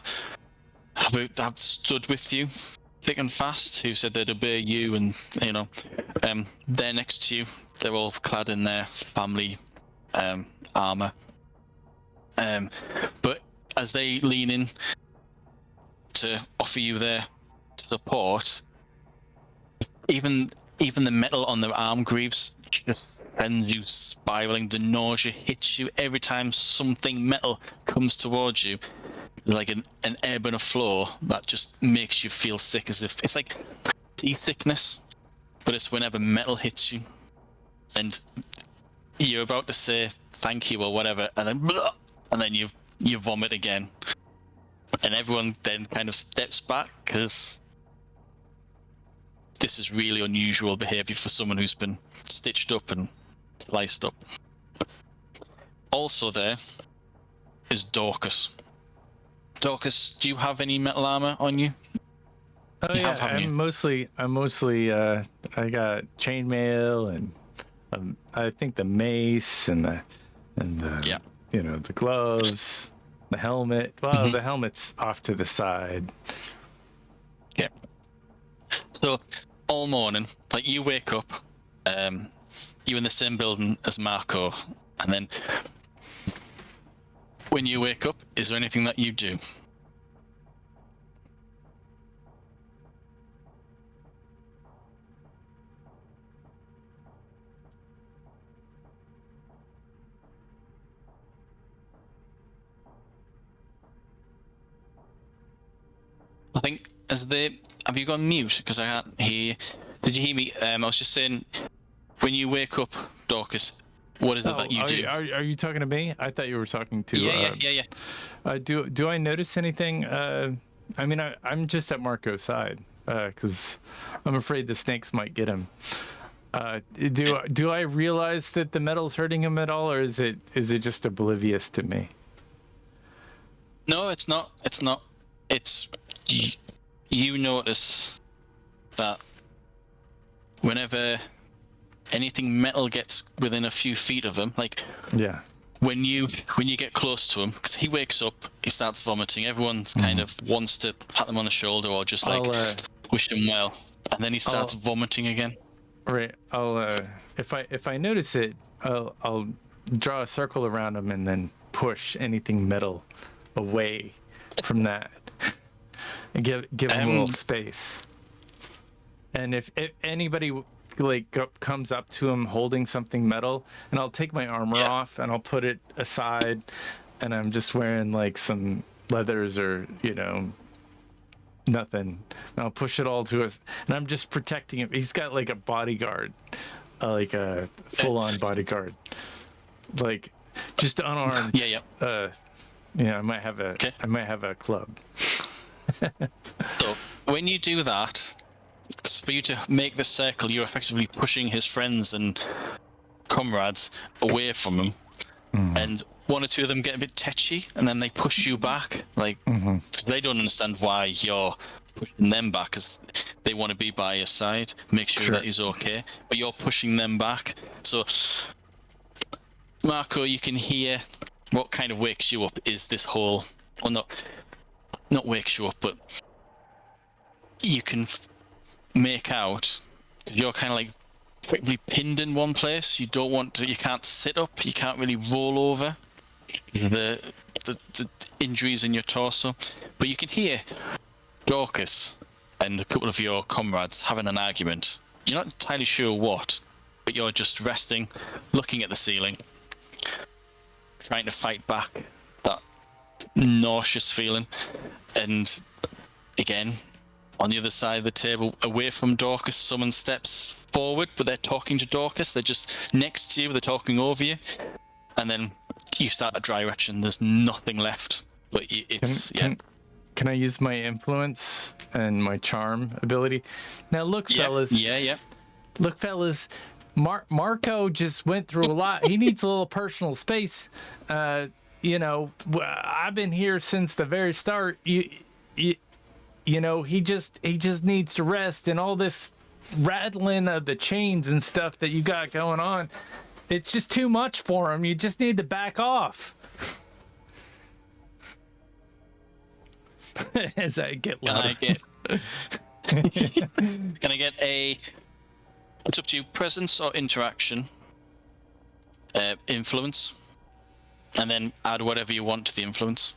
have stood with you thick and fast, who said they'd obey you, and they're next to you. They're all clad in their family armor. But as they lean in to offer you their support, even the metal on their arm greaves just sends you spiraling. The nausea hits you every time something metal comes towards you, like an ebb and a flow that just makes you feel sick, as if it's like seasickness, but it's whenever metal hits you and you're about to say thank you or whatever, and then you vomit again, and everyone then kind of steps back because this is really unusual behavior for someone who's been stitched up and sliced up. Also there is Daucus. Daucus, do you have any metal armor on you? Oh yeah, I'm mostly I got chainmail and I think the mace and the the gloves, the helmet. Well, the helmet's off to the side. Yeah. So all morning, like, you wake up, you're in the same building as Marco, and then when you wake up, is there anything that you do? I think have you gone mute? Because I can't hear you. Did you hear me? I was just saying, when you wake up, Daucus, what is it that you do? Are you talking to me? I thought you were talking to. Yeah. Do I notice anything? I mean, I'm just at Marco's side because I'm afraid the snakes might get him. Do I realize that the metal's hurting him at all, or is it just oblivious to me? No, it's not. It's you notice that whenever anything metal gets within a few feet of him, like when you get close to him, because he wakes up, he starts vomiting. Everyone's kind of wants to pat him on the shoulder or just wish him well, and then he starts vomiting again. Right. I'll if I notice it, I'll draw a circle around him and then push anything metal away from that. And give him a little space. And if anybody comes up to him holding something metal, and I'll take my armor off and I'll put it aside, and I'm just wearing like some leathers or Nothing. And I'll push it all to us, and I'm just protecting him. He's got like a bodyguard, like a full-on bodyguard, like just unarmed. Yeah. I might have a. Okay. I might have a club. So when you do that, it's for you to make the circle, you're effectively pushing his friends and comrades away from him, and one or two of them get a bit tetchy, and then they push you back. Like they don't understand why you're pushing them back, because they want to be by your side, make sure that he's okay, but you're pushing them back. So, Marco, you can hear what kind of wakes you up is this whole, well, not wakes you up, but you can make out, you're kind of like quickly pinned in one place. You don't want to, you can't sit up, you can't really roll over. The injuries in your torso, but you can hear Daucus and a couple of your comrades having an argument. You're not entirely sure what, but you're just resting, looking at the ceiling, trying to fight back that nauseous feeling. And again, on the other side of the table, away from Daucus, someone steps forward, but they're talking to Daucus. They're just next to you, they're talking over you, and then you start a dry retching. There's nothing left, but it's Can I use my influence and my charm ability? Now look, fellas. Yeah. Look, fellas. Marco just went through a lot. He needs a little personal space. I've been here since the very start. He just needs to rest, and all this rattling of the chains and stuff that you got going on, it's just too much for him. You just need to back off. As I get louder. Can I get a, it's up to you, presence or interaction, influence, and then add whatever you want to the influence.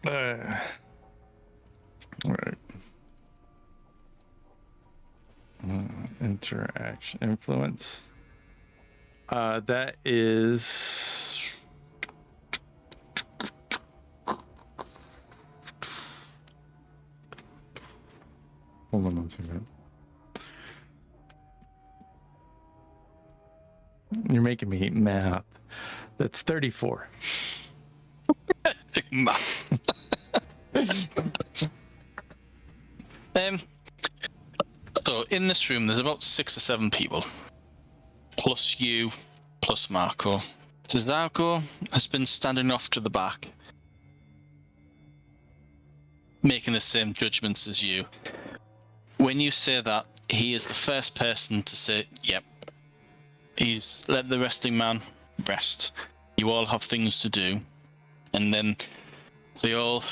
All right. Interaction influence. That is. Hold on 1 second. You're making me math. That's 34. So in this room, there's about 6 or 7 people, plus you, plus Marco. Terzago has been standing off to the back, making the same judgments as you. When you say that, he is the first person to say, yep. He's let the resting man rest. You all have things to do. And then they all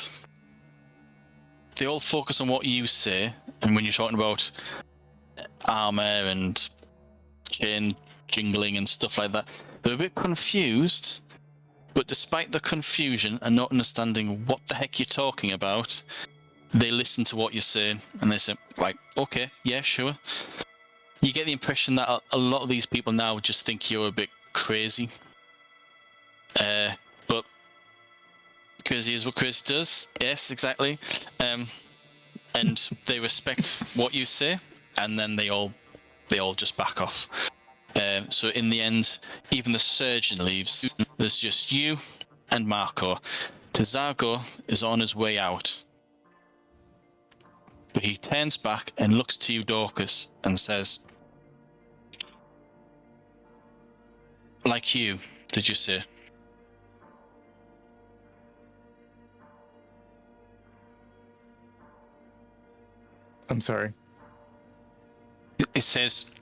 focus on what you say. And when you're talking about armor and chain jingling and stuff like that, they're a bit confused. But despite the confusion and not understanding what the heck you're talking about, they listen to what you're saying and they say, right, okay, yeah, sure. You get the impression that a lot of these people now just think you're a bit crazy. But crazy is what crazy does. Yes, exactly. And they respect what you say, and then they all just back off. So in the end, even the surgeon leaves. There's just you and Marco. Terzago is on his way out. But he turns back and looks to you, Daucus, and says, like you, did you say? I'm sorry. It says,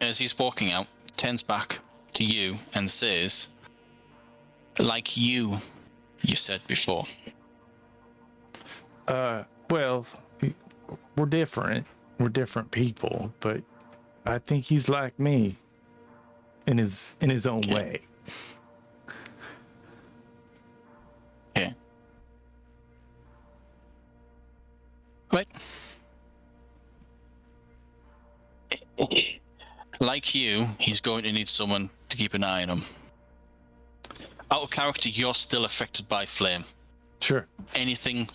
as he's walking out, turns back to you and says, like you said before. Well, we're different. We're different people, but I think he's like me in his own way. Okay. Right. Like you, he's going to need someone to keep an eye on him. Out of character, you're still affected by flame. Sure. Anything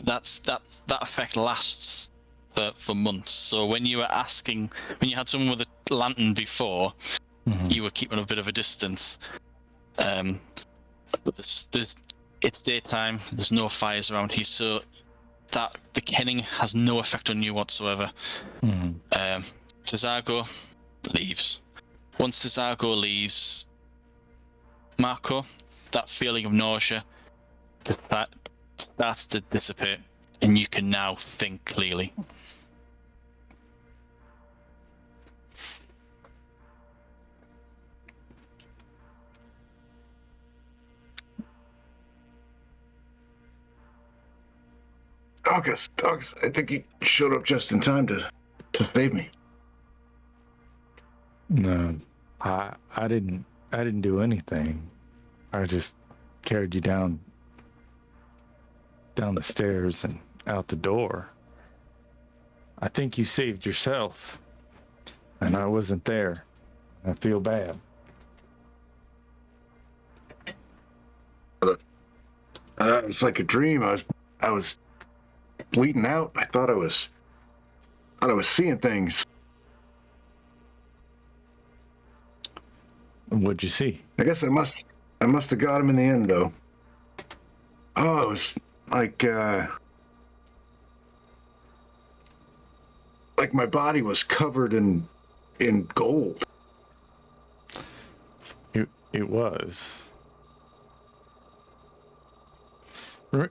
that effect lasts for months. So when you had someone with a lantern before, you were keeping a bit of a distance. But it's daytime. There's no fires around here, so that the kenning has no effect on you whatsoever. Terzago leaves. Once Terzago leaves, Marco, that feeling of nausea that starts to dissipate, and you can now think clearly. Daucus, I think you showed up just in time to save me. No, I didn't do anything. I just carried you down the stairs and out the door. I think you saved yourself, and I wasn't there. I feel bad. It's like a dream. I was bleeding out. I thought I was seeing things. What'd you see? I guess I must have got him in the end, though. Oh, it was like my body was covered in gold. It was. No.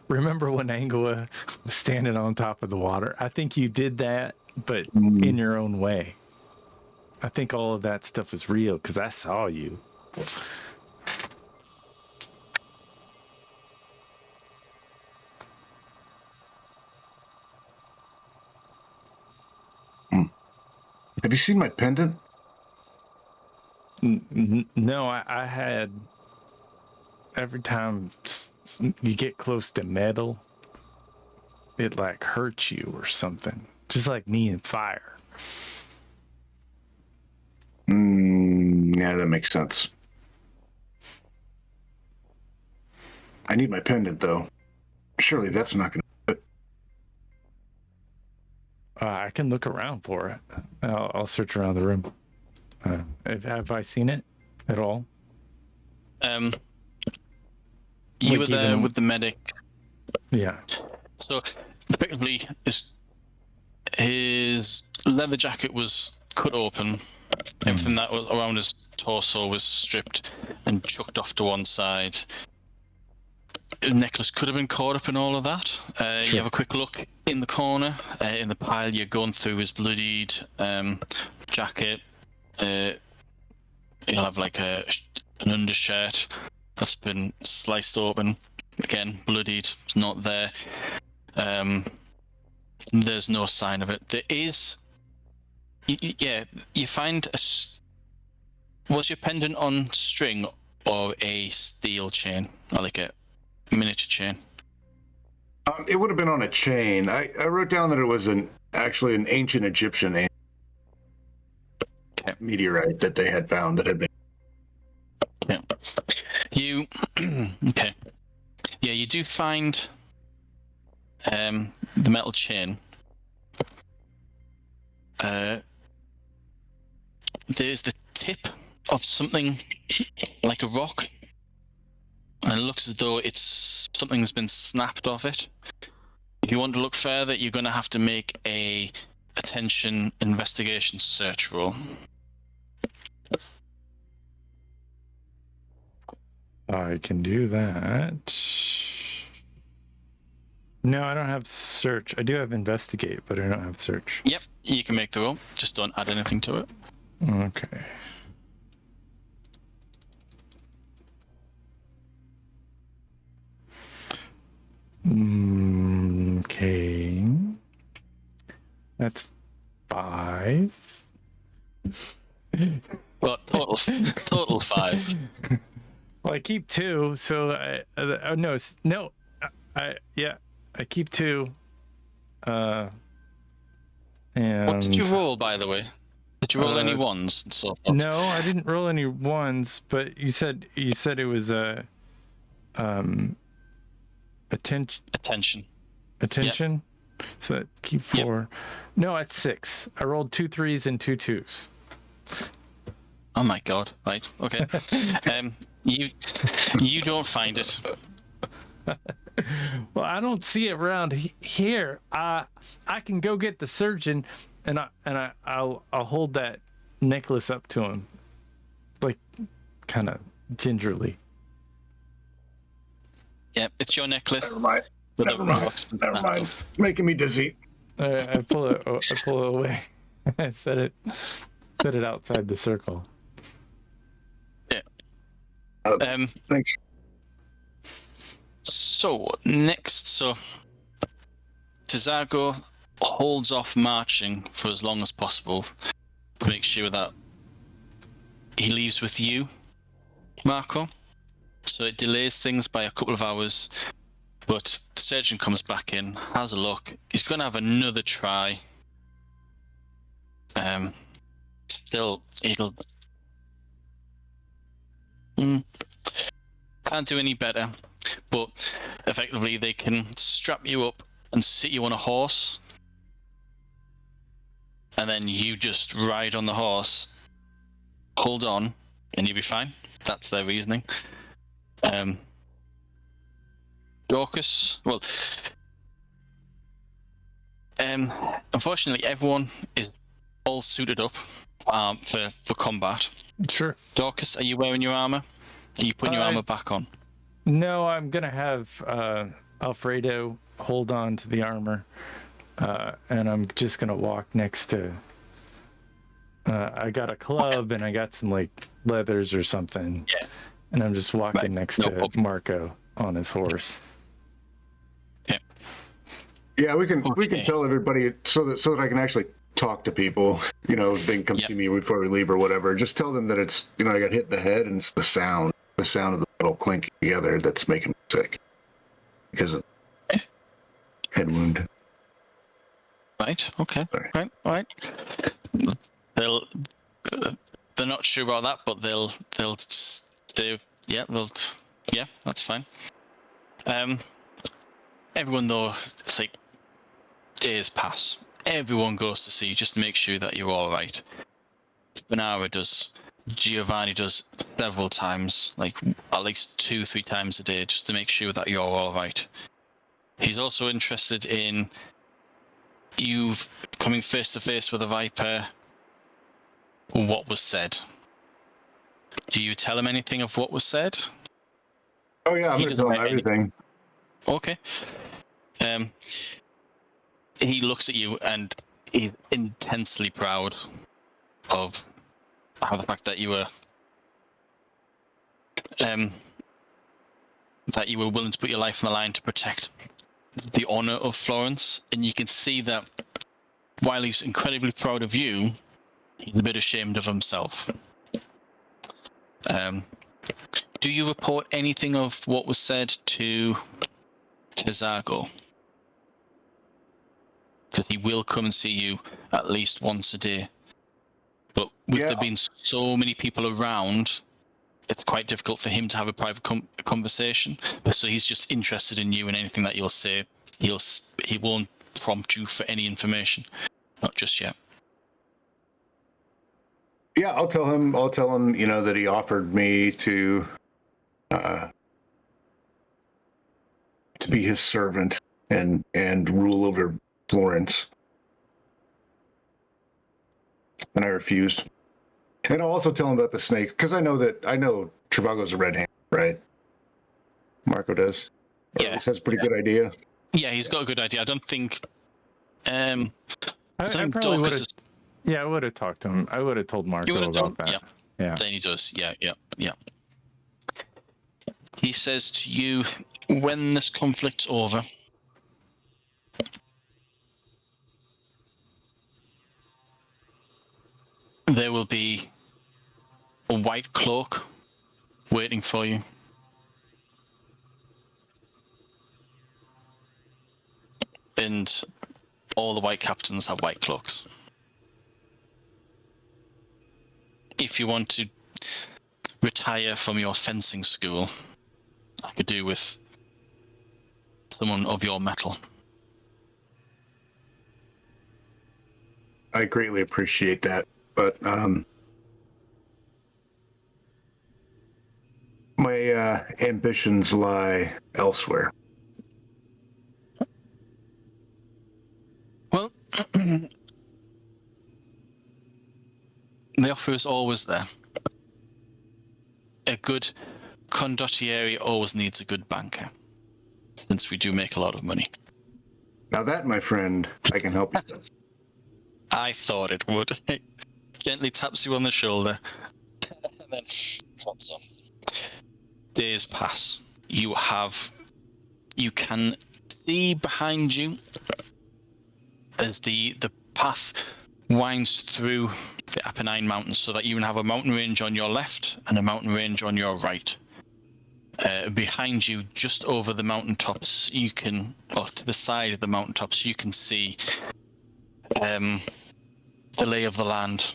Remember when Angela was standing on top of the water? I think you did that, but in your own way. I think all of that stuff is real because I saw you. Have you seen my pendant? No, I had... Every time you get close to metal, it like hurts you or something. Just like me and fire. Yeah, that makes sense. I need my pendant, though. Surely that's not going to... I can look around for it. I'll search around the room. Have I seen it at all? You were there with the medic. Yeah. So, effectively, his leather jacket was cut open. Everything that was around his torso was stripped and chucked off to one side. The necklace could have been caught up in all of that. Sure. You have a quick look in the corner, in the pile. You're going through his bloodied jacket. You'll have like an undershirt that's been sliced open. Again, bloodied. It's not there. There's no sign of it. There is... you find a... Was your pendant on string or a steel chain? Or like a miniature chain? It would have been on a chain. I wrote down that it was actually an ancient Egyptian meteorite that they had found that had been... Yeah. You... okay. Yeah, you do find the metal chain. There's the tip of something like a rock, and it looks as though something's been snapped off it. If you want to look further, you're going to have to make a attention investigation search roll. I can do that. No, I don't have search. I do have investigate, but I don't have search. Yep, you can make the roll. Just don't add anything to it. Okay. Okay. That's 5. Well, total 5. Well, I keep 2, so I keep 2. And What did you roll, by the way? Did you roll any ones and so forth? No, I didn't roll any ones, but you said it was a Attention. Attention. So that keep 4. No, it's 6. I rolled 2 3s and 2 2s. Oh my god! Right. Okay. You don't find it. Well, I don't see it around here. I can go get the surgeon, and I'll hold that necklace up to him, like kind of gingerly. Yeah, it's your necklace. Never mind. Never mind. It's making me dizzy. I pull it away. I set it outside the circle. Yeah. Thanks. So next, Terzago holds off marching for as long as possible to make sure that he leaves with you, Marco. So it delays things by a couple of hours, but the surgeon comes back in, has a look. He's going to have another try. Still, he'll can't do any better, but effectively they can strap you up and sit you on a horse, and then you just ride on the horse, hold on, and you'll be fine. That's their reasoning. Daucus, well, unfortunately everyone is all suited up for combat. Sure. Daucus, are you wearing your armor? Are you putting your armor back on? No, I'm gonna have Alfredo hold on to the armor, and I'm just gonna walk next to. I got a club and I got some like leathers or something. Yeah. And I'm just walking next to problem. Marco on his horse. Okay. Yeah, we can tell everybody so that I can actually talk to people. You know, if they can come see me before we leave or whatever. Just tell them that it's I got hit in the head and it's the sound of the metal clinking together that's making me sick because of head wound. Right. Okay. Sorry. Right. All right. They're not sure about that, but they'll just say that's fine. Everyone though, it's like days pass. Everyone goes to see you just to make sure that you're all right. Benara does. Giovanni does several times, like at least 2-3 times a day, just to make sure that you're all right. He's also interested in you coming face to face with a Viper. What was said? Do you tell him anything of what was said? Oh yeah, I'm gonna tell him everything. Okay. He looks at you and he's intensely proud of how the fact that you were willing to put your life on the line to protect the honor of Florence, and you can see that while he's incredibly proud of you, he's a bit ashamed of himself. Do you report anything of what was said to Terzago? Because he will come and see you at least once a day. But with there being so many people around, it's quite difficult for him to have a private conversation. So he's just interested in you and anything that you'll say. He won't prompt you for any information, not just yet. Yeah, I'll tell him. That he offered me to be his servant and rule over Florence, and I refused. And I'll also tell him about the snake because I know Trivago's a red hand, right? Marco does. Or at least that's a pretty good idea. Yeah, he's got a good idea. I don't think. I probably would have. Yeah, I would have talked to him. I would have told Marco about that. Yeah. Then he does. Yeah. He says to you, when this conflict's over, there will be a white cloak waiting for you. And all the white captains have white cloaks. If you want to retire from your fencing school, I could do with someone of your mettle. I greatly appreciate that, but my ambitions lie elsewhere. Well, the offer is always there. A good condottieri always needs a good banker, since we do make a lot of money. Now that, my friend, I can help you with. I thought it would. Gently taps you on the shoulder, and then drops on. Days pass. You can see behind you as the path winds through the Apennine Mountains, so that you have a mountain range on your left and a mountain range on your right. Behind you, just over the mountaintops, or to the side of the mountaintops, you can see the lay of the land.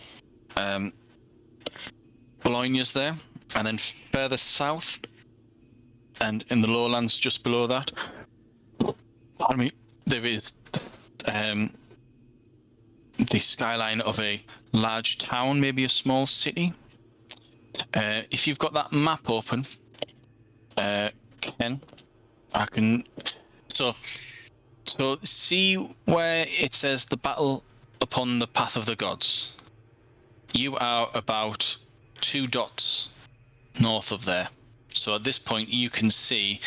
Bologna's there, and then further south, and in the lowlands just below that, pardon me, there is the skyline of a large town, maybe a small city. If you've got that map open, Ken, I can. So see where it says the battle upon the path of the gods. You are about 2 dots north of there. So at this point, you can see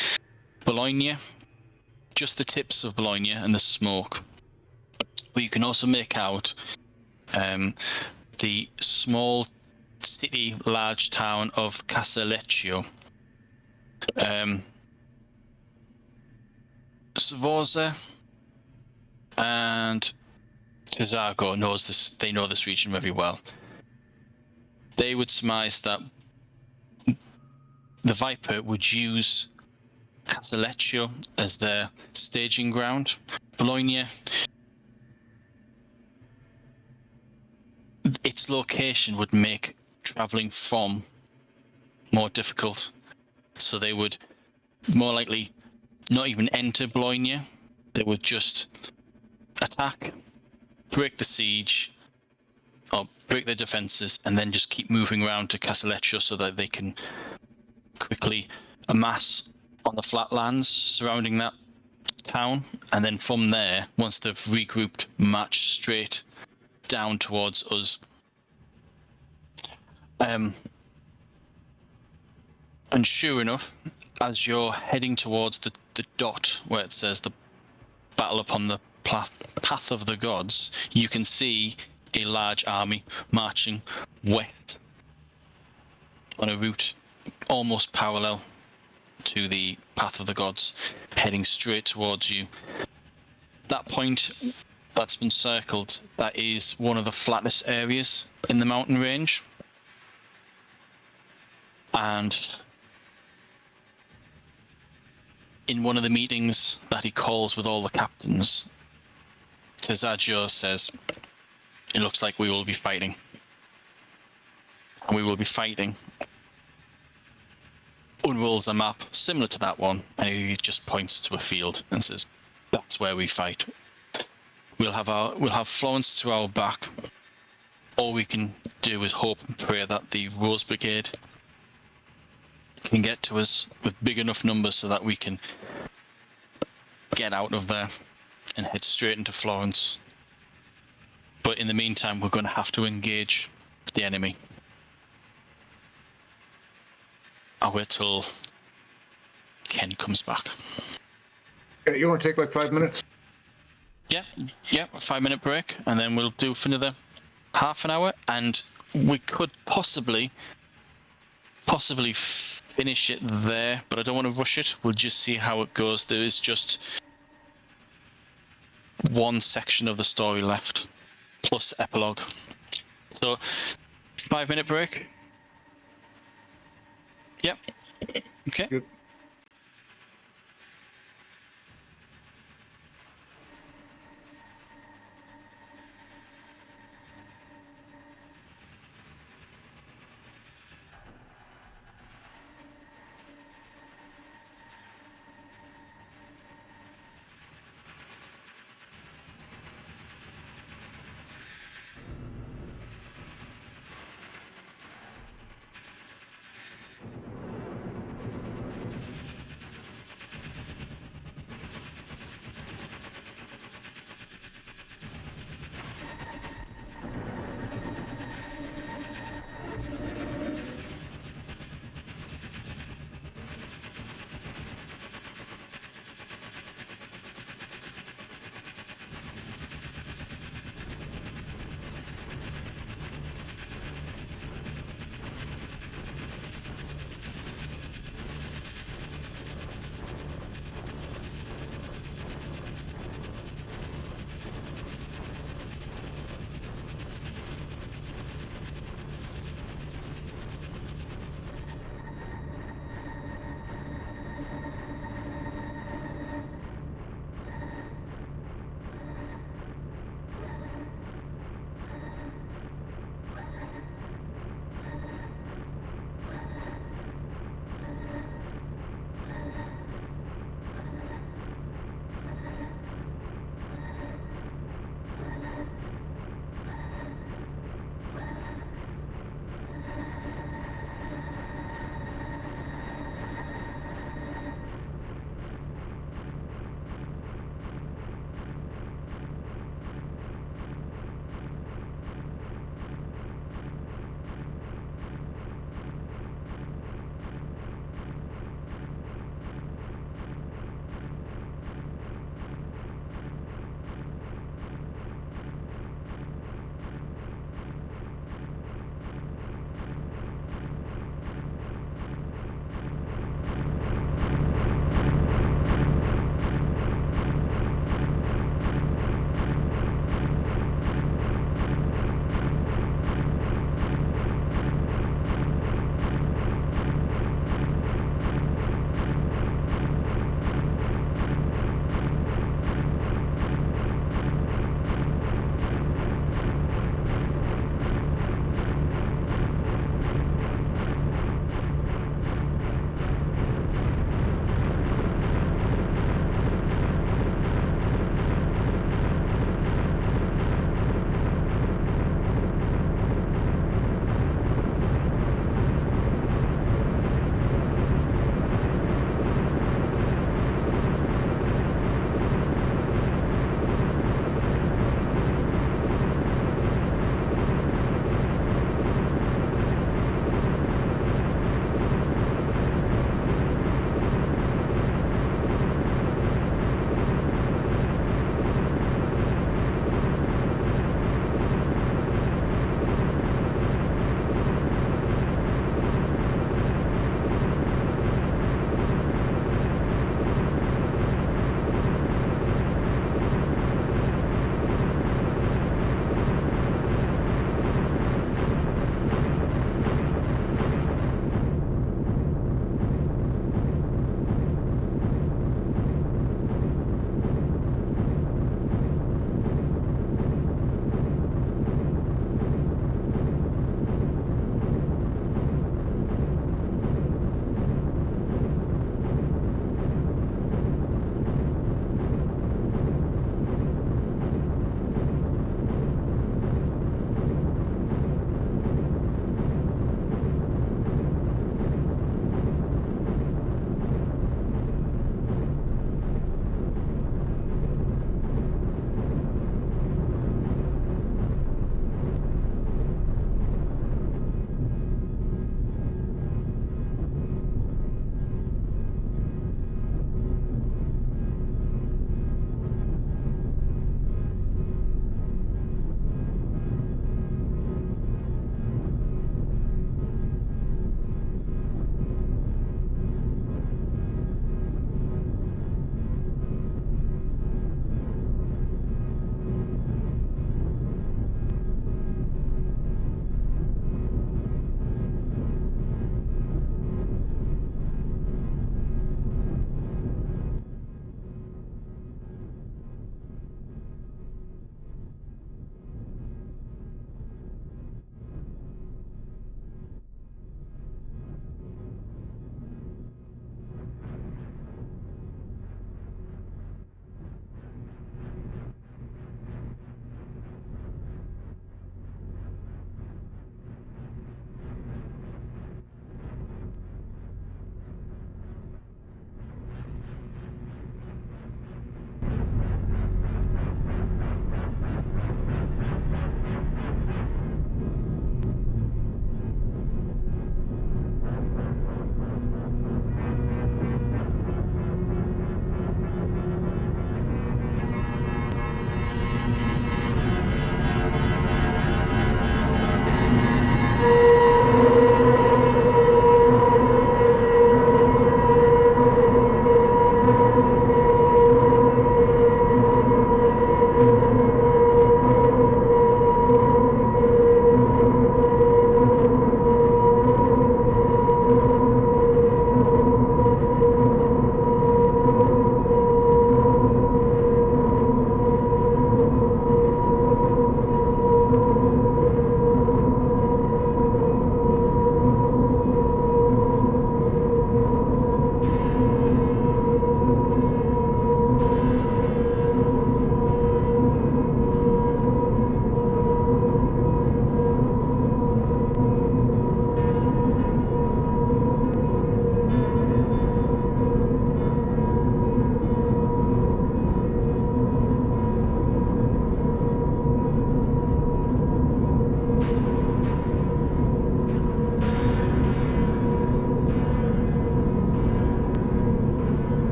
Bologna, just the tips of Bologna and the smoke. But you can also make out the small city, large town of Casalecchio. Sforza and Terzago knows this. They know this region very well. They would surmise that the Viper would use Casalecchio as their staging ground. Bologna, its location would make travelling from more difficult, so they would more likely not even enter Bologna. They would just attack, break the siege, or break their defences, and then just keep moving around to Casalecchio so that they can quickly amass on the flatlands surrounding that town, and then from there, once they've regrouped, march straight down towards us. And sure enough, as you're heading towards the dot where it says the battle upon the path of the gods, you can see a large army marching west on a route almost parallel to the path of the gods, heading straight towards you. That point that's been circled, that is one of the flattest areas in the mountain range. And in one of the meetings that he calls with all the captains, Terzago says, "It looks like we will be fighting. And we will be fighting." Unrolls a map similar to that one, and he just points to a field and says, "That's where we fight. We'll have Florence to our back. All we can do is hope and pray that the Rose Brigade can get to us with big enough numbers so that we can get out of there and head straight into Florence. But in the meantime, we're going to have to engage the enemy. I'll wait till Ken comes back." Okay, you want to take like 5 minutes? Yeah, a 5-minute break, and then we'll do for another half an hour, and we could possibly finish it there, but I don't want to rush it. We'll just see how it goes. There is just one section of the story left, plus epilogue. So, 5-minute break. Yep. Okay. Good.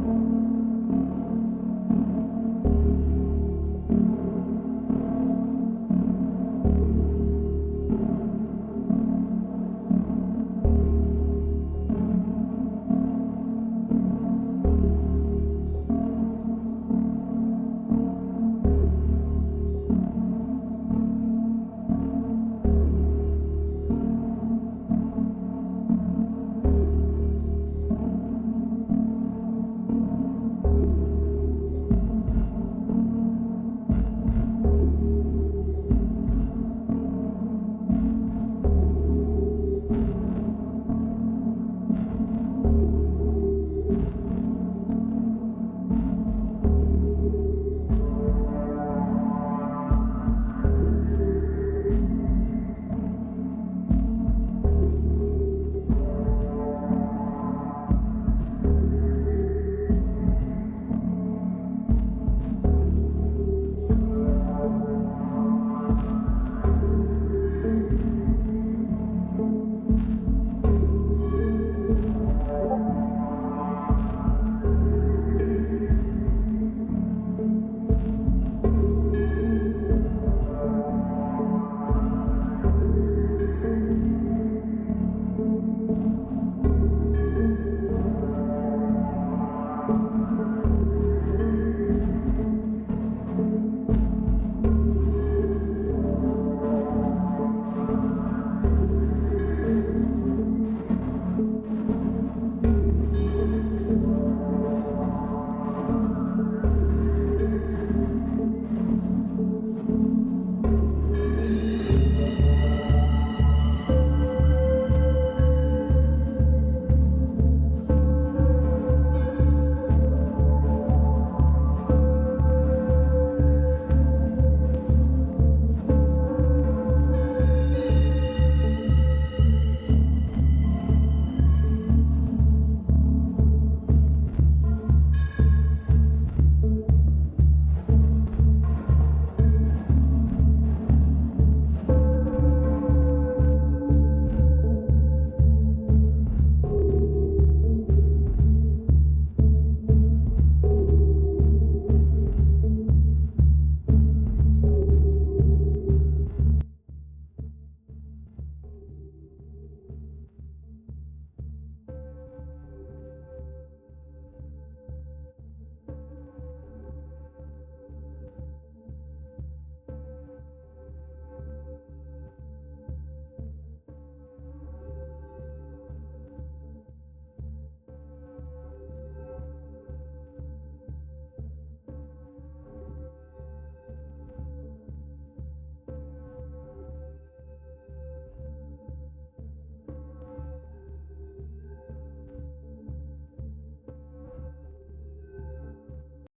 you.